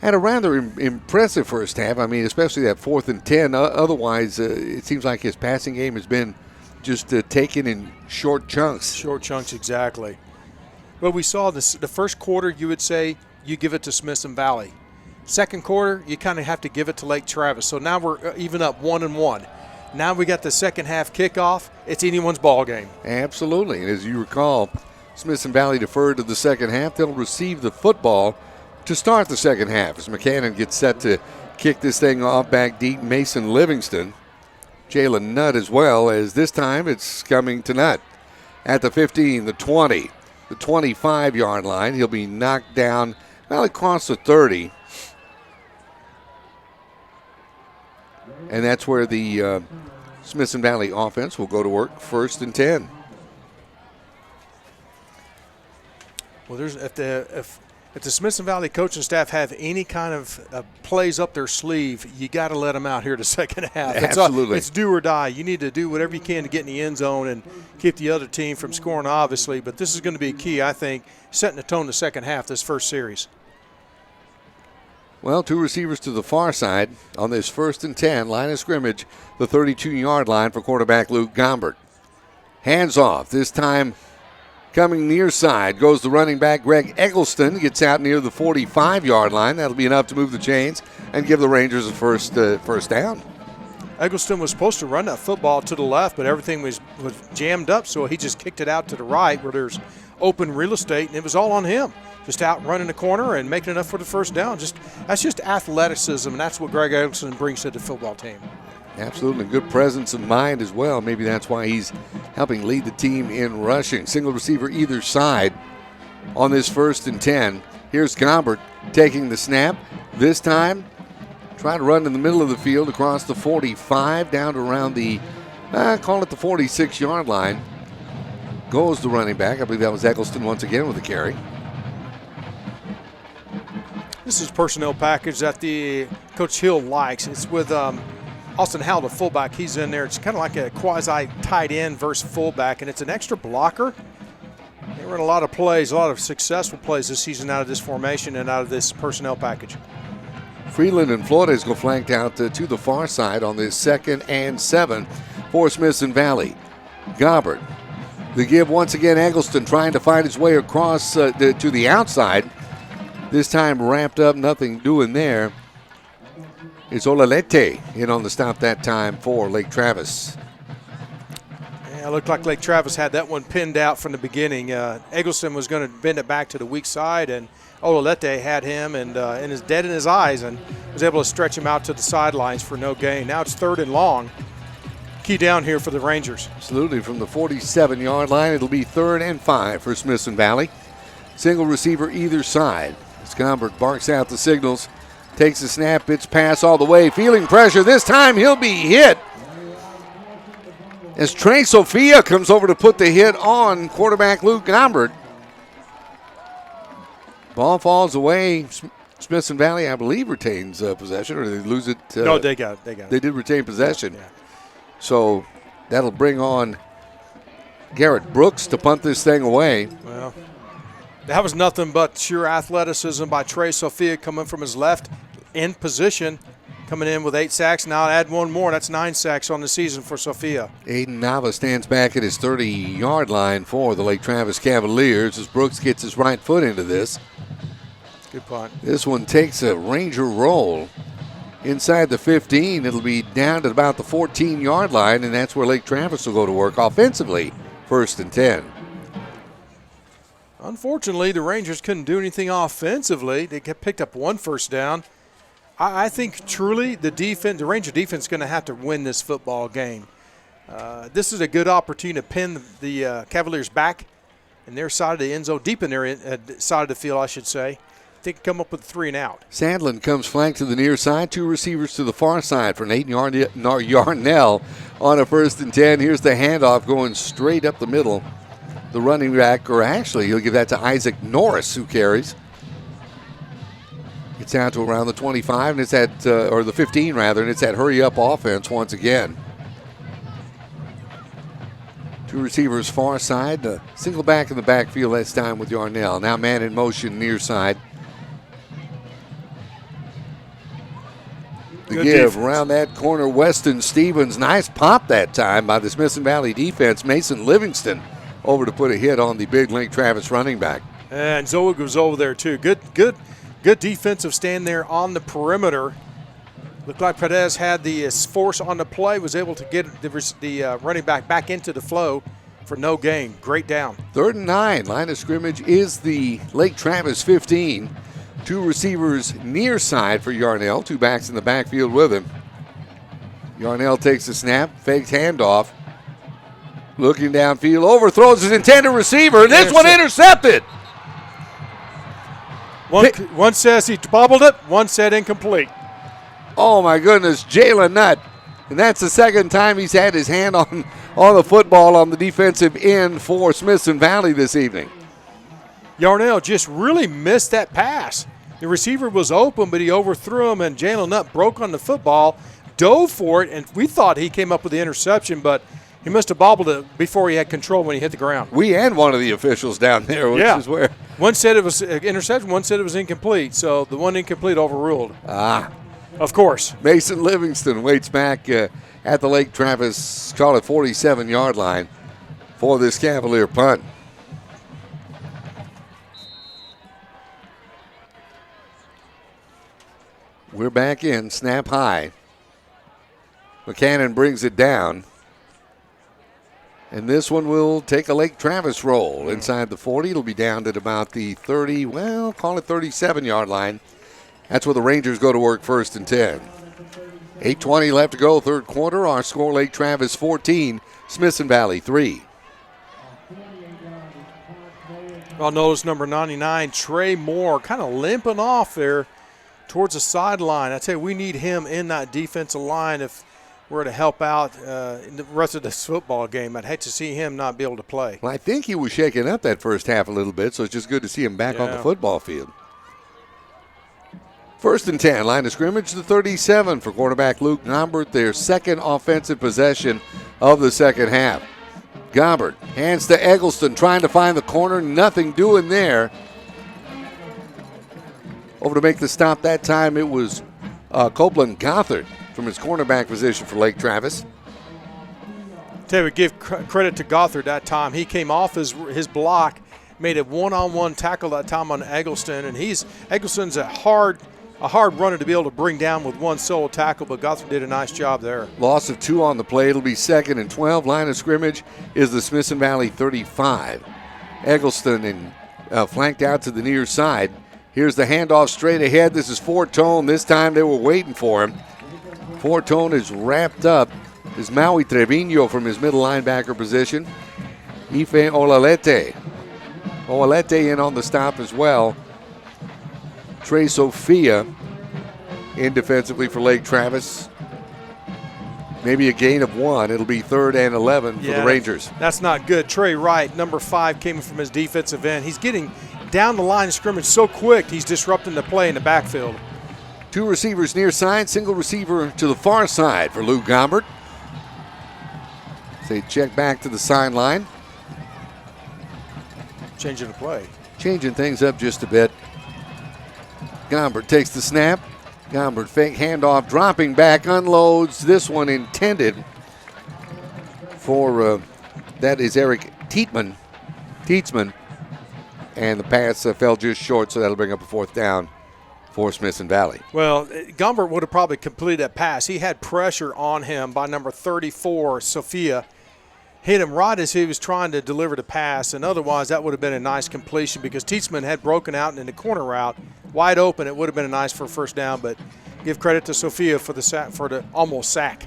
Speaker 1: Had a rather impressive first half. I mean, especially that 4th and 10. Otherwise, it seems like his passing game has been just taken in short chunks.
Speaker 2: Short chunks, exactly. Well, we saw the first quarter, you would say you give it to Smithson Valley. Second quarter, you kind of have to give it to Lake Travis. So now we're even up 1-1. Now we got the second half kickoff. It's anyone's ball game.
Speaker 1: Absolutely. And as you recall, Smithson Valley deferred to the second half. They'll receive the football to start the second half as McCannon gets set to kick this thing off back deep. Mason Livingston, Jalen Nutt as well, as this time it's coming to Nutt at the 15, the 20, the 25-yard line. He'll be knocked down across the 30. And that's where the Smithson Valley offense will go to work, 1st and 10.
Speaker 2: Well, if the Smithson Valley coaching staff have any kind of plays up their sleeve, you got to let them out here to second half.
Speaker 1: Absolutely.
Speaker 2: It's do or die. You need to do whatever you can to get in the end zone and keep the other team from scoring, obviously. But this is going to be key, I think, setting the tone the second half this first series.
Speaker 1: Well, 2 receivers to the far side on this 1st and 10, line of scrimmage, the 32-yard line for quarterback Luke Gombert. Hands off, this time coming near side goes the running back Greg Eggleston, gets out near the 45-yard line. That'll be enough to move the chains and give the Rangers a first down.
Speaker 2: Eggleston was supposed to run that football to the left, but everything was jammed up, so he just kicked it out to the right where there's open real estate, and it was all on him. Just out running the corner and making enough for the first down. That's just athleticism, and that's what Greg Eggleston brings to the football team.
Speaker 1: Absolutely. Good presence of mind as well. Maybe that's why he's helping lead the team in rushing. Single receiver either side on this 1st and 10. Here's Gombert taking the snap. This time, trying to run in the middle of the field across the 45 down to around the, call it the 46-yard line. Goes the running back. I believe that was Eggleston once again with the carry.
Speaker 2: This is personnel package that the Coach Hill likes. It's with Austin Howell, the fullback. He's in there. It's kind of like a quasi tight end versus fullback, and it's an extra blocker. They run a lot of plays, a lot of successful plays this season out of this formation and out of this personnel package.
Speaker 1: Freeland and Flores go flanked out to the far side on this 2nd and 7 for Smithson Valley. Gombert, the give once again. Eggleston trying to find his way across to the outside. This time wrapped up, nothing doing there. It's Olalete in on the stop that time for Lake Travis.
Speaker 2: Yeah, it looked like Lake Travis had that one pinned out from the beginning. Eggleston was going to bend it back to the weak side, and Olalete had him and is dead in his eyes and was able to stretch him out to the sidelines for no gain. Now it's 3rd and long. Key down here for the Rangers.
Speaker 1: Absolutely. From the 47-yard line, it'll be 3rd and 5 for Smithson Valley. Single receiver either side. Gombert barks out the signals, takes the snap, it's pass all the way, feeling pressure. This time he'll be hit as Trey Sophia comes over to put the hit on quarterback Luke Gombert. Ball falls away. Smithson Valley, I believe, retains possession, or they lose it.
Speaker 2: No, they got it.
Speaker 1: They did retain possession.
Speaker 2: Yeah.
Speaker 1: So that'll bring on Garrett Brooks to punt this thing away.
Speaker 2: Well, that was nothing but sheer athleticism by Trey Sophia coming from his left in position, coming in with 8 sacks. Now add one more. That's 9 sacks on the season for Sophia.
Speaker 1: Aiden Nava stands back at his 30-yard line for the Lake Travis Cavaliers as Brooks gets his right foot into this.
Speaker 2: Good punt.
Speaker 1: This one takes a Ranger roll inside the 15. It'll be down to about the 14-yard line, and that's where Lake Travis will go to work offensively. 1st and 10.
Speaker 2: Unfortunately, the Rangers couldn't do anything offensively. They picked up 1 first down. I think truly the Ranger defense is going to have to win this football game. This is a good opportunity to pin the Cavaliers back in their side of the end zone, deep in their side of the field, I should say. They can come up with 3 and out.
Speaker 1: Sandlin comes flanked to the near side. 2 receivers to the far side for Nathan Yarnell on a 1st and 10. Here's the handoff going straight up the middle. The running back, or actually he'll give that to Isaac Norris, who carries. Gets out to around the 25, and it's at, or the 15 rather, and it's that hurry-up offense once again. 2 receivers far side, single back in the backfield this time with Yarnell. Now man in motion near side. The
Speaker 2: Good
Speaker 1: give
Speaker 2: defense.
Speaker 1: around that corner, Weston Stevens. Nice pop that time by the Smithson Valley defense. Mason Livingston over to put a hit on the big Lake Travis running back.
Speaker 2: And Zoe was over there too. Good defensive stand there on the perimeter. Looked like Perez had the force on the play, was able to get the running back into the flow for no gain. Great down.
Speaker 1: 3rd and 9. Line of scrimmage is the Lake Travis 15. 2 receivers near side for Yarnell. 2 backs in the backfield with him. Yarnell takes the snap, fakes handoff. Looking downfield, overthrows his intended receiver. This one intercepted.
Speaker 2: One says he bobbled it, one said incomplete.
Speaker 1: Oh my goodness, Jalen Nutt. And that's the second time he's had his hand on the football on the defensive end for Smithson Valley this evening.
Speaker 2: Yarnell just really missed that pass. The receiver was open, but he overthrew him, and Jalen Nutt broke on the football, dove for it, and we thought he came up with the interception, but he must have bobbled it before he had control when he hit the ground.
Speaker 1: We and one of the officials down there, which is where.
Speaker 2: One said it was interception, one said it was incomplete, so the one incomplete overruled. Of course.
Speaker 1: Mason Livingston waits back at the Lake Travis, call it 47-yard line for this Cavalier punt. We're back in, snap high. McCannon brings it down. And this one will take a Lake Travis roll inside the 40. It'll be down at about the 30, well, call it 37-yard line. That's where the Rangers go to work 1st and 10. 8:20 left to go, 3rd quarter. Our score, Lake Travis 14, Smithson Valley 3.
Speaker 2: Well, notice number 99, Trey Moore, kind of limping off there towards the sideline. I tell you, we need him in that defensive line if we're to help out in the rest of this football game. I'd hate to see him not be able to play.
Speaker 1: Well, I think he was shaking up that first half a little bit, so it's just good to see him back on the football field. 1st and 10, line of scrimmage, the 37 for quarterback Luke Gombert, their second offensive possession of the second half. Gombert hands to Eggleston, trying to find the corner, nothing doing there. Over to make the stop that time, it was Copeland Gothard from his cornerback position for Lake Travis.
Speaker 2: Tell you, we give credit to Gothard that time. He came off his block, made a one-on-one tackle that time on Eggleston, and Eggleston's a hard runner to be able to bring down with one solo tackle, but Gothard did a nice job there.
Speaker 1: Loss of 2 on the play. It'll be 2nd and 12. Line of scrimmage is the Smithson Valley 35. Eggleston flanked out to the near side. Here's the handoff straight ahead. This is Fortone. This time they were waiting for him. Fortone is wrapped up. This is Maui Trevino from his middle linebacker position. Ife Olalete. Olalete in on the stop as well. Trey Sophia in defensively for Lake Travis. Maybe a gain of 1. It'll be 3rd and 11 for the Rangers.
Speaker 2: That's not good. Trey Wright, number 5, came from his defensive end. He's getting down the line of scrimmage so quick, he's disrupting the play in the backfield.
Speaker 1: 2 receivers near side, single receiver to the far side for Luke Gombert. They check back to the sideline.
Speaker 2: Changing the play.
Speaker 1: Changing things up just a bit. Gombert takes the snap. Gombert fake handoff, dropping back, unloads. This one intended for, that is Eric Tietzman. And the pass fell just short, so that'll bring up a 4th down for Smithson Valley.
Speaker 2: Well, Gombert would have probably completed that pass. He had pressure on him by number 34, Sophia. Hit him right as he was trying to deliver the pass, and otherwise that would have been a nice completion because Tietzman had broken out in the corner route. Wide open, it would have been a nice for a 1st down, but give credit to Sophia for the almost sack.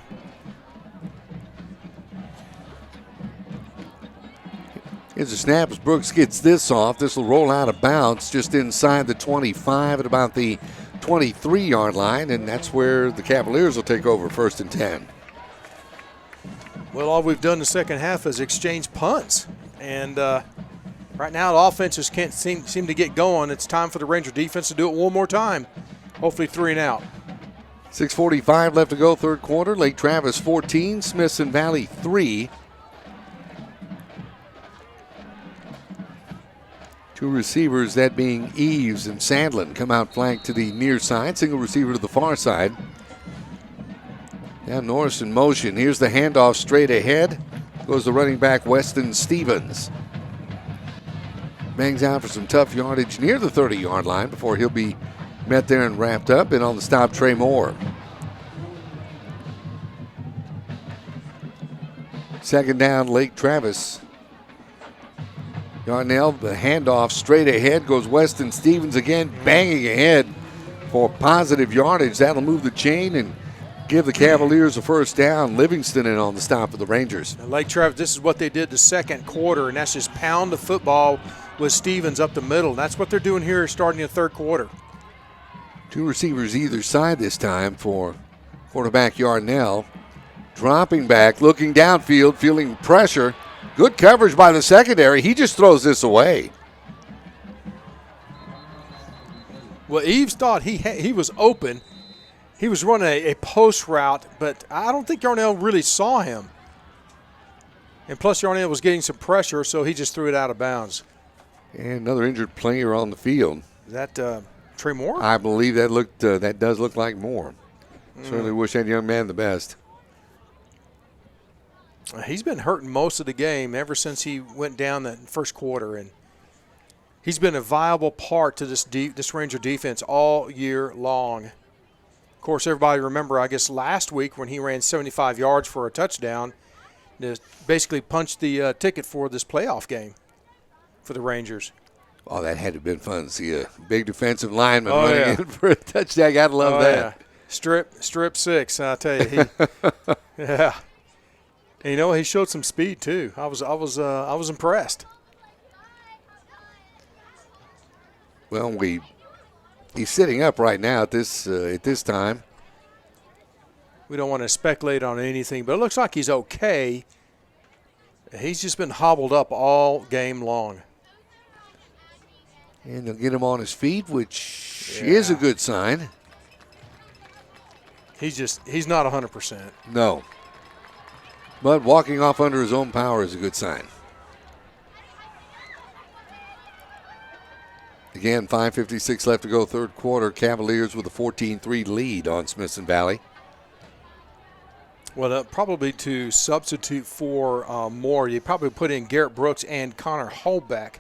Speaker 1: Here's a snap as Brooks gets this off. This will roll out of bounds just inside the 25 at about the 23-yard line, and that's where the Cavaliers will take over 1st and 10.
Speaker 2: Well, all we've done in the second half is exchange punts, and right now the offenses can't seem to get going. It's time for the Ranger defense to do it one more time. Hopefully 3 and out.
Speaker 1: 6:45 left to go, 3rd quarter. Lake Travis 14, Smithson Valley 3. 2 receivers, that being Eves and Sandlin, come out flank to the near side. Single receiver to the far side. Now Norris in motion. Here's the handoff straight ahead. Goes the running back, Weston Stevens. Bangs out for some tough yardage near the 30-yard line before he'll be met there and wrapped up. And on the stop, Trey Moore. 2nd down, Lake Travis. Yarnell, the handoff straight ahead, goes Weston Stevens again, banging ahead for positive yardage. That'll move the chain and give the Cavaliers a 1st down. Livingston in on the stop of the Rangers.
Speaker 2: Now, Lake Travis, this is what they did the 2nd quarter, and that's just pound the football with Stevens up the middle. And that's what they're doing here starting the 3rd quarter.
Speaker 1: 2 receivers either side this time for quarterback Yarnell. Dropping back, looking downfield, feeling pressure. Good coverage by the secondary. He just throws this away.
Speaker 2: Well, Eves thought he was open. He was running a post route, but I don't think Yarnell really saw him. And plus, Yarnell was getting some pressure, so he just threw it out of bounds.
Speaker 1: And another injured player on the field.
Speaker 2: Is that Trey Moore?
Speaker 1: I believe that does look like Moore. Certainly wish that young man the best.
Speaker 2: He's been hurting most of the game ever since he went down the 1st quarter, and he's been a viable part to this Ranger defense all year long. Of course, everybody remember, I guess, last week when he ran 75 yards for a touchdown, basically punched the ticket for this playoff game for the Rangers.
Speaker 1: Oh, that had to have been fun to see a big defensive lineman running in for a touchdown. Got to love that.
Speaker 2: Yeah. Strip 6, I tell you. Yeah. And you know, he showed some speed too. I was impressed.
Speaker 1: Well, he's sitting up right now at this time.
Speaker 2: We don't want to speculate on anything, but it looks like he's okay. He's just been hobbled up all game long.
Speaker 1: And they'll get him on his feet, which is a good sign.
Speaker 2: He's not 100%.
Speaker 1: No. But walking off under his own power is a good sign. Again, 5:56 left to go, 3rd quarter. Cavaliers with a 14-3 lead on Smithson Valley.
Speaker 2: Well, probably to substitute for Moore, you probably put in Garrett Brooks and Connor Hambrook.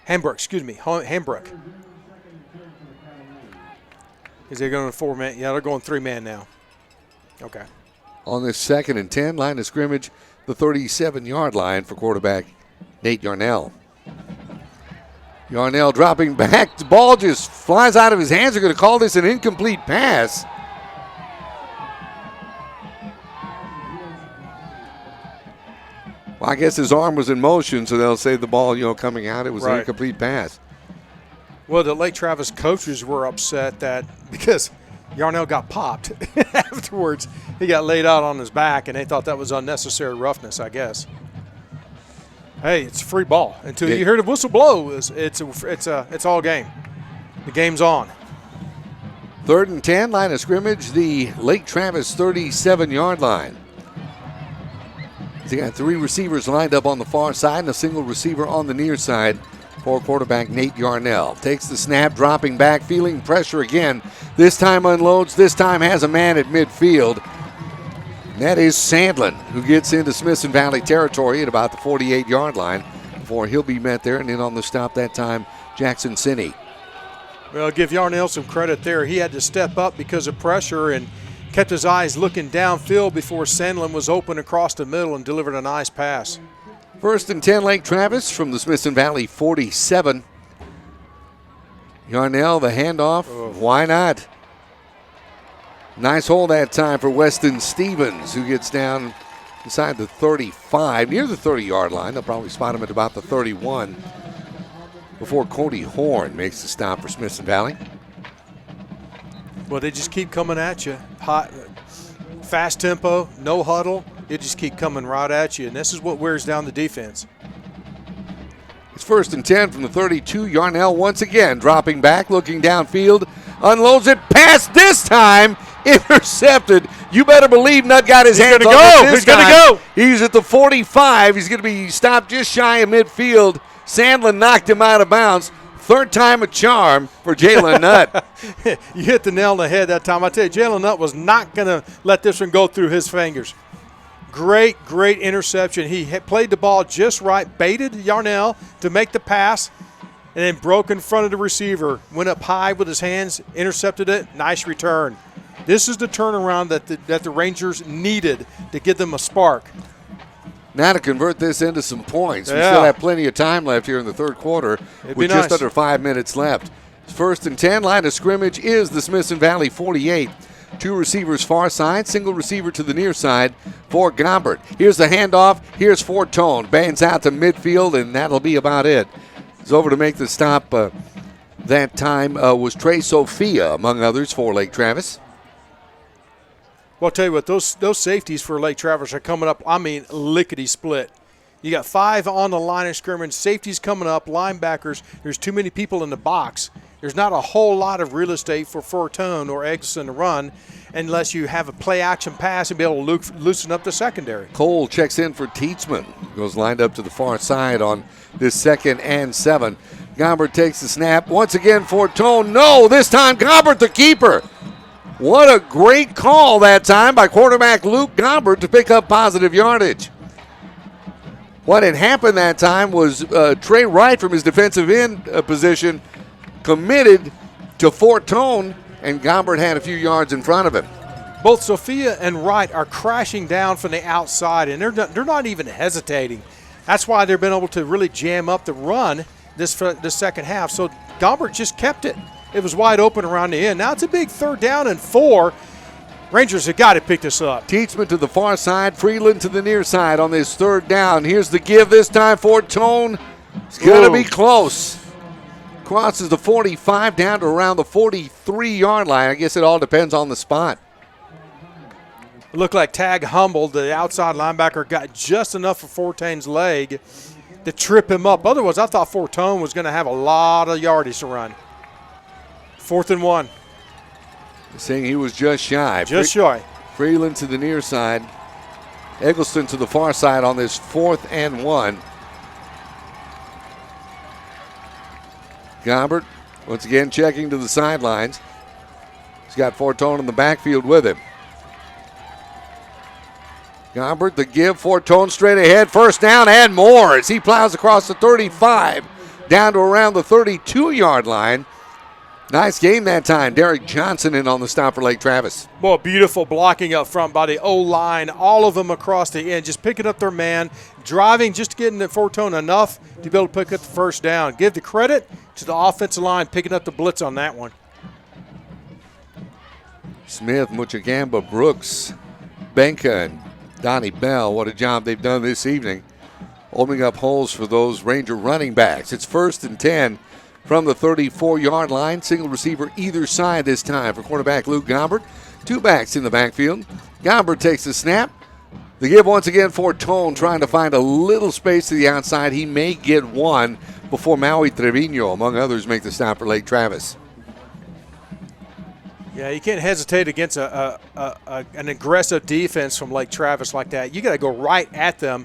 Speaker 2: Hambrook. Is they going 4-man? Yeah, they're going 3-man now. Okay.
Speaker 1: On this 2nd and 10, line of scrimmage, the 37-yard line for quarterback Nate Yarnell. Yarnell dropping back. The ball just flies out of his hands. They're going to call this an incomplete pass. Well, I guess his arm was in motion, so they'll say the ball, coming out, it was an incomplete pass.
Speaker 2: Well, the Lake Travis coaches were upset that because Yarnell got popped afterwards. He got laid out on his back, and they thought that was unnecessary roughness, I guess. Hey, it's a free ball. Until you hear the whistle blow, it's all game. The game's on.
Speaker 1: 3rd and 10, line of scrimmage, the Lake Travis 37-yard line. They got 3 receivers lined up on the far side and a single receiver on the near side for quarterback Nate Yarnell. Takes the snap, dropping back, feeling pressure again. This time unloads, this time has a man at midfield. And that is Sandlin, who gets into Smithson Valley territory at about the 48-yard line before he'll be met there. And in on the stop that time, Jackson Sinney.
Speaker 2: Well, give Yarnell some credit there. He had to step up because of pressure and kept his eyes looking downfield before Sandlin was open across the middle and delivered a nice pass.
Speaker 1: 1st and 10, Lake Travis from the Smithson Valley 47. Yarnell, the handoff. Why not? Nice hole that time for Weston Stevens, who gets down inside the 35, near the 30-yard line. They'll probably spot him at about the 31 before Cody Horn makes the stop for Smithson Valley.
Speaker 2: Well, they just keep coming at you. Hot, fast tempo, no huddle. They just keep coming right at you, and this is what wears down the defense.
Speaker 1: It's 1st and 10 from the 32. Yarnell once again dropping back, looking downfield, unloads it, pass this time, intercepted. You better believe Nutt got his hands on it this time.
Speaker 2: He's going to go.
Speaker 1: He's at the 45. He's going to be stopped just shy of midfield. Sandlin knocked him out of bounds. 3rd time a charm for Jalen Nutt.
Speaker 2: You hit the nail on the head that time. I tell you, Jalen Nutt was not going to let this one go through his fingers. Great interception. He played the ball just right, baited Yarnell to make the pass, and then broke in front of the receiver. Went up high with his hands, intercepted it. Nice return. This is the turnaround that the Rangers needed to give them a spark.
Speaker 1: Now to convert this into some points. We still have plenty of time left here in the 3rd quarter with just under 5 minutes left. 1st and 10, line of scrimmage is the Smithson Valley 48. 2 receivers far side, single receiver to the near side for Gombert. Here's the handoff. Here's Fortone. Bangs out to midfield, and that'll be about it. He's over to make the stop. That time was Trey Sophia, among others, for Lake Travis.
Speaker 2: Well, I'll tell you what, those safeties for Lake Travis are coming up, lickety-split. You got 5 on the line of scrimmage, safeties coming up, linebackers. There's too many people in the box. There's not a whole lot of real estate for Fortone or Eggleston to run unless you have a play-action pass and be able to loosen up the secondary.
Speaker 1: Cole checks in for Teetsman. Goes lined up to the far side on this 2nd and 7. Gombert takes the snap. Once again, Fortone. No, this time Gombert the keeper. What a great call that time by quarterback Luke Gombert to pick up positive yardage. What had happened that time was Trey Wright from his defensive end position committed to Fortone, and Gombert had a few yards in front of him.
Speaker 2: Both Sophia and Wright are crashing down from the outside, and they're not even hesitating. That's why they've been able to really jam up the run this second half. So Gombert just kept it. It was wide open around the end. Now it's a big 3rd down and 4. Rangers have got to pick this up.
Speaker 1: Teetsman to the far side, Freeland to the near side on this 3rd down. Here's the give this time for Fortone. It's going to be close. Crosses the 45 down to around the 43-yard line. I guess it all depends on the spot.
Speaker 2: It looked like Tag Humble, the outside linebacker, got just enough for Fortone's leg to trip him up. Otherwise, I thought Fortone was going to have a lot of yardage to run. 4th and 1.
Speaker 1: Saying he was just shy.
Speaker 2: Just shy.
Speaker 1: Freeland to the near side. Eggleston to the far side on this 4th and 1. Gombert once again checking to the sidelines. He's got Fortone in the backfield with him. Gombert, the give, Fortone straight ahead. 1st down and more as he plows across the 35 down to around the 32-yard line. Nice game that time. Derek Johnson in on the stop for Lake Travis.
Speaker 2: Boy, beautiful blocking up front by the O-line. All of them across the end, just picking up their man, driving, just getting the Fortone enough to be able to pick up the 1st down. Give the credit to the offensive line picking up the blitz on that one.
Speaker 1: Smith, Muchagamba, Brooks, Benka, and Donnie Bell. What a job they've done this evening, opening up holes for those Ranger running backs. It's 1st and 10. From the 34-yard line, single receiver either side this time for quarterback Luke Gombert. 2 backs in the backfield. Gombert takes the snap. The give once again for Tone, trying to find a little space to the outside. He may get one before Maui Trevino, among others, make the stop for Lake Travis.
Speaker 2: Yeah, you can't hesitate against an aggressive defense from Lake Travis like that. You got to go right at them.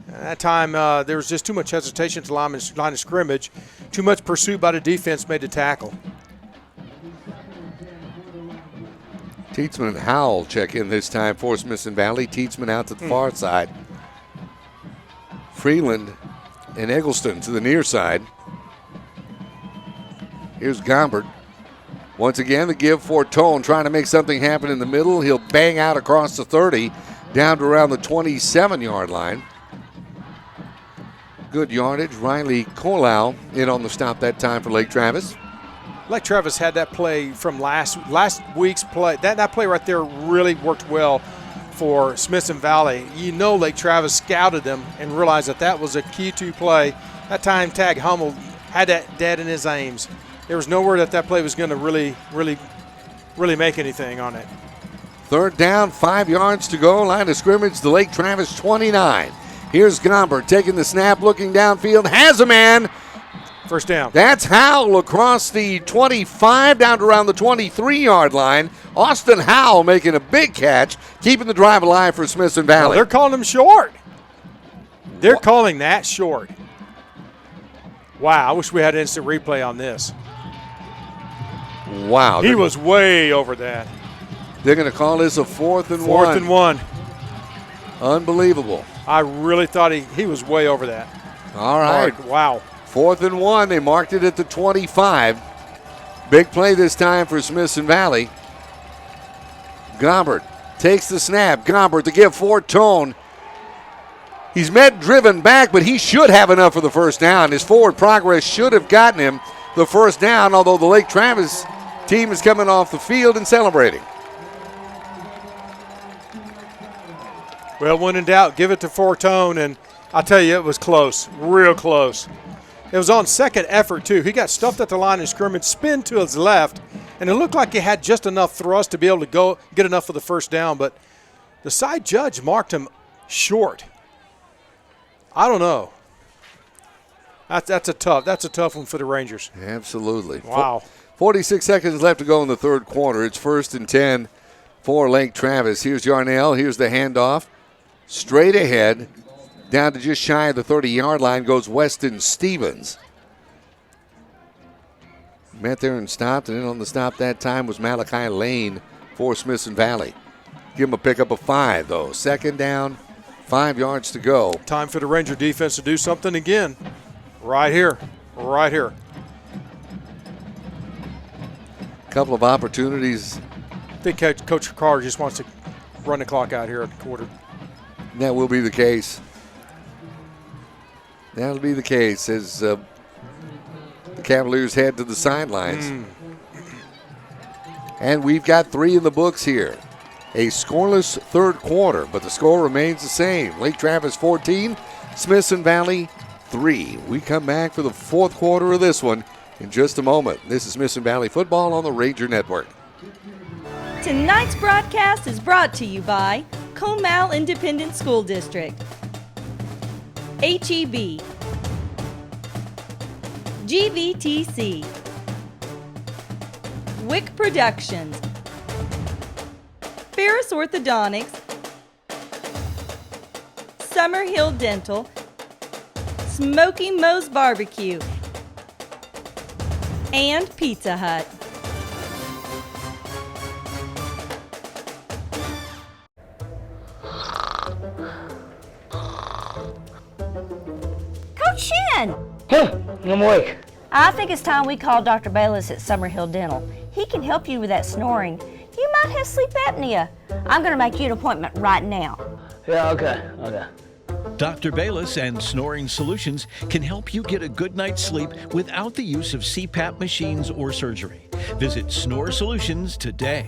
Speaker 2: At that time, there was just too much hesitation to line of scrimmage. Too much pursuit by the defense made the tackle.
Speaker 1: Teetsman and Howell check in this time for Smithson Valley. Teetsman out to the far side. Freeland and Eggleston to the near side. Here's Gombert. Once again, the give for Tone, trying to make something happen in the middle. He'll bang out across the 30, down to around the 27-yard line. Good yardage. Riley Colau in on the stop that time for Lake Travis.
Speaker 2: Lake Travis had that play from last week's play. That play right there really worked well for Smithson Valley. You know Lake Travis scouted them and realized that was a key to play. That time Tag Hummel had that dead in his aims. There was nowhere that play was going to really make anything on it.
Speaker 1: Third down, 5 yards to go. Line of scrimmage, the Lake Travis 29. Here's Gombert taking the snap, looking downfield, has a man.
Speaker 2: First down.
Speaker 1: That's Howell across the 25 down to around the 23-yard line. Austin Howell making a big catch, keeping the drive alive for Smithson Valley.
Speaker 2: Well, they're calling him short. They're calling that short. Wow, I wish we had instant replay on this.
Speaker 1: Wow.
Speaker 2: He was way over that.
Speaker 1: They're going to call this a 4th and 1.
Speaker 2: 4th and 1.
Speaker 1: Unbelievable.
Speaker 2: I really thought he was way over that.
Speaker 1: All right.
Speaker 2: Hard. Wow.
Speaker 1: 4th and 1. They marked it at the 25. Big play this time for Smithson Valley. Gombert takes the snap. Gombert to give for Tone. He's driven back, but he should have enough for the first down. His forward progress should have gotten him the first down, although the Lake Travis team is coming off the field and celebrating.
Speaker 2: Well, when in doubt, give it to Fortone, and I'll tell you, it was close, real close. It was on second effort, too. He got stuffed at the line of scrimmage, spin to his left, and it looked like he had just enough thrust to be able to get enough for the first down, but the side judge marked him short. I don't know. That's a tough one for the Rangers.
Speaker 1: Absolutely.
Speaker 2: Wow.
Speaker 1: 46 seconds left to go in the third quarter. It's 1st and 10 for Lake Travis. Here's Yarnell. Here's the handoff. Straight ahead, down to just shy of the 30-yard line goes Weston Stevens. Met there and stopped, and then on the stop that time was Malachi Lane for Smithson Valley. Give him a pickup of 5, though. Second down, 5 yards to go.
Speaker 2: Time for the Ranger defense to do something again. Right here. Right here.
Speaker 1: Couple of opportunities.
Speaker 2: I think Coach Carter just wants to run the clock out here at the quarter.
Speaker 1: That will be the case. That'll be the case as the Cavaliers head to the sidelines. And we've got 3 in the books here. A scoreless third quarter, but the score remains the same. Lake Travis 14, Smithson Valley 3. We come back for the fourth quarter of this one in just a moment. This is Smithson Valley football on the Ranger Network.
Speaker 3: Tonight's broadcast is brought to you by Comal Independent School District, HEB, GVTC, Wick Productions, Ferris Orthodontics, Summerhill Dental, Smoky Moe's Barbecue, and Pizza Hut.
Speaker 8: Coach Shin!
Speaker 16: I'm awake.
Speaker 8: I think it's time we call Dr. Bayless at Summerhill Dental. He can help you with that snoring. You might have sleep apnea. I'm going to make you an appointment right now.
Speaker 16: Yeah, okay.
Speaker 13: Dr. Bayless and Snoring Solutions can help you get a good night's sleep without the use of CPAP machines or surgery. Visit Snore Solutions today.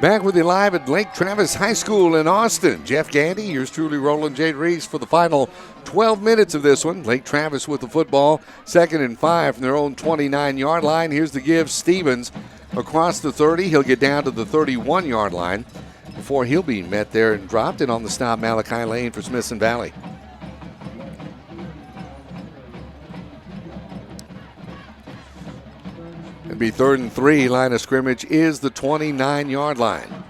Speaker 1: Back with you live at Lake Travis High School in Austin. Jeff Gandy, yours truly, Roland J. Reese for the final 12 minutes of this one. Lake Travis with the football, 2nd and 5 from their own 29-yard line. Here's the give. Stevens across the 30. He'll get down to the 31-yard line before he'll be met there and dropped. And on the stop, Malachi Lane for Smithson Valley. It'll be 3rd and 3. Line of scrimmage is the 29-yard line.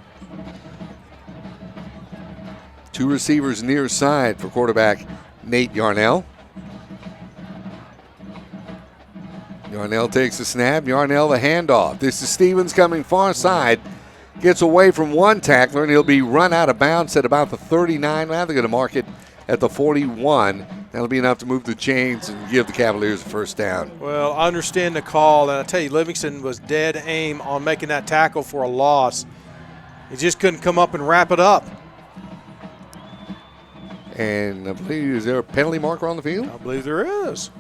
Speaker 1: 2 receivers near side for quarterback Nate Yarnell. Yarnell takes the snap. Yarnell the handoff. This is Stevens coming far side. Gets away from one tackler, and he'll be run out of bounds at about the 39. Now they're going to mark it at the 41. That'll be enough to move the chains and give the Cavaliers a first down.
Speaker 2: Well, I understand the call, and I tell you, Livingston was dead aim on making that tackle for a loss. He just couldn't come up and wrap it up.
Speaker 1: And I believe, is there a penalty marker on the field?
Speaker 2: I believe there is.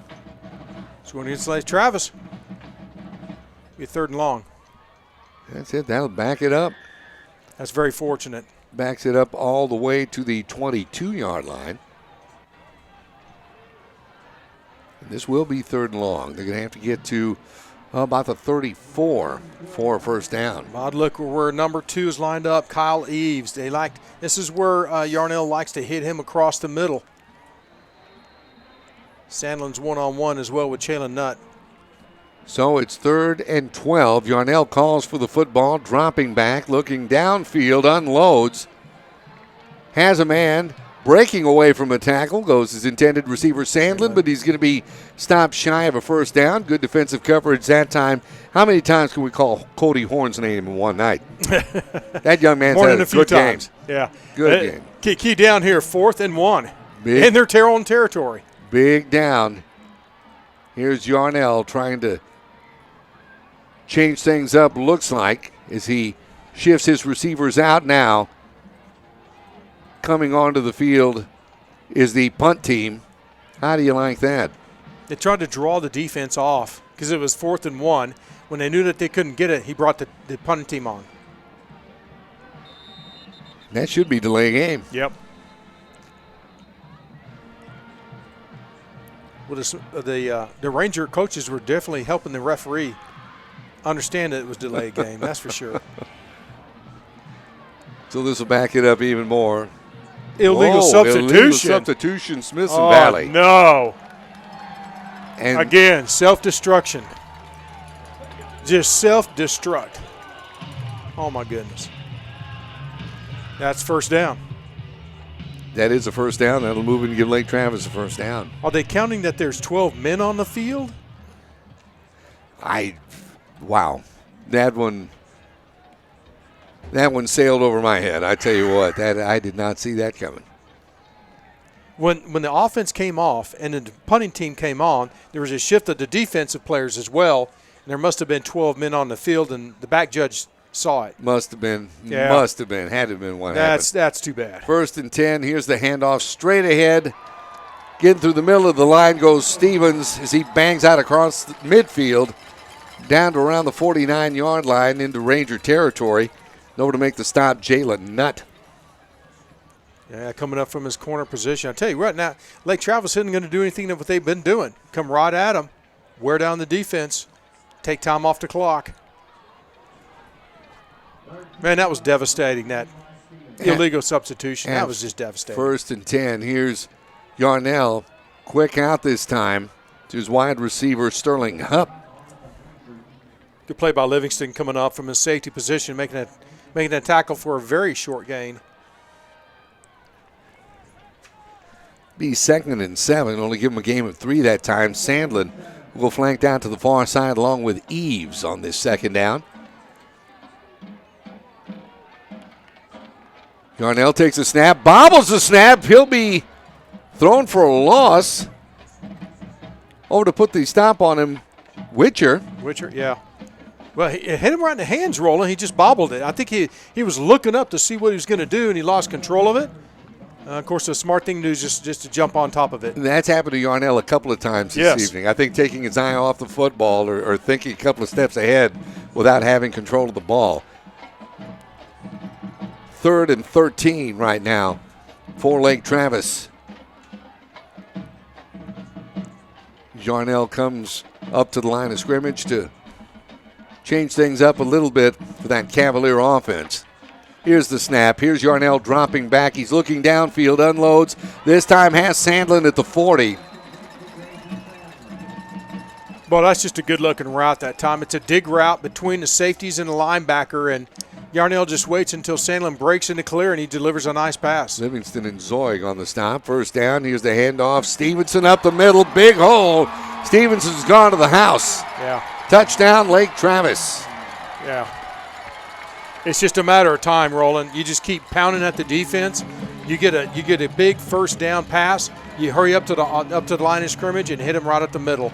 Speaker 2: It's going against Lake Travis. Be 3rd and long.
Speaker 1: That's it. That'll back it up.
Speaker 2: That's very fortunate.
Speaker 1: Backs it up all the way to the 22-yard line. And this will be 3rd and long. They're going to have to get to about the 34 for a first down.
Speaker 2: Odd look where number 2 is lined up, Kyle Eves. This is where Yarnell likes to hit him across the middle. Sandlin's one-on-one as well with Chalon Nutt.
Speaker 1: So it's 3rd and 12. Yarnell calls for the football, dropping back, looking downfield, unloads. Has a man breaking away from a tackle. Goes his intended receiver, Sandlin, but he's going to be stopped shy of a first down. Good defensive coverage that time. How many times can we call Cody Horn's name in one night? That young man's had a good game.
Speaker 2: Yeah.
Speaker 1: Good game.
Speaker 2: Key down here, 4th and 1. In their own territory.
Speaker 1: Big down. Here's Yarnell trying to change things up, looks like, as he shifts his receivers out now. Coming onto the field is the punt team. How do you like that?
Speaker 2: They tried to draw the defense off because it was 4th and 1. When they knew that they couldn't get it, he brought the punt team on.
Speaker 1: That should be delay game.
Speaker 2: Yep. Well, the Ranger coaches were definitely helping the referee understand that it was delayed game. That's for sure.
Speaker 1: So this will back it up even more.
Speaker 2: Illegal substitution.
Speaker 1: Illegal substitution, Smithson Valley.
Speaker 2: No.
Speaker 1: And
Speaker 2: again, self-destruction. Just self-destruct. Oh, my goodness. That's first down.
Speaker 1: That is a first down. That'll move and give Lake Travis a first down.
Speaker 2: Are they counting that there's 12 men on the field?
Speaker 1: Wow. That one sailed over my head. I tell you what, I did not see that coming.
Speaker 2: When the offense came off and the punting team came on, there was a shift of the defensive players as well, and there must have been 12 men on the field, and the back judge saw it.
Speaker 1: Must have been.
Speaker 2: Yeah.
Speaker 1: Must have been. Had to have been what happened.
Speaker 2: That's too bad.
Speaker 1: 1st and 10. Here's the handoff straight ahead. Getting through the middle of the line goes Stevens as he bangs out across the midfield down to around the 49-yard line into Ranger territory. Over to make the stop, Jalen Nutt.
Speaker 2: Yeah, coming up from his corner position. I tell you right now, Lake Travis isn't going to do anything that what they've been doing. Come right at him, wear down the defense, take time off the clock. Man, that was devastating, that illegal substitution. That was just devastating.
Speaker 1: 1st and 10. Here's Yarnell. Quick out this time to his wide receiver, Sterling Hupp.
Speaker 2: Good play by Livingston coming up from his safety position, making that tackle for a very short gain.
Speaker 1: Be 2nd and 7. Only give him a game of 3 that time. Sandlin will flank down to the far side along with Eves on this 2nd down. Yarnell takes a snap, bobbles the snap. He'll be thrown for a loss. Over to put the stop on him, Witcher,
Speaker 2: yeah. Well, he hit him right in the hands rolling. He just bobbled it. I think he was looking up to see what he was going to do, and he lost control of it. Of course, the smart thing to do is just to jump on top of it.
Speaker 1: That's happened to Yarnell a couple of times this evening. I think taking his eye off the football or thinking a couple of steps ahead without having control of the ball. 3rd and 13 right now for Lake Travis. Yarnell comes up to the line of scrimmage to change things up a little bit for that Cavalier offense. Here's the snap. Here's Yarnell dropping back. He's looking downfield, unloads. This time has Sandlin at the 40.
Speaker 2: Well, that's just a good-looking route that time. It's a dig route between the safeties and the linebacker, and Yarnell just waits until Sandlin breaks into clear, and he delivers a nice pass.
Speaker 1: Livingston and Zoig on the stop. First down. Here's the handoff. Stevenson up the middle. Big hole. Stevenson's gone to the house.
Speaker 2: Yeah.
Speaker 1: Touchdown, Lake Travis.
Speaker 2: Yeah. It's just a matter of time, Roland. You just keep pounding at the defense. You get a big first down pass. You hurry up to the line of scrimmage and hit him right at the middle.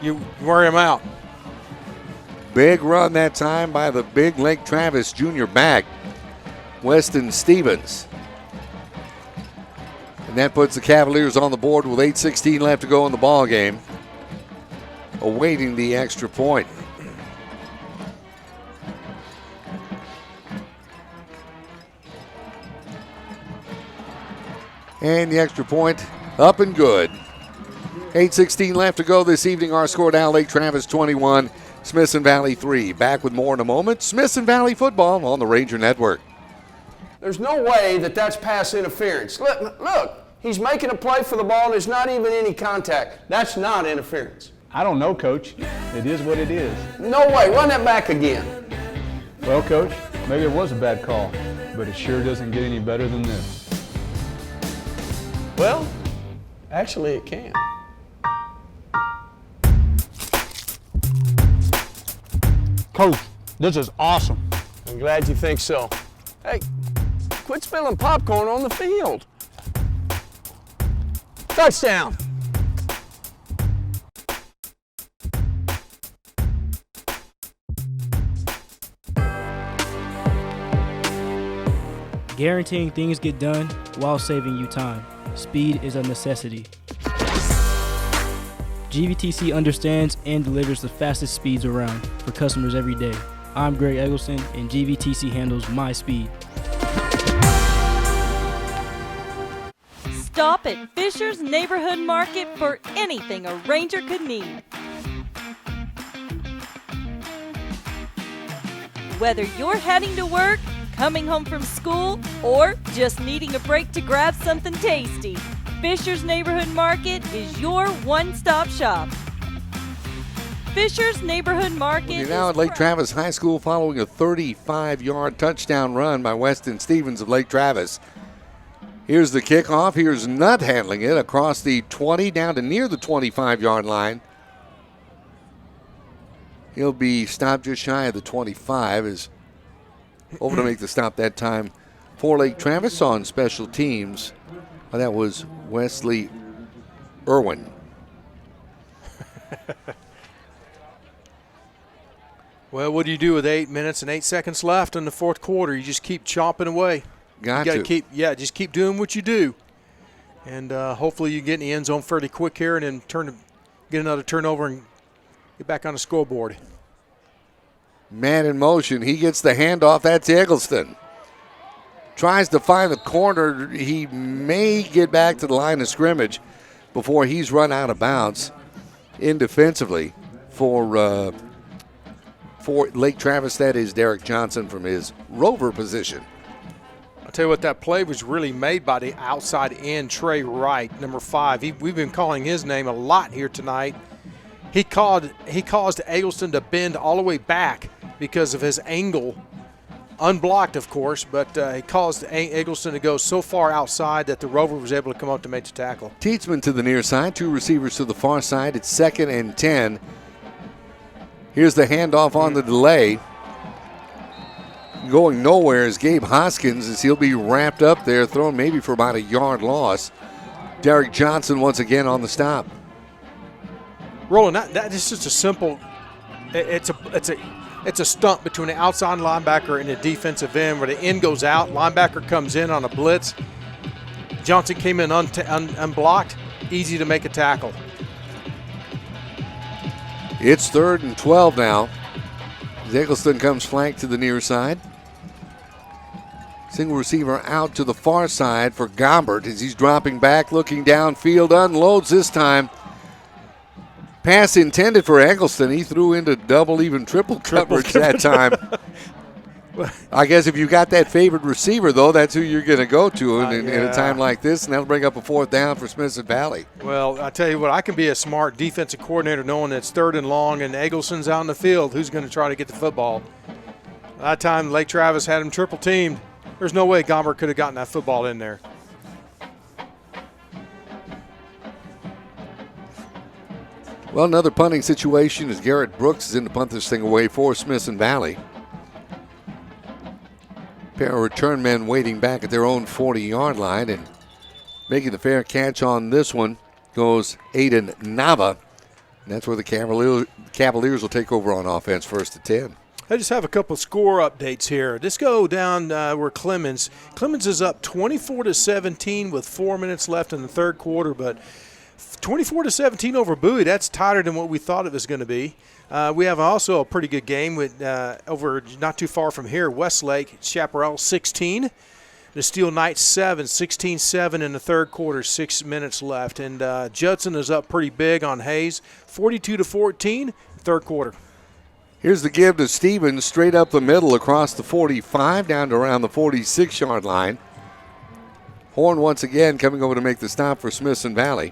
Speaker 2: You wear him out.
Speaker 1: Big run that time by the big Lake Travis junior back, Weston Stevens. And that puts the Cavaliers on the board with 8:16 left to go in the ball game, awaiting the extra point. And the extra point up and good. 8:16 left to go this evening. Our score now, Lake Travis 21, Smithson Valley 3. Back with more in a moment. Smithson Valley football on the Ranger Network.
Speaker 10: There's no way that that's pass interference. Look, he's making a play for the ball and there's not even any contact. That's not interference.
Speaker 12: I don't know, Coach. It is what it is.
Speaker 10: No way. Run that back again.
Speaker 12: Well, Coach, maybe it was a bad call, but it sure doesn't get any better than this.
Speaker 10: Well, actually it can.
Speaker 12: Coach, this is awesome.
Speaker 10: I'm glad you think so. Hey, quit spilling popcorn on the field. Touchdown.
Speaker 23: Guaranteeing things get done while saving you time. Speed is a necessity. GVTC understands and delivers the fastest speeds around for customers every day. I'm Greg Eggleston, and GVTC handles my speed.
Speaker 3: Stop at Fisher's Neighborhood Market for anything a Ranger could need. Whether you're heading to work, coming home from school, or just needing a break to grab something tasty, Fisher's Neighborhood Market is your one-stop shop. Fisher's Neighborhood Market
Speaker 1: We're now at Lake Travis High School following a 35-yard touchdown run by Weston Stevens of Lake Travis. Here's the kickoff. Here's Nutt handling it across the 20 down to near the 25-yard line. He'll be stopped just shy of the 25 as over to make the stop that time for Lake Travis on special teams. That was Wesley Irwin.
Speaker 2: Well, what do you do with 8 minutes and 8 seconds left in the fourth quarter? You just keep chomping away.
Speaker 1: Got
Speaker 2: you
Speaker 1: to.
Speaker 2: just keep doing what you do. And hopefully you get in the end zone fairly quick here and then get another turnover and get back on the scoreboard.
Speaker 1: Man in motion. He gets the handoff. That's Eggleston. Tries to find the corner. He may get back to the line of scrimmage before he's run out of bounds indefensively for Lake Travis. That is Derek Johnson from his rover position.
Speaker 2: I'll tell you what, that play was really made by the outside end, Trey Wright, number 5. We've been calling his name a lot here tonight. He caused Eggleston to bend all the way back because of his angle. Unblocked, of course, but he caused Eggleston to go so far outside that the rover was able to come up to make the tackle.
Speaker 1: Teetsman to the near side, 2 receivers to the far side. It's 2nd and 10. Here's the handoff on the delay. Going nowhere is Gabe Hoskins as he'll be wrapped up there, thrown maybe for about a yard loss. Derek Johnson once again on the stop.
Speaker 2: Roland, that is just a simple. It's a stunt between the outside linebacker and the defensive end where the end goes out, linebacker comes in on a blitz. Johnson came in unblocked, easy to make a tackle.
Speaker 1: It's 3rd and 12 now. Eggleston comes flanked to the near side. Single receiver out to the far side for Gombert as he's dropping back, looking downfield, unloads this time. Pass intended for Eggleston. He threw into double, even triple coverage that time. I guess if you got that favored receiver, though, that's who you're going to go to in a time like this, and that'll bring up a 4th down for Smithson Valley.
Speaker 2: Well, I tell you what, I can be a smart defensive coordinator knowing it's 3rd and long and Eggleston's out in the field. Who's going to try to get the football? That time, Lake Travis had him triple teamed. There's no way Gomber could have gotten that football in there.
Speaker 1: Well, another punting situation as Garrett Brooks is in to punt this thing away for Smithson Valley. Pair of return men waiting back at their own 40-yard line, and making the fair catch on this one goes Aiden Nava. And that's where the Cavaliers will take over on offense, 1st and 10.
Speaker 2: I just have a couple of score updates here. Let's go down where Clemens is up 24-17 with 4 minutes left in the 3rd quarter, but 24-17 over Bowie. That's tighter than what we thought it was going to be. We have also a pretty good game with over not too far from here. Westlake, Chaparral 16. The Steel Knights 7, 16-7 in the 3rd quarter, 6 minutes left. And Judson is up pretty big on Hayes, 42-14, 3rd quarter.
Speaker 1: Here's the give to Stevens, straight up the middle across the 45, down to around the 46-yard line. Horn once again coming over to make the stop for Smithson Valley.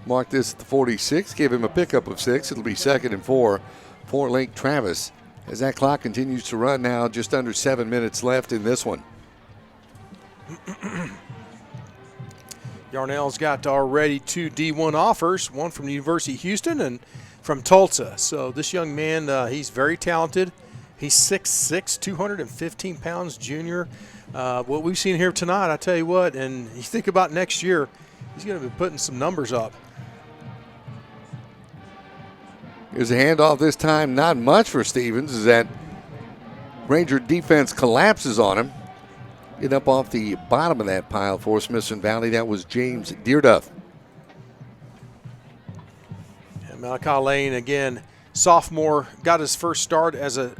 Speaker 1: Mark this at the 46, give him a pickup of 6. It'll be 2nd and 4 for Lake Travis. As that clock continues to run now, just under 7 minutes left in this one.
Speaker 2: Yarnell's got already 2 D1 offers, one from the University of Houston and from Tulsa. So this young man, he's very talented. He's 6'6", 215 pounds, junior. What we've seen here tonight, I tell you what, and you think about next year, he's going to be putting some numbers up.
Speaker 1: Here's a handoff this time, not much for Stevens, as that Ranger defense collapses on him. Get up off the bottom of that pile for Smithson Valley. That was James Deerduff.
Speaker 2: And Malachi Lane, again, sophomore, got his first start as a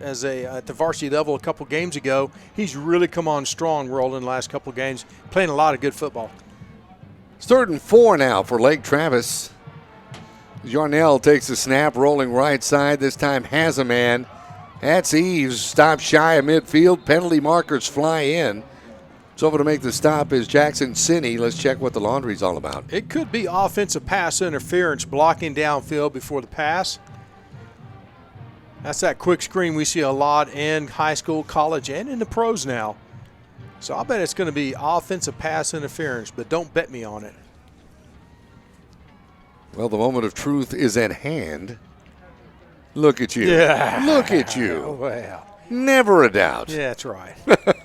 Speaker 2: at the varsity level a couple games ago. He's really come on strong, rolling the last couple games, playing a lot of good football.
Speaker 1: It's 3rd and 4 now for Lake Travis. Yarnell takes the snap, rolling right side. This time has a man. That's Eves, stopped shy of midfield. Penalty markers fly in. So over to make the stop is Jackson Sinney. Let's check what the laundry's all about.
Speaker 2: It could be offensive pass interference, blocking downfield before the pass. That's that quick screen we see a lot in high school, college, and in the pros now. So I bet it's going to be offensive pass interference, but don't bet me on it.
Speaker 1: Well, the moment of truth is at hand. Look at you.
Speaker 2: Yeah.
Speaker 1: Look at you.
Speaker 2: Well.
Speaker 1: Never a doubt.
Speaker 2: Yeah, that's right.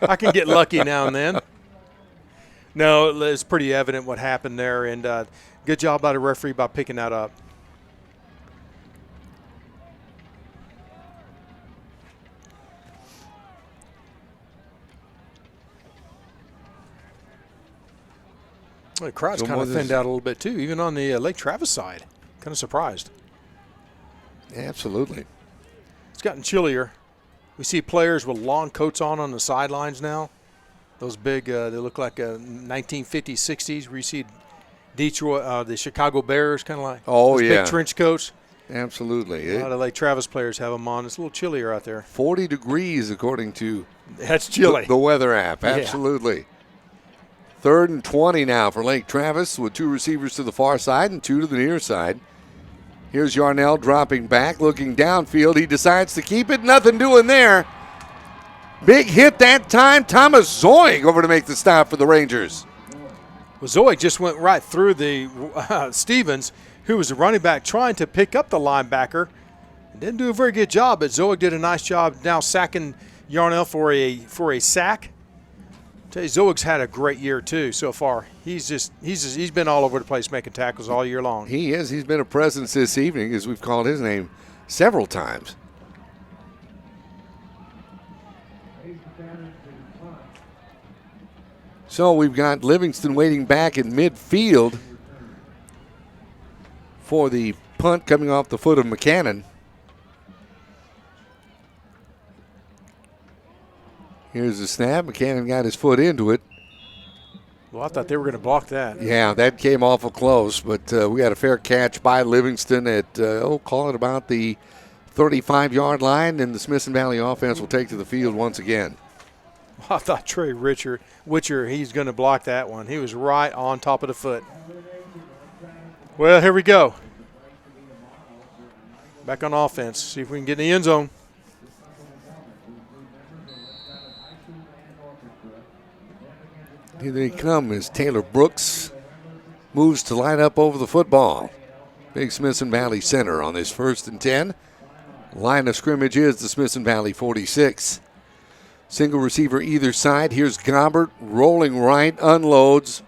Speaker 2: I can get lucky now and then. No, it's pretty evident what happened there, and good job by the referee by picking that up. The crowd's kind of thinned out a little bit, too, even on the Lake Travis side. Kind of surprised.
Speaker 1: Absolutely.
Speaker 2: It's gotten chillier. We see players with long coats on the sidelines now. Those big, they look like 1950s, 60s, where you see Detroit, the Chicago Bears, kind of like those big trench coats.
Speaker 1: Absolutely.
Speaker 2: A lot of Lake Travis players have them on. It's a little chillier out there.
Speaker 1: 40 degrees, according to
Speaker 2: that's chilly.
Speaker 1: The weather app. Absolutely. Yeah. 3rd and 20 now for Lake Travis with 2 receivers to the far side and 2 to the near side. Here's Yarnell dropping back, looking downfield. He decides to keep it. Nothing doing there. Big hit that time. Thomas Zoig over to make the stop for the Rangers.
Speaker 2: Well, Zoig just went right through the Stevens, who was the running back, trying to pick up the linebacker. Didn't do a very good job, but Zoig did a nice job now sacking Yarnell for a sack. Tell you, Zoig's had a great year too so far. He's been all over the place making tackles all year long.
Speaker 1: He is. He's been a presence this evening, as we've called his name several times. So we've got Livingston waiting back in midfield for the punt coming off the foot of McCannon. Here's the snap. McCannon got his foot into it.
Speaker 2: Well, I thought they were going to block that.
Speaker 1: Yeah, that came awful close, but we had a fair catch by Livingston at, call it about the 35-yard line, and the Smithson Valley offense will take to the field once again.
Speaker 2: I thought Trey Witcher, he's going to block that one. He was right on top of the foot. Well, here we go. Back on offense. See if we can get in the end zone.
Speaker 1: Here they come as Taylor Brooks moves to line up over the football. Big Smithson Valley center on this 1st and 10. Line of scrimmage is the Smithson Valley 46. Single receiver either side. Here's Gombert rolling right, unloads.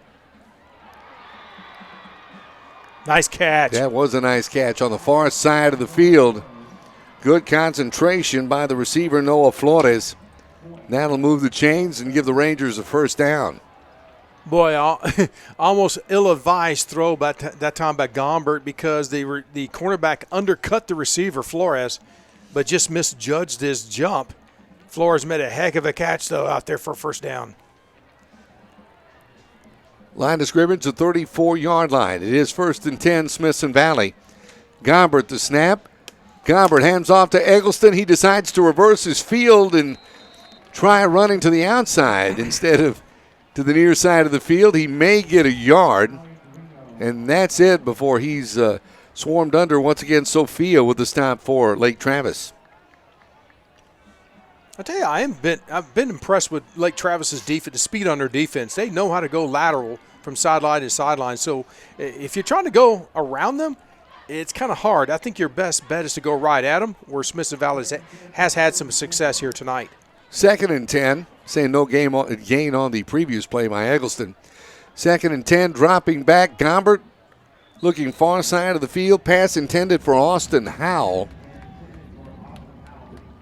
Speaker 2: Nice catch.
Speaker 1: That was a nice catch on the far side of the field. Good concentration by the receiver, Noah Flores. That'll move the chains and give the Rangers a first down.
Speaker 2: Boy, almost ill-advised throw by that time by Gombert because the cornerback undercut the receiver, Flores, but just misjudged his jump. Flores made a heck of a catch, though, out there for a first down.
Speaker 1: Line of scrimmage, the 34-yard line. It is 1st and 10, Smithson Valley. Gombert the snap. Gombert hands off to Eggleston. He decides to reverse his field and try running to the outside instead of to the near side of the field. He may get a yard, and that's it before he's swarmed under once again. Sophia with the stop for Lake Travis.
Speaker 2: I tell you, I've been impressed with Lake Travis's defense, the speed on their defense. They know how to go lateral from sideline to sideline. So if you're trying to go around them, it's kind of hard. I think your best bet is to go right at them, where Smithson Valley has had some success here tonight.
Speaker 1: 2nd and 10, saying no gain on the previous play by Eggleston. 2nd and 10, dropping back. Gombert looking far side of the field. Pass intended for Austin Howell.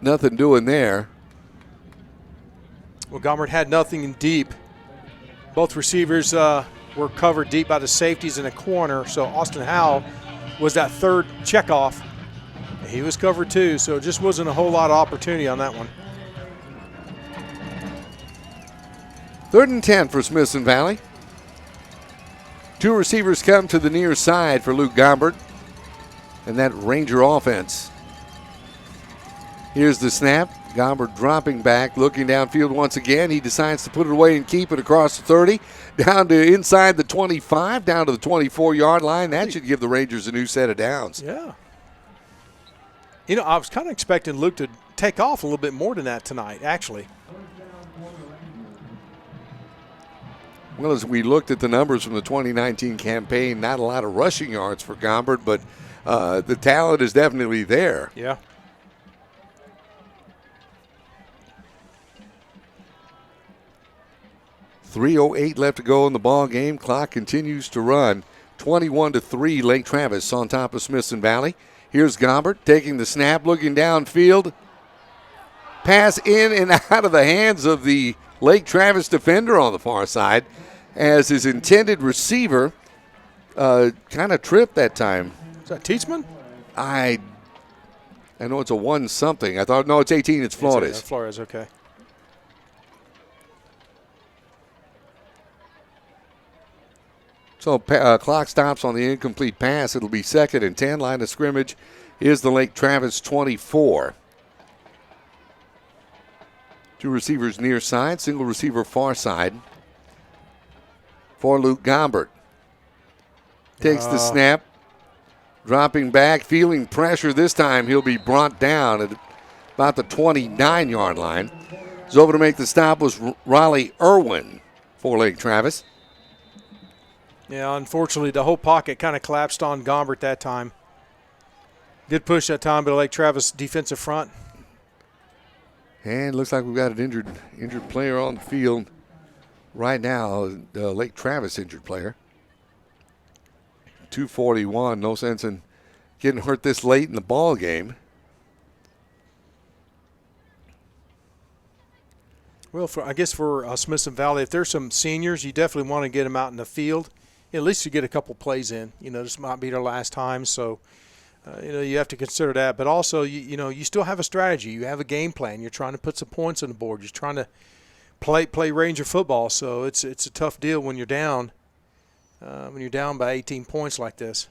Speaker 1: Nothing doing there.
Speaker 2: Well, Gombert had nothing in deep. Both receivers were covered deep by the safeties in the corner, so Austin Howell was that third checkoff. He was covered too, so it just wasn't a whole lot of opportunity on that one.
Speaker 1: 3rd and 10 for Smithson Valley. Two receivers come to the near side for Luke Gombert and that Ranger offense. Here's the snap. Gombert dropping back, looking downfield once again. He decides to put it away and keep it across the 30, down to inside the 25, down to the 24-yard line. That should give the Rangers a new set of downs.
Speaker 2: Yeah. You know, I was kind of expecting Luke to take off a little bit more than that tonight, actually.
Speaker 1: Well, as we looked at the numbers from the 2019 campaign, not a lot of rushing yards for Gombert, but the talent is definitely there.
Speaker 2: Yeah.
Speaker 1: .308 left to go in the ball game. Clock continues to run. 21-3, Lake Travis on top of Smithson Valley. Here's Gombert taking the snap, looking downfield. Pass in and out of the hands of the Lake Travis defender on the far side as his intended receiver kind of tripped that time.
Speaker 2: Is that Teetsman?
Speaker 1: I know it's a 1-something. I thought, no, it's 18. It's Flores.
Speaker 2: Flores, okay.
Speaker 1: So clock stops on the incomplete pass. It'll be 2nd and 10. Line of scrimmage is the Lake Travis 24. Two receivers near side, single receiver far side for Luke Gombert. Takes the snap, dropping back, feeling pressure this time. He'll be brought down at about the 29-yard line. Is over to make the stop was Raleigh Irwin for Lake Travis.
Speaker 2: Yeah, unfortunately, the whole pocket kind of collapsed on Gombert that time. Good push that time, but Lake Travis defensive front.
Speaker 1: And looks like we've got an injured player on the field right now. Lake Travis injured player. 241. No sense in getting hurt this late in the ball game.
Speaker 2: Well, I guess for Smithson Valley, if there's some seniors, you definitely want to get them out in the field. At least you get a couple plays in. You know, this might be their last time, so you have to consider that. But also, you still have a strategy. You have a game plan. You're trying to put some points on the board. You're trying to play Ranger football. So it's a tough deal when you're down by 18 points like this.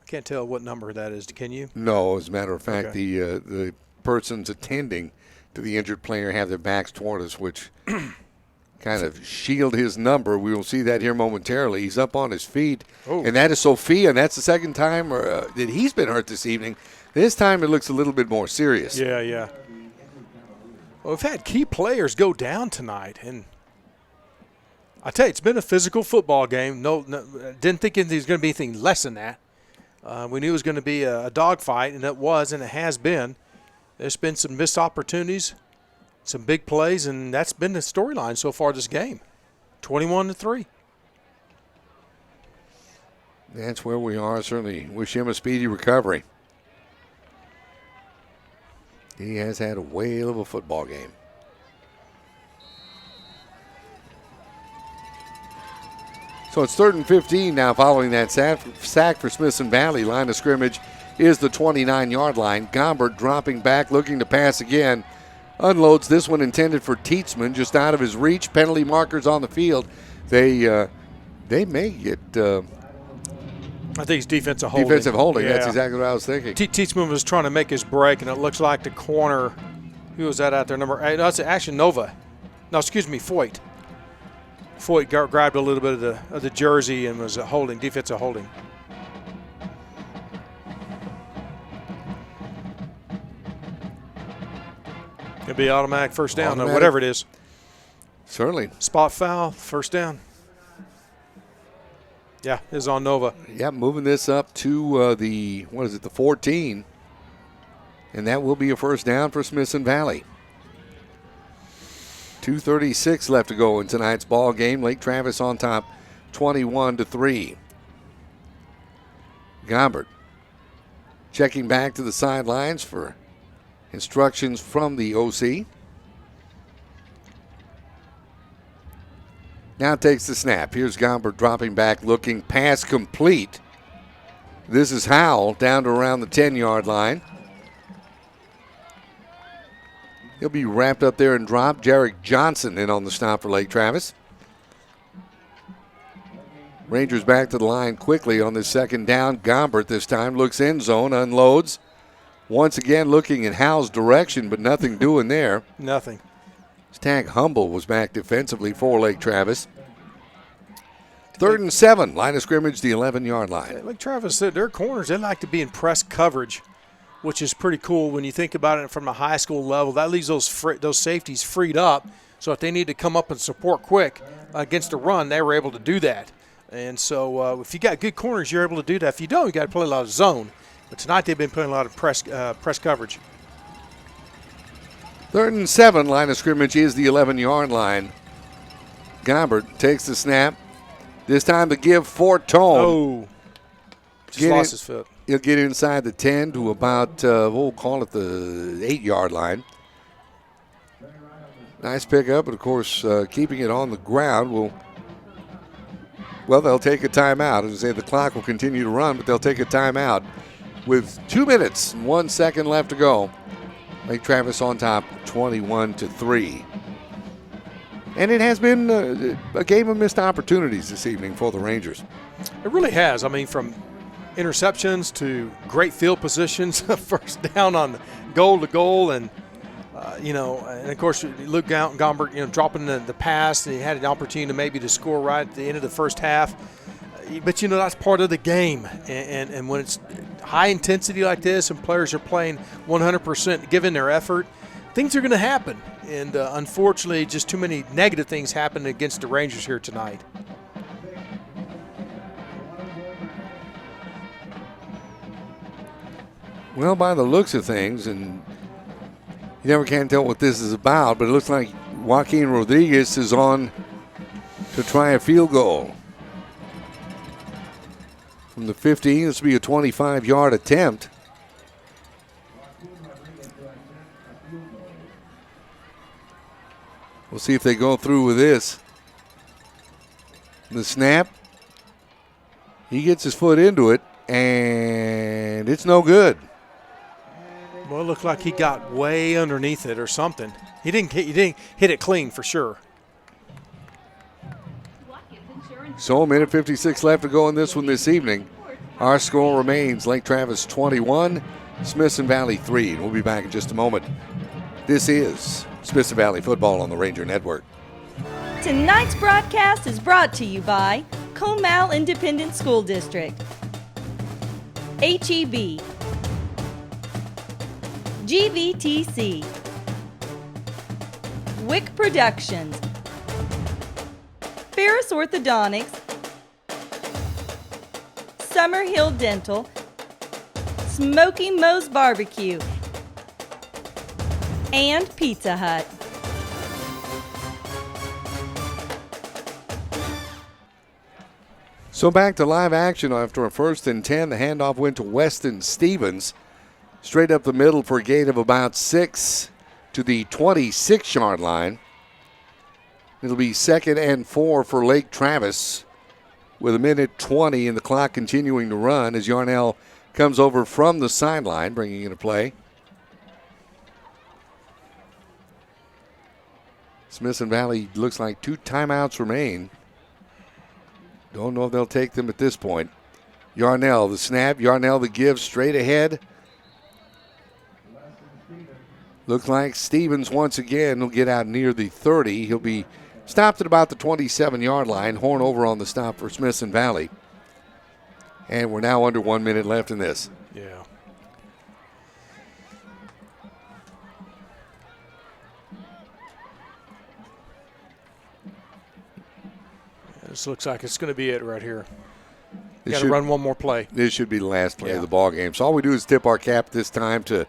Speaker 2: I can't tell what number that is. Can you?
Speaker 1: No, as a matter of fact,
Speaker 2: Okay.
Speaker 1: the persons attending to the injured player have their backs toward us, which kind of shield his number. We will see that here momentarily. He's up on his feet, and that is Sophia, and that's the second time that he's been hurt this evening. This time it looks a little bit more serious.
Speaker 2: Yeah. Well, we've had key players go down tonight, and I tell you, it's been a physical football game. No, didn't think there was going to be anything less than that. We knew it was going to be a dogfight, and it was, and it has been. There's been some missed opportunities, some big plays, and that's been the storyline so far this game. 21-3.
Speaker 1: That's where we are. Certainly wish him a speedy recovery. He has had a whale of a football game. So it's 3rd and 15 now following that sack for Smithson Valley. Line of scrimmage is the 29-yard line. Gombert dropping back, looking to pass again. Unloads this one intended for Tietzman, just out of his reach. Penalty markers on the field. They may get
Speaker 2: I think it's defensive holding.
Speaker 1: defensive holding.
Speaker 2: Yeah.
Speaker 1: That's exactly what I was thinking.
Speaker 2: Tietzman was trying to make his break, and it looks like the corner. Who was that out there? Number 8. No, it's actually Nova. No, excuse me, Foyt. Foyt grabbed a little bit of the jersey and was holding, defensive holding. It'll be automatic first down,
Speaker 1: Automatic.
Speaker 2: whatever it is.
Speaker 1: Certainly.
Speaker 2: Spot foul, first down. Yeah, it's on Nova.
Speaker 1: Yeah, moving this up to the 14. And that will be a first down for Smithson Valley. 2:36 left to go in tonight's ball game. Lake Travis on top, 21-3. Gombert checking back to the sidelines for instructions from the OC. Now takes the snap. Here's Gombert dropping back, looking, pass complete. This is Howell down to around the 10-yard line. He'll be wrapped up there and dropped. Jarek Johnson in on the stop for Lake Travis. Rangers back to the line quickly on this second down. Gombert this time looks end zone, unloads. Once again looking in Howell's direction, but nothing doing there.
Speaker 2: Nothing.
Speaker 1: Stag Humble was back defensively for Lake Travis. 3rd and 7, line of scrimmage, the 11-yard line.
Speaker 2: Lake Travis said their corners, they like to be in press coverage, which is pretty cool when you think about it from a high school level. That leaves those safeties freed up, so if they need to come up and support quick against a run, they were able to do that. And so if you got good corners, you're able to do that. If you don't, you got to play a lot of zone. But tonight they've been playing a lot of press coverage.
Speaker 1: 3rd and 7, line of scrimmage is the 11-yard line. Gombert takes the snap. This time to give for Tone.
Speaker 2: Just lost his foot.
Speaker 1: He'll get inside the 10 to about, we'll call it the 8-yard line. Nice pickup, but of course, keeping it on the ground will, well, they'll take a timeout. As I say, the clock will continue to run, but they'll take a timeout with 2 minutes and 1 second left to go. Lake Travis on top, 21-3. And it has been a game of missed opportunities this evening for the Rangers.
Speaker 2: It really has. I mean, from interceptions to great field positions, first down on goal to goal, and and of course Luke Gombert, dropping the pass. He had an opportunity to maybe to score right at the end of the first half. But that's part of the game, and when it's high intensity like this and players are playing 100%, giving their effort, things are going to happen. And unfortunately, just too many negative things happened against the Rangers here tonight.
Speaker 1: Well, by the looks of things, and you never can tell what this is about, but it looks like Joaquin Rodriguez is on to try a field goal. From the 15, this will be a 25-yard attempt. We'll see if they go through with this. The snap. He gets his foot into it, and it's no good.
Speaker 2: Well, it looked like he got way underneath it or something. He didn't hit it clean for sure.
Speaker 1: So, a minute 56 left to go in this one this evening. Our score remains Lake Travis 21, Smithson Valley 3. We'll be back in just a moment. This is Smithson Valley Football on the Ranger Network.
Speaker 3: Tonight's broadcast is brought to you by Comal Independent School District, HEB, GVTC, Wick Productions, Ferris Orthodontics, Summerhill Dental, Smoky Moe's Barbecue, and Pizza Hut.
Speaker 1: So back to live action after a 1st and 10. The handoff went to Weston Stevens. Straight up the middle for a gain of about 6 to the 26-yard line. It'll be 2nd and 4 for Lake Travis with 1:20 and the clock continuing to run as Yarnell comes over from the sideline, bringing into play. Smithson Valley looks like 2 timeouts remain. Don't know if they'll take them at this point. Yarnell, the snap. Yarnell, the give straight ahead. Looks like Stevens once again will get out near the 30. He'll be stopped at about the 27-yard line. Horn over on the stop for Smithson Valley. And we're now under 1 minute left in this.
Speaker 2: Yeah. This looks like it's going to be it right here. Got to run one more play.
Speaker 1: This should be the last play of the ball game. So all we do is tip our cap this time to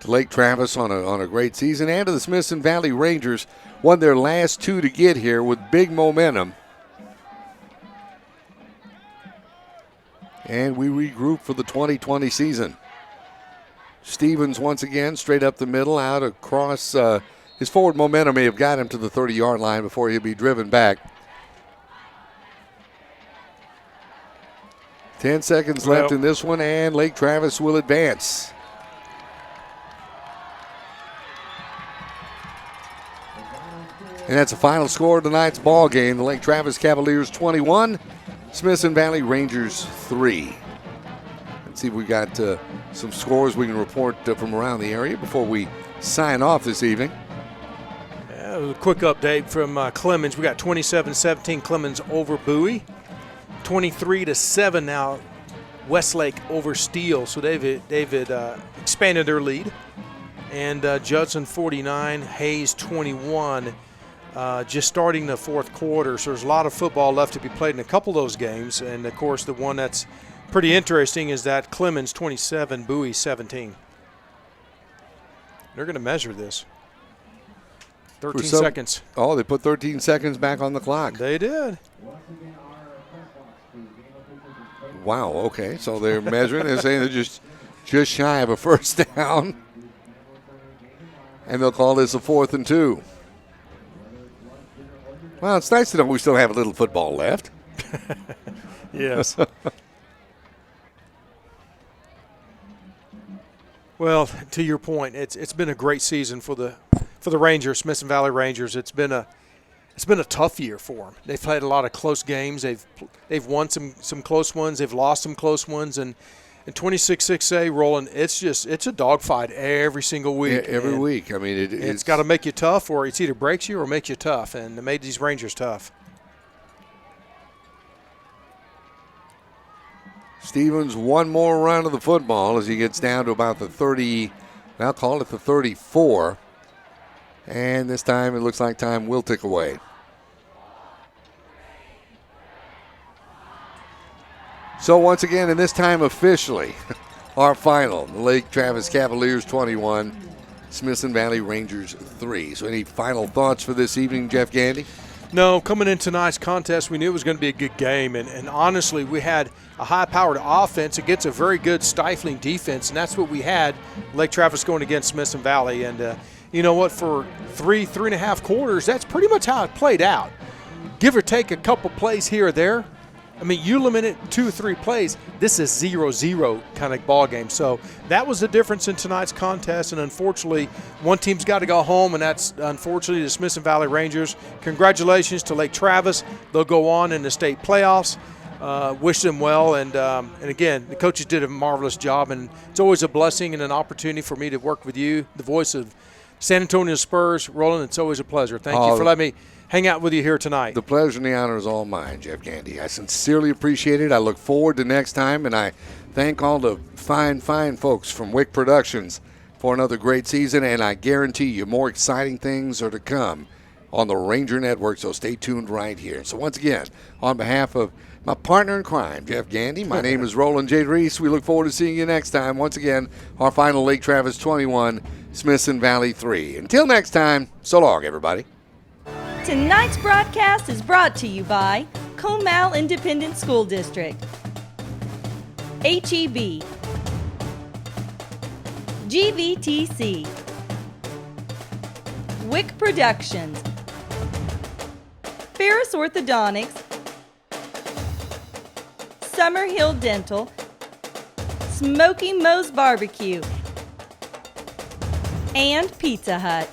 Speaker 1: Lake Travis on a great season, and to the Smithson Valley Rangers. Won their last 2 to get here with big momentum. And we regroup for the 2020 season. Stevens once again straight up the middle, out across. His forward momentum may have got him to the 30-yard line before he'll be driven back. 10 seconds left in this one, and Lake Travis will advance. And that's the final score of tonight's ball game. The Lake Travis Cavaliers 21, Smithson Valley Rangers 3. Let's see if we got some scores we can report from around the area before we sign off this evening.
Speaker 2: A quick update from Clemens. We got 27-17 Clemens over Bowie. 23-7 now Westlake over Steele. So they've expanded their lead. And Judson 49, Hayes 21. Just starting the fourth quarter, so there's a lot of football left to be played in a couple of those games. And, of course, the one that's pretty interesting is that Clemens 27, Bowie 17. They're going to measure this. 13 seconds.
Speaker 1: Oh, they put 13 seconds back on the clock.
Speaker 2: They did.
Speaker 1: Wow, okay. So they're measuring. They're saying they're just shy of a first down. And they'll call this a 4th and 2. Well, it's nice to know we still have a little football left.
Speaker 2: Yes. Well, to your point, it's been a great season for the Rangers, Smithson Valley Rangers. It's been a tough year for them. They've played a lot of close games. They've won some close ones. They've lost some close ones, and 26-6A rolling. It's a dogfight every single week.
Speaker 1: Every week. I mean,
Speaker 2: it's got to make you tough, or it's either breaks you or makes you tough, and it made these Rangers tough.
Speaker 1: Stevens one more run of the football as he gets down to about the 30. I'll call it the 34. And this time it looks like time will tick away. So once again, and this time officially, our final, the Lake Travis Cavaliers 21, Smithson Valley Rangers 3. So any final thoughts for this evening, Jeff Gandy?
Speaker 2: No, coming in tonight's contest, we knew it was going to be a good game. And honestly, we had a high-powered offense against a very good stifling defense, and that's what we had, Lake Travis going against Smithson Valley. And you know what, for three and a half quarters, that's pretty much how it played out. Give or take a couple plays here or there, I mean, you eliminate 2 or 3 plays, this is 0-0 kind of ball game. So that was the difference in tonight's contest, and unfortunately, one team's got to go home, and that's unfortunately the Smithson Valley Rangers. Congratulations to Lake Travis. They'll go on in the state playoffs. Wish them well, and again, the coaches did a marvelous job, and it's always a blessing and an opportunity for me to work with you, the voice of San Antonio Spurs. Roland, it's always a pleasure. Thank you for letting me hang out with you here tonight.
Speaker 1: The pleasure and the honor is all mine, Jeff Gandy. I sincerely appreciate it. I look forward to next time, and I thank all the fine folks from Wick Productions for another great season, and I guarantee you more exciting things are to come on the Ranger Network, so stay tuned right here. So once again, on behalf of my partner in crime, Jeff Gandy, my name is Roland J. Reese. We look forward to seeing you next time. Once again, our final Lake Travis 21, Smithson Valley 3. Until next time, so long, everybody.
Speaker 3: Tonight's broadcast is brought to you by Comal Independent School District, HEB, GVTC, Wick Productions, Ferris Orthodontics, Summerhill Dental, Smoky Moe's Barbecue, and Pizza Hut.